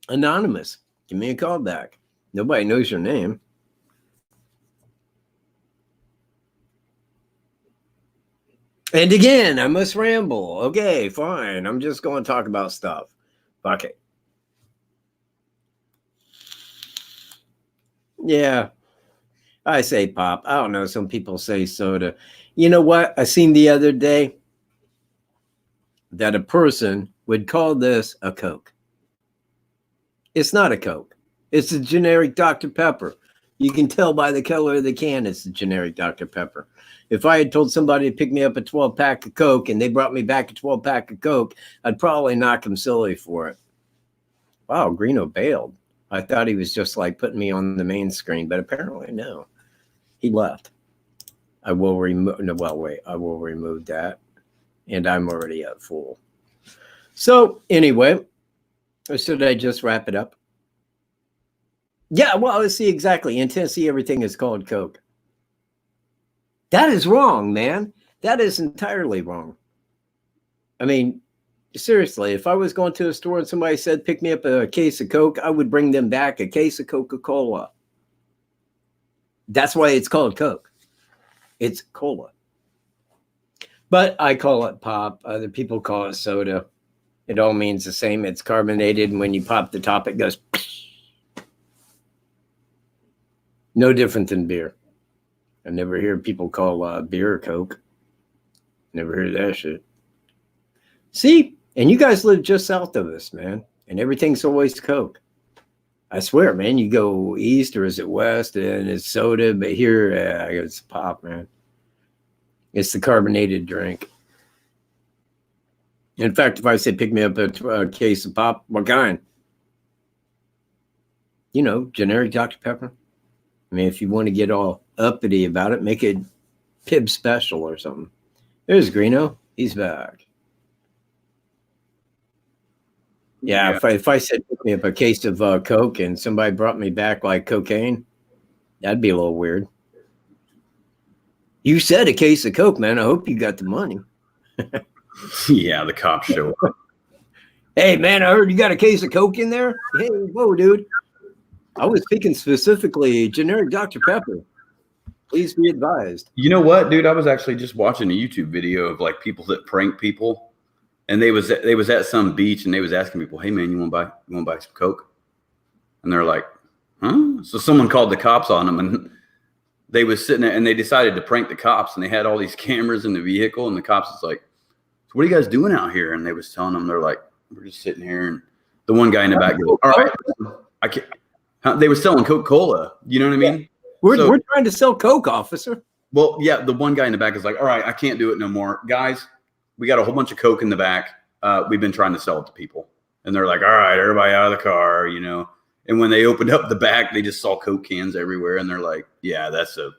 Anonymous, give me a call back. Nobody knows your name. And again, I must ramble. Okay, fine. I'm just going to talk about stuff. Fuck it. Yeah. I say pop. I don't know. Some people say soda. You know what? I seen the other day that a person would call this a Coke. It's not a Coke. It's a generic Dr. Pepper. You can tell by the color of the can it's a generic Dr. Pepper. If I had told somebody to pick me up a 12-pack of Coke and they brought me back a 12-pack of Coke, I'd probably knock them silly for it. Wow, Greeno bailed. I thought he was just like putting me on the main screen, but apparently no. He left. I will remove. No, well, wait. I will remove that, and I'm already at full. So anyway, should I just wrap it up? Yeah. Well, let's see exactly. In Tennessee, everything is called Coke. That is wrong, man. That is entirely wrong. I mean, seriously, if I was going to a store and somebody said, pick me up a case of Coke, I would bring them back a case of Coca-Cola. That's why it's called Coke. It's cola. But I call it pop. Other people call it soda. It all means the same. It's carbonated, and when you pop the top, it goes. No different than beer. I never hear people call beer Coke. Never hear that shit. See? And you guys live just south of us, man. And everything's always Coke. I swear, man, you go east or is it west and it's soda, but here it's pop, man. It's the carbonated drink. In fact, if I say pick me up a case of pop, what kind? You know, generic Dr. Pepper. I mean, if you want to get all uppity about it, make it Pib special or something. There's Greeno. He's back. Yeah, if I said pick me up a case of Coke and somebody brought me back like cocaine, that'd be a little weird. You said a case of Coke, man. I hope you got the money. Yeah, the cops show up. Hey, man, I heard you got a case of Coke in there. Hey, whoa, dude. I was speaking specifically generic Dr. Pepper. Please be advised. You know what, dude? I was actually just watching a YouTube video of like people that prank people. And they was at some beach, and they was asking people, "Hey man, you want to buy some Coke?" And they're like, "Huh?" So someone called the cops on them, and they was sitting there, and they decided to prank the cops, and they had all these cameras in the vehicle, and the cops was like, "So what are you guys doing out here?" And they was telling them, they're like, "We're just sitting here." And the one guy in the back goes, "All right, I can't." They were selling Coca-Cola. You know what I mean? We're trying to sell Coke, officer. Well, yeah, the one guy in the back is like, "All right, I can't do it no more. Guys, we got a whole bunch of Coke in the back. We've been trying to sell it to people." And they're like, "All right, everybody out of the car, you know." And when they opened up the back, they just saw Coke cans everywhere. And they're like, "Yeah, that's a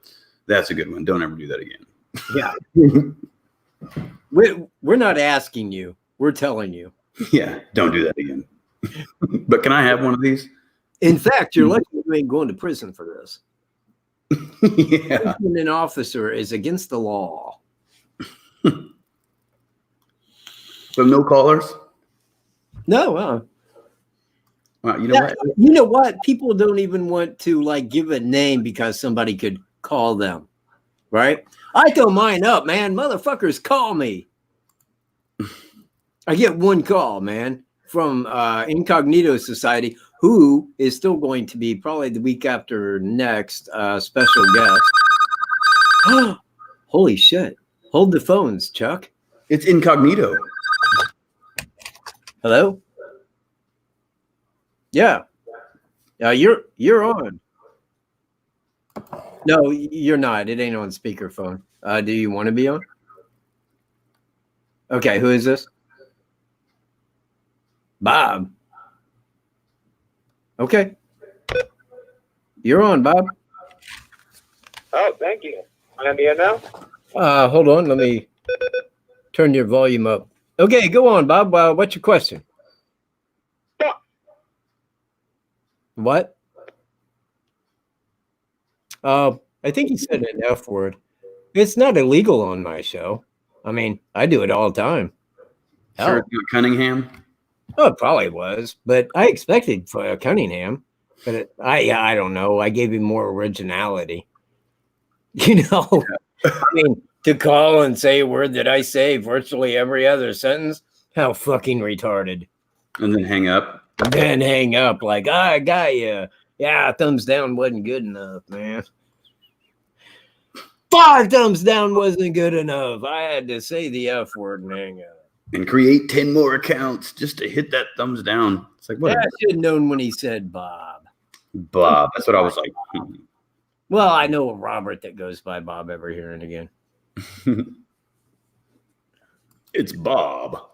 good one. Don't ever do that again." Yeah. We're not asking you. We're telling you. Yeah, don't do that again. But can I have one of these? In fact, you're lucky you ain't going to prison for this. Yeah. An officer is against the law. So no callers? No, Well, you know what? You know what? People don't even want to like give a name because somebody could call them, right? I throw mine up, man. Motherfuckers call me. I get one call, man, from Incognito Society, who is still going to be probably the week after next special guest. Holy shit. Hold the phones, Chuck. It's incognito. Hello? Yeah. You're on. No, you're not. It ain't on speakerphone. Do you want to be on? Okay, who is this? Bob. Okay. You're on, Bob. Oh, thank you. Am I in now? Hold on. Let me turn your volume up. Okay, go on, Bob. What's your question? Fuck. What? I think he said an F word. It's not illegal on my show. I mean, I do it all the time. Sure, Cunningham. Oh, it probably was, but I expected for Cunningham. But I don't know. I gave him more originality. You know, I mean, to call and say a word that I say virtually every other sentence, how fucking retarded. And then hang up. Then hang up like, I got you. Yeah, thumbs down wasn't good enough, man. 5 thumbs down wasn't good enough. I had to say the F word and hang up. And create 10 more accounts just to hit that thumbs down. It's like, what? Yeah, I should have known when he said Bob. Bob. That's what I was like. Well, I know a Robert that goes by Bob every here and again. It's Bob.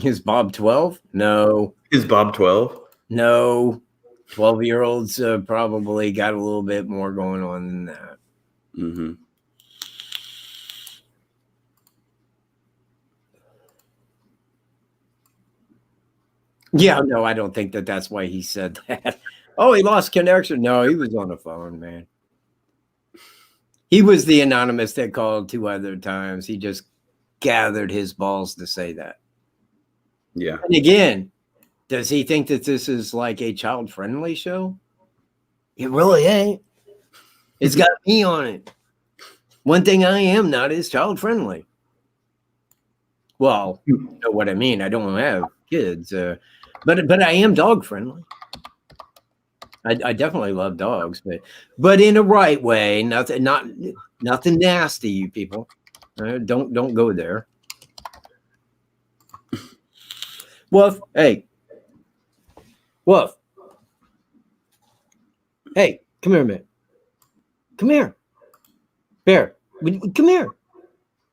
Is Bob 12? No. Is Bob 12? No. 12-year-olds probably got a little bit more going on than that. Mm-hmm. Yeah, no, I don't think that's why he said that. Oh, he lost connection. No, he was on the phone, man. He was the anonymous that called 2 other times. He just gathered his balls to say that. Yeah. And again, does he think that this is like a child-friendly show? It really ain't. It's got me on it. One thing I am not is child-friendly. Well, you know what I mean. I don't have kids, but I am dog-friendly. I definitely love dogs, but in a right way. Nothing nasty, you people. Don't go there. Woof, hey. Woof. Hey, come here a minute. Come here. Bear, come here.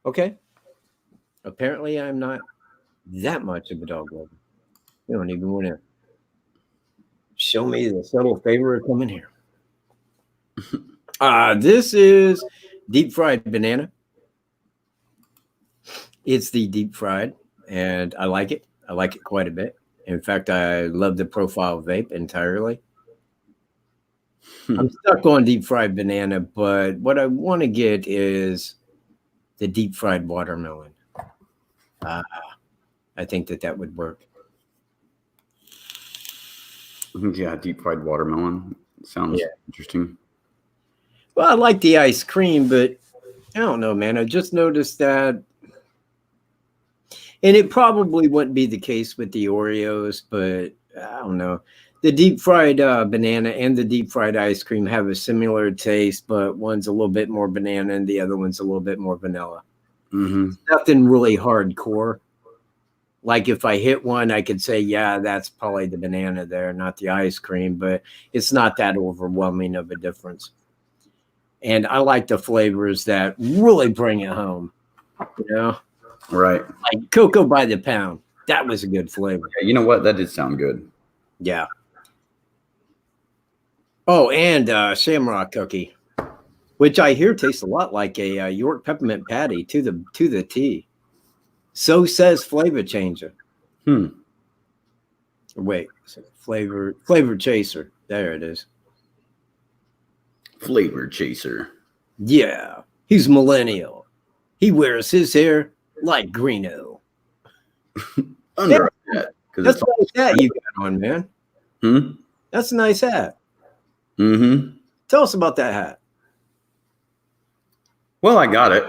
Okay. Apparently, I'm not that much of a dog lover. You don't even want to show me the subtle favor of coming here. This is deep fried banana. It's the deep fried, and I like it. I like it quite a bit. In fact, I love the profile vape entirely. I'm stuck on deep fried banana, but what I want to get is the deep fried watermelon. I think that would work. Yeah, deep fried watermelon. Sounds interesting. Well, I like the ice cream, but I don't know, man. I just noticed that And it probably wouldn't be the case with the Oreos, but I don't know. The deep fried banana and the deep fried ice cream have a similar taste, but one's a little bit more banana and the other one's a little bit more vanilla. Mm-hmm. Nothing really hardcore. Like if I hit one, I could say, yeah, that's probably the banana there, not the ice cream, but it's not that overwhelming of a difference. And I like the flavors that really bring it home, you know? Right. Like cocoa by the pound. That was a good flavor. Yeah, you know what? That did sound good. Yeah. Oh, and shamrock cookie, which I hear tastes a lot like a York peppermint patty to the T. So says Flavor Changer. Wait, Flavor Chaser. There it is. Flavor chaser. Yeah, he's millennial. He wears his hair like Greeno. Under Yeah, that. that's a nice hat you got on, man. That's a nice hat. Mm-hmm. Tell us about that hat. Well, I got it.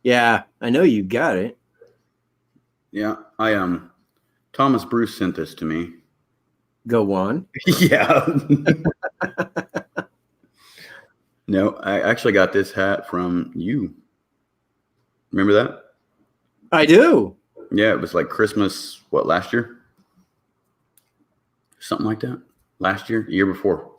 Yeah, I know you got it. Yeah, Thomas Bruce sent this to me. Go on. Yeah. No, I actually got this hat from you. Remember that? I do. Yeah, it was like Christmas, last year? Something like that. Last year? Year before.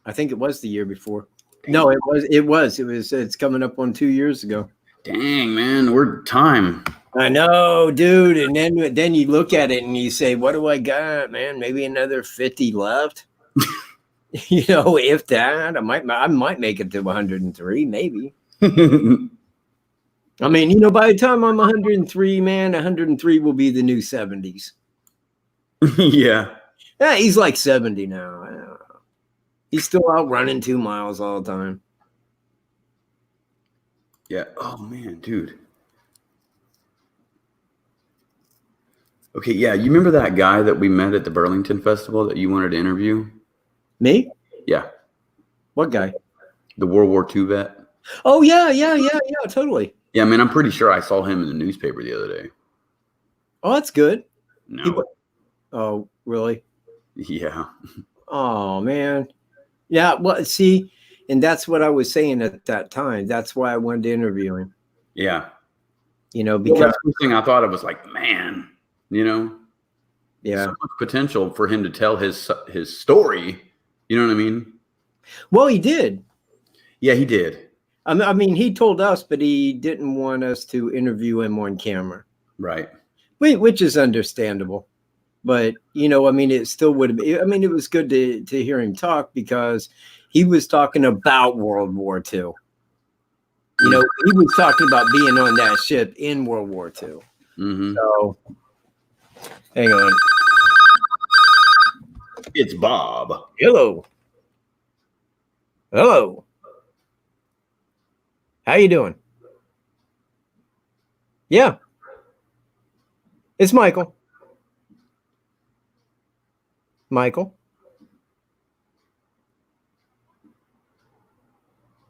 I think it was the year before. No, it was. It's coming up on 2 years ago. Dang, man, we're time. I know, dude. And then you look at it and you say, what do I got, man? Maybe another 50 left. You know, if that, I might make it to 103, maybe. I mean, you know, by the time I'm 103, man, 103 will be the new 70s. Yeah. Yeah, he's like 70 now. I don't know. He's still out running 2 miles all the time. Yeah. Oh, man, dude. Okay, yeah. You remember that guy that we met at the Burlington Festival that you wanted to interview? Me? Yeah. What guy? The World War II vet. Oh, yeah, totally. Yeah, man, I'm pretty sure I saw him in the newspaper the other day. Oh, that's good. No. Oh, really? Yeah. Oh, man. Yeah, well, see, and that's what I was saying at that time. That's why I wanted to interview him. Yeah. You know, Well, because that's the thing I thought of was like, man, you know, yeah, so much potential for him to tell his story. You know what I mean? Well, he did. Yeah, he did. I mean, he told us, but he didn't want us to interview him on camera. Right. Which is understandable. But, you know, I mean, it still would have been, I mean, it was good to hear him talk because he was talking about World War II. You know, he was talking about being on that ship in World War II. Mm-hmm. So, hang on. It's Bob. Hello. Hello. How you doing? Yeah. It's Michael. Michael.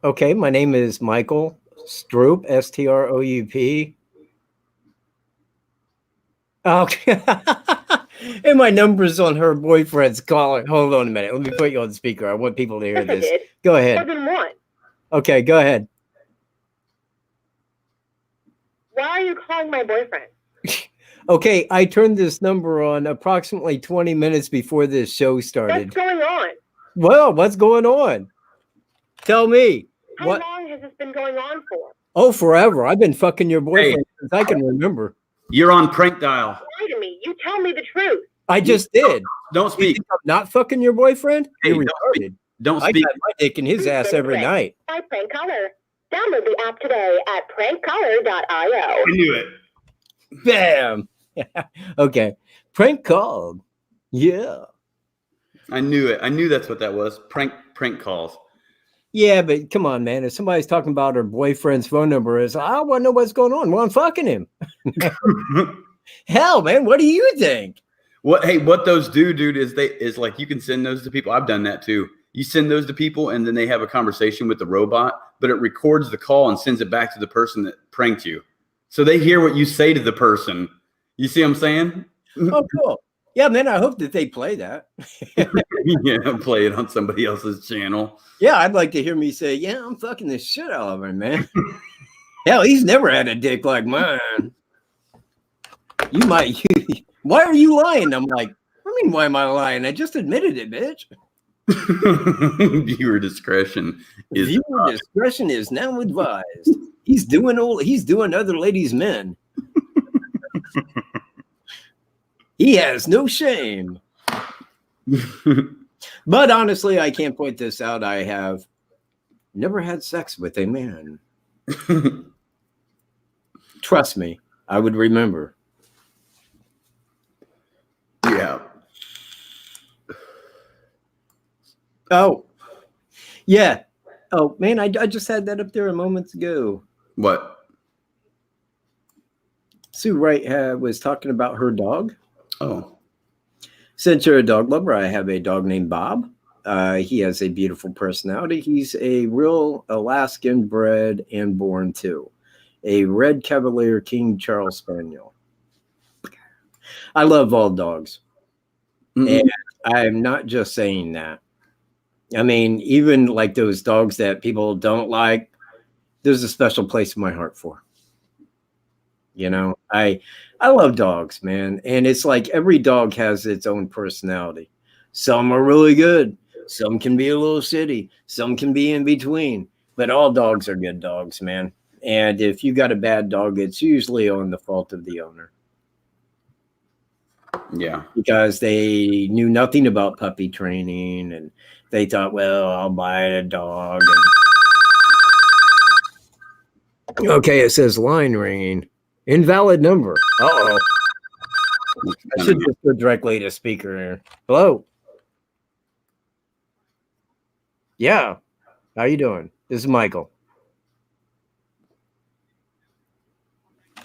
Okay, my name is Michael Stroop, Stroup. Okay. And my number's on her boyfriend's caller. Hold on a minute. Let me put you on the speaker. I want people to hear Yes, I this. did. Go More ahead. than one. Okay, go ahead. Why are you calling my boyfriend? Okay, I turned this number on approximately 20 minutes before this show started. What's going on? Well, what's going on? Tell me. How long has this been going on for? Oh, forever. I've been fucking your boyfriend since I can remember. You're on prank dial. Lie to me. You tell me the truth. I just did. Don't You speak. think I'm not fucking your boyfriend? Hey, You're don't retarded. Don't I speak. got my dick in his ass every night. By Prank Caller. Download the app today at prankcaller.io. I knew it. Bam. Okay. Prank called. Yeah. I knew it. I knew that's what that was. Prank calls. Yeah, but come on, man. If somebody's talking about her boyfriend's phone number, I want to know what's going on. Well, I'm fucking him. Hell, man, what do you think? What those do, dude, is like you can send those to people. I've done that too. You send those to people and then they have a conversation with the robot, but it records the call and sends it back to the person that pranked you. So they hear what you say to the person. You see what I'm saying? Oh, cool. Yeah, man, I hope that they play that. Yeah, play it on somebody else's channel. Yeah, I'd like to hear me say, yeah, I'm fucking the shit out of him, man. Hell, he's never had a dick like mine. Why are you lying? I'm like, I mean, why am I lying? I just admitted it, bitch. Viewer discretion is now advised. He's doing other ladies' men. He has no shame. But honestly, I can't point this out. I have never had sex with a man. Trust me, I would remember. Yeah. Oh, yeah. Oh, man, I just had that up there a moment ago. What? Sue Wright was talking about her dog. Oh. Since you're a dog lover, I have a dog named Bob. He has a beautiful personality. He's a real Alaskan bred and born too. A red Cavalier King Charles Spaniel. I love all dogs. Mm-hmm. And I'm not just saying that. I mean, even like those dogs that people don't like, there's a special place in my heart for. You know, I love dogs, man. And it's like every dog has its own personality. Some are really good. Some can be a little shitty. Some can be in between. But all dogs are good dogs, man. And if you got a bad dog, it's usually on the fault of the owner. Yeah. Because they knew nothing about puppy training and they thought, well, I'll buy a dog. And... Okay, it says line ringing. Invalid number. Uh-oh. I should just go directly to speaker here. Hello. Yeah. How you doing? This is Michael.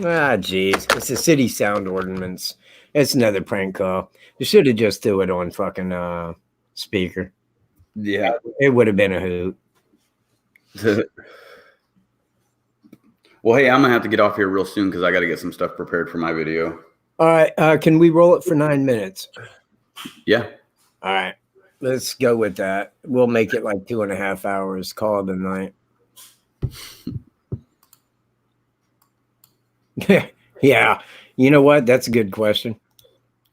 Ah, geez. It's a city sound ordinance. It's another prank call. You should have just do it on fucking speaker. Yeah. It would have been a hoot. Well, hey, I'm going to have to get off here real soon because I got to get some stuff prepared for my video. All right. Can we roll it for 9 minutes? Yeah. All right. Let's go with that. We'll make it like 2.5 hours. Call it a night. Yeah. You know what? That's a good question.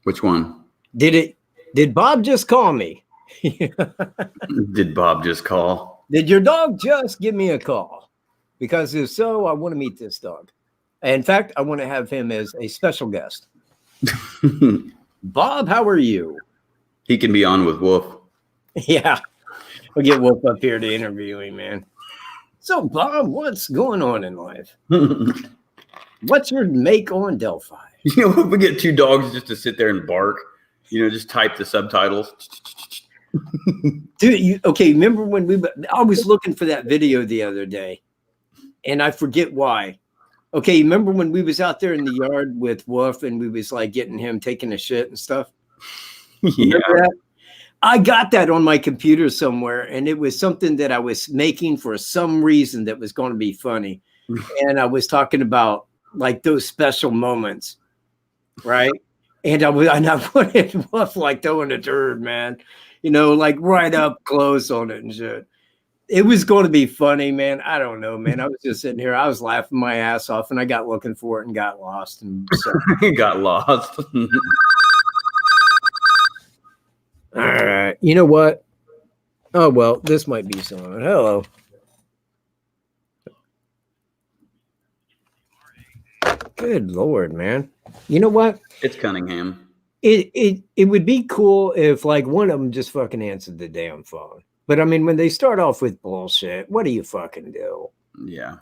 Which one? Did Bob just call me? Did Bob just call? Did your dog just give me a call? Because if so, I want to meet this dog. In fact, I want to have him as a special guest. Bob, how are you? He can be on with Wolf. Yeah. We'll get Wolf up here to interview him, man. So, Bob, what's going on in life? What's your make on Delphi? You know, if we get two dogs just to sit there and bark, you know, just type the subtitles. Dude, okay, remember when I was looking for that video the other day, and I forget why. Okay, remember when we was out there in the yard with Wolf and we was like getting him taking a shit and stuff? Yeah. I got that on my computer somewhere, and it was something that I was making for some reason that was going to be funny. And I was talking about like those special moments, right? And I wanted Wolf like throwing a turd, man. You know, like right up close on it and shit. It was going to be funny, man. I don't know, man. I was just sitting here. I was laughing my ass off, and I got looking for it and got lost. And so. Got lost. All right. You know what? Oh, well, this might be someone. Hello. Good Lord, man. You know what? It's Cunningham. It would be cool if like one of them just fucking answered the damn phone. But I mean, when they start off with bullshit, what do you fucking do? Yeah.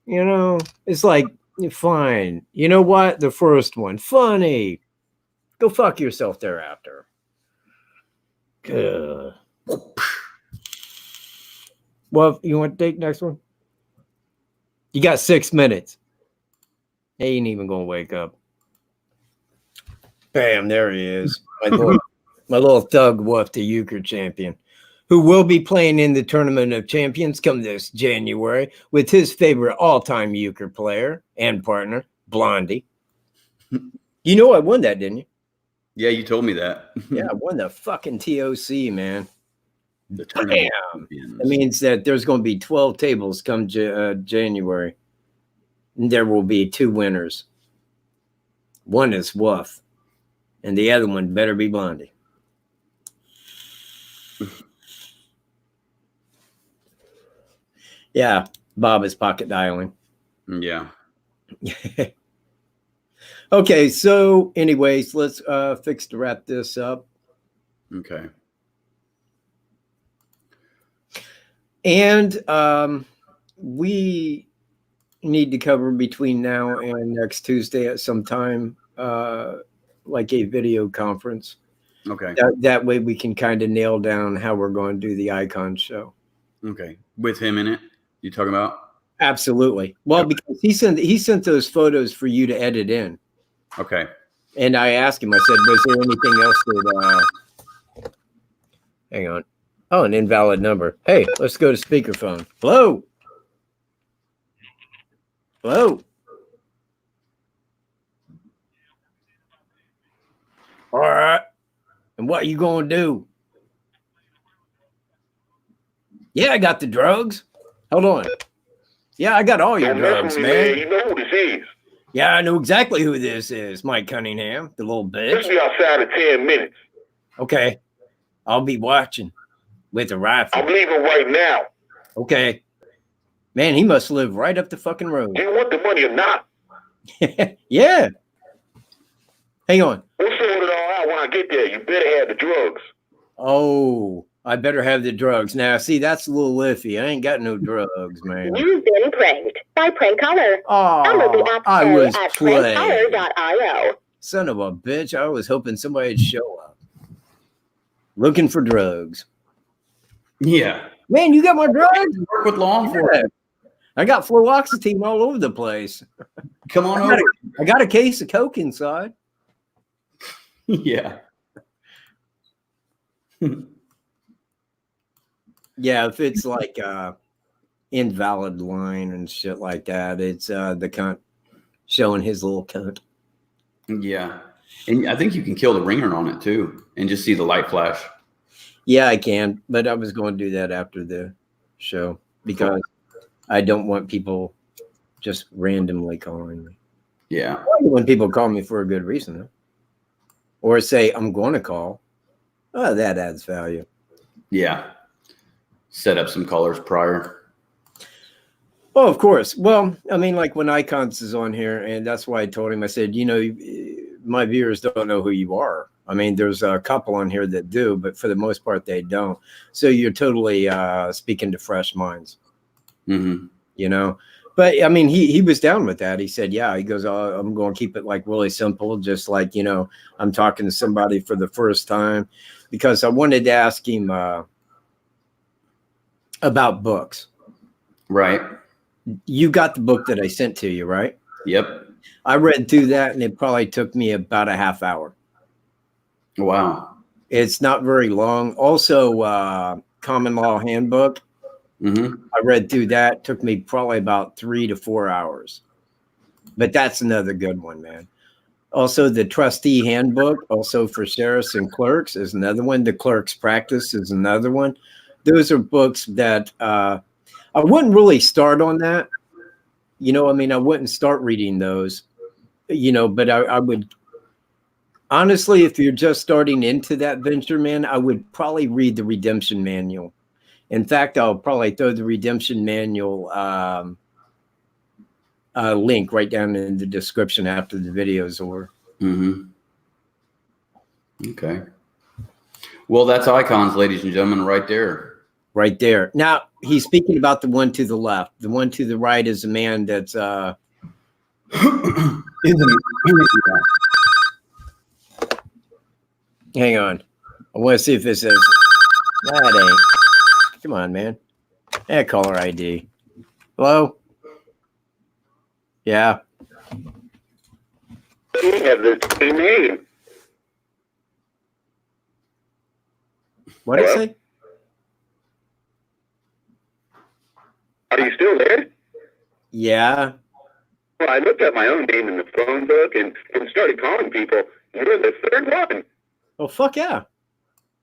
You know, it's like, fine. You know what? The first one, funny. Go fuck yourself thereafter. Good. Well, you want to take next one? You got 6 minutes. He ain't even gonna wake up. Bam, there he is. My little thug Wolf, the euchre champion. who will be playing in the Tournament of Champions come this January with his favorite all-time euchre player and partner, Blondie. You know I won that, didn't you? Yeah, you told me that. Yeah, I won the fucking TOC, man. The Tournament of Damn. Champions. That means that there's going to be 12 tables come January. And there will be 2 winners. One is Woof, and the other one better be Blondie. Yeah, Bob is pocket dialing. Yeah. Okay, so anyways, let's fix to wrap this up. Okay. And we need to cover between now and next Tuesday at some time, like a video conference. Okay. That way we can kind of nail down how we're going to do the icon show. Okay. With him in it, you talking about? Absolutely. Well, Okay. because he sent those photos for you to edit in. Okay. And I asked him, I said, was there anything else that hang on. Oh, an invalid number. Hey, let's go to speakerphone. Hello. Hello. All right. And what you gonna do? Yeah, I got the drugs. Hold on. Yeah, I got all your drugs, man. You know who this is. Yeah, I know exactly who this is, Mike Cunningham, the little bitch. Be outside in 10 minutes. Okay. I'll be watching with a rifle. I'm leaving right now. Okay. Man, he must live right up the fucking road. Do you want the money or not? Yeah. Hang on. We'll sort it all out when I get there. You better have the drugs. Oh, I better have the drugs. Now, see, that's a little iffy. I ain't got no drugs, man. You've been pranked by Prank Caller. Oh, Download the app I today was at playing. prankcaller.io. Son of a bitch. I was hoping somebody'd show up. Looking for drugs. Yeah. Man, you got my drugs? Work with law enforcement. I got fluoxetine all over the place. Come on I over. got a case of Coke inside. Yeah. Yeah, if it's like invalid line and shit like that, it's the cunt showing his little cunt. Yeah. And I think you can kill the ringer on it too and just see the light flash. Yeah, I can, but I was going to do that after the show because I don't want people just randomly calling me. Yeah. When people call me for a good reason, though. Or say I'm going to call, oh, that adds value. Yeah. Set up some callers prior. Oh, of course. Well, I mean, like when Icons is on here, and that's why I told him, I said, you know, my viewers don't know who you are. I mean, there's a couple on here that do, but for the most part, they don't. So you're totally speaking to fresh minds, Mm-hmm. you know? But I mean, he was down with that. He said, yeah, he goes, oh, I'm going to keep it like really simple. Just like, you know, I'm talking to somebody for the first time because I wanted to ask him about books. Right. You got the book that I sent to you, right? Yep. I read through that and it probably took me about a half hour. Wow. It's not very long. Also, Common Law Handbook. Mm-hmm. I read through that. Took me probably about 3 to 4 hours. But that's another good one, man. Also, the Trustee Handbook, also for sheriffs and clerks, is another one. The Clerk's Practice is another one. Those are books that I wouldn't really start on that. You know, I mean, I wouldn't start reading those, you know, but I would. Honestly, if you're just starting into that venture, man, I would probably read the Redemption Manual. In fact, I'll probably throw the Redemption Manual link right down in the description after the video is over. Mm-hmm. Okay. Well, that's Icons, ladies and gentlemen, right there. Right there. Now, he's speaking about the one to the left. The one to the right is a man that's hang on. I want to see if this is that ain't. Come on, man. Hey, caller ID. Hello? Yeah. You have the same name. What did I say? still there? Yeah. Well, I looked up my own name in the phone book and started calling people. You're the third one. Oh, fuck yeah.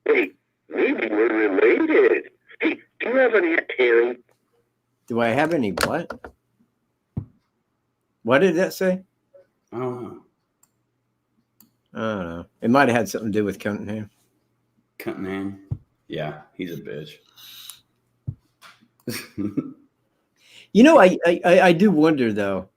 Wait, maybe we're related. Hey, do you have an Aunt Terry? Do I have any what? What did that say? I don't know. I don't know. It might have had something to do with Cunningham. Cunningham. Yeah, he's a bitch. You know, I do wonder though,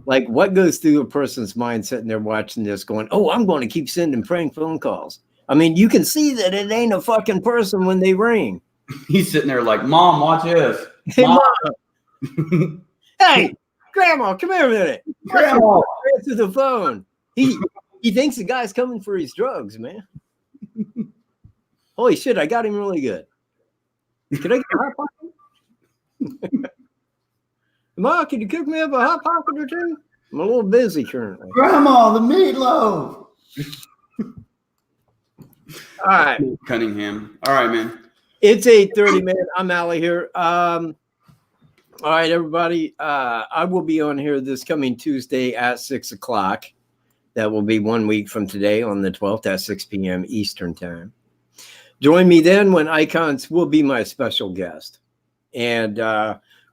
like what goes through a person's mind sitting there watching this going, oh, I'm going to keep sending prank phone calls. I mean, you can see that it ain't a fucking person when they ring. He's sitting there like, Mom, watch this. Hey, Mom. Mom. Hey, Grandma, come here a minute. Grandma. Answer the phone. He thinks the guy's coming for his drugs, man. Holy shit, I got him really good. Can I get a hot pocket? Ma, can you cook me up a hot pocket or two? I'm a little busy currently. Grandma, the meatloaf. All right. Cunningham. All right, man. It's 8:30, man. I'm out of here. All right, everybody. I will be on here this coming Tuesday at 6 o'clock. That will be 1 week from today on the 12th at 6 p.m. Eastern time. Join me then when Icons will be my special guest. And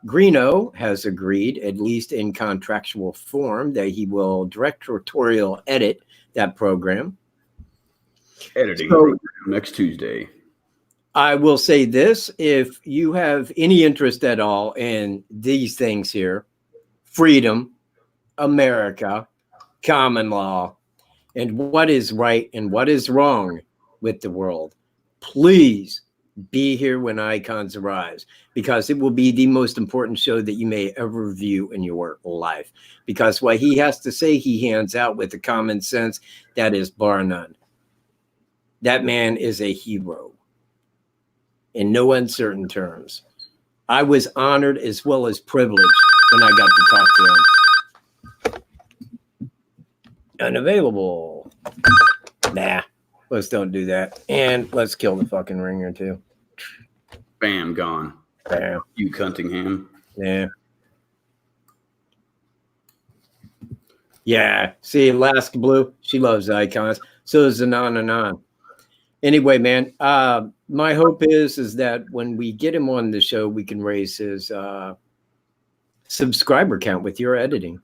Greeno has agreed, at least in contractual form, that he will directorial edit that program. Editing next Tuesday. I will say this, if you have any interest at all in these things here, freedom, America, common law, and what is right and what is wrong with the world, please be here when Icons arrives, because it will be the most important show that you may ever view in your life. Because what he has to say, he hands out with the common sense that is bar none. That man is a hero in no uncertain terms. I was honored as well as privileged when I got to talk to him. Unavailable. Nah, let's don't do that. And let's kill the fucking ringer too. Bam, gone. Bam. You Cunningham. Yeah. Yeah. See, Alaska Blue, she loves Icons. So does Anon. Anyway, man, my hope is that when we get him on the show, we can raise his subscriber count with your editing,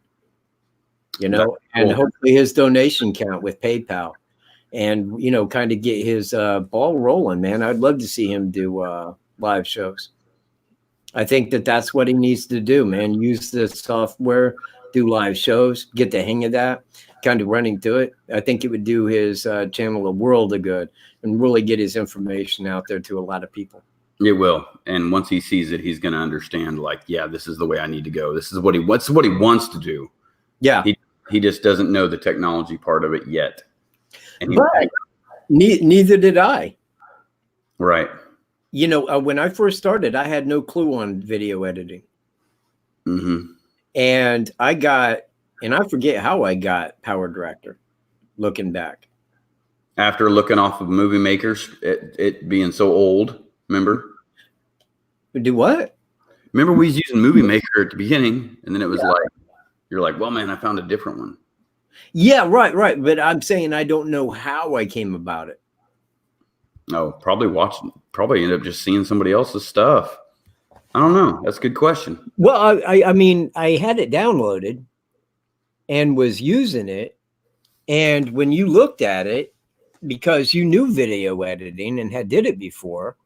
you know, and hopefully his donation count with PayPal, and, you know, kind of get his ball rolling, man. I'd love to see him do live shows. I think that that's what he needs to do, man. Use the software, do live shows, get the hang of that, kind of running to it. I think it would do his channel a world of good and really get his information out there to a lot of people. It will. And once he sees it, he's going to understand, like, yeah, this is the way I need to go. This is what he wants to do. Yeah. He just doesn't know the technology part of it yet. And but neither did I. Right. You know, when I first started, I had no clue on video editing. Mm-hmm. And I forget how I got Power Director, looking back. After looking off of Movie Makers, it being so old, remember? Do what? Remember we was using Movie Maker at the beginning, and then it was like, you're like, well, man, I found a different one. Yeah, right. But I'm saying I don't know how I came about it. Oh, probably ended up just seeing somebody else's stuff. I don't know. That's a good question. Well, I mean, I had it downloaded and was using it. And when you looked at it, because you knew video editing and did it before,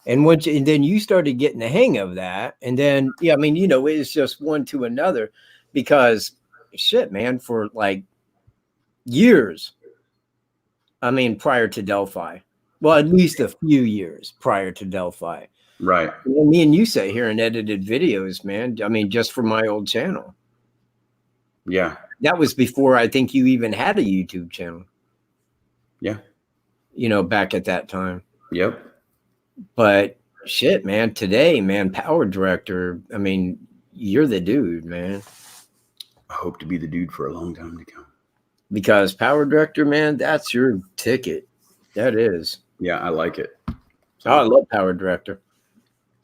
and then you started getting the hang of that, and then I mean, you know, it's just one to another, because shit, man, for like years, I mean, prior to Delphi, well, at least a few years prior to Delphi, right? Well, me and you sit here and edited videos, man. I mean, just for my old channel. Yeah, that was before I think you even had a YouTube channel. Yeah. You know, back at that time. Yep. But shit, man, today, man, Power Director, I mean, you're the dude, man. I hope to be the dude for a long time to come. Because Power Director, man, that's your ticket. That is. Yeah, I like it. So, I love Power Director.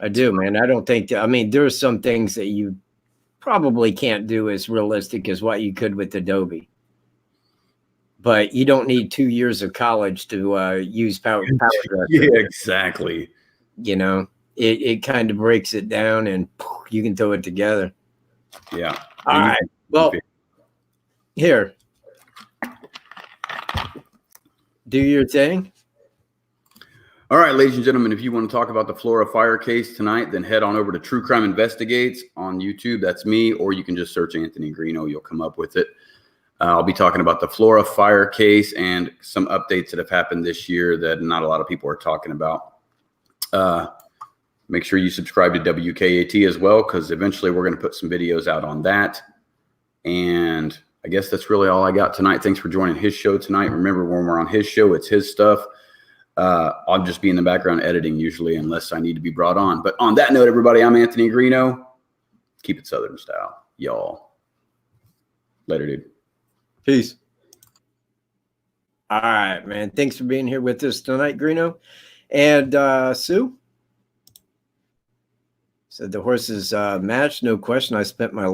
I do, man. I don't think, I mean, there's some things that you probably can't do as realistic as what you could with Adobe. But you don't need 2 years of college to use PowerDresser. Yeah, exactly. You know, it kind of breaks it down and you can throw it together. Yeah. All right. Well, here. Do your thing. All right, ladies and gentlemen, if you want to talk about the Florida fire case tonight, then head on over to True Crime Investigates on YouTube. That's me, or you can just search Anthony Greeno. You'll come up with it. I'll be talking about the Florida fire case and some updates that have happened this year that not a lot of people are talking about. Make sure you subscribe to WKAT as well, because eventually we're going to put some videos out on that. And I guess that's really all I got tonight. Thanks for joining his show tonight. Remember, when we're on his show, it's his stuff. I'll just be in the background editing usually, unless I need to be brought on. But on that note, everybody, I'm Anthony Greeno. Keep it Southern style, y'all. Later, dude. Peace. All right, man. Thanks for being here with us tonight, Greeno. And Sue said the horses matched. No question. I spent my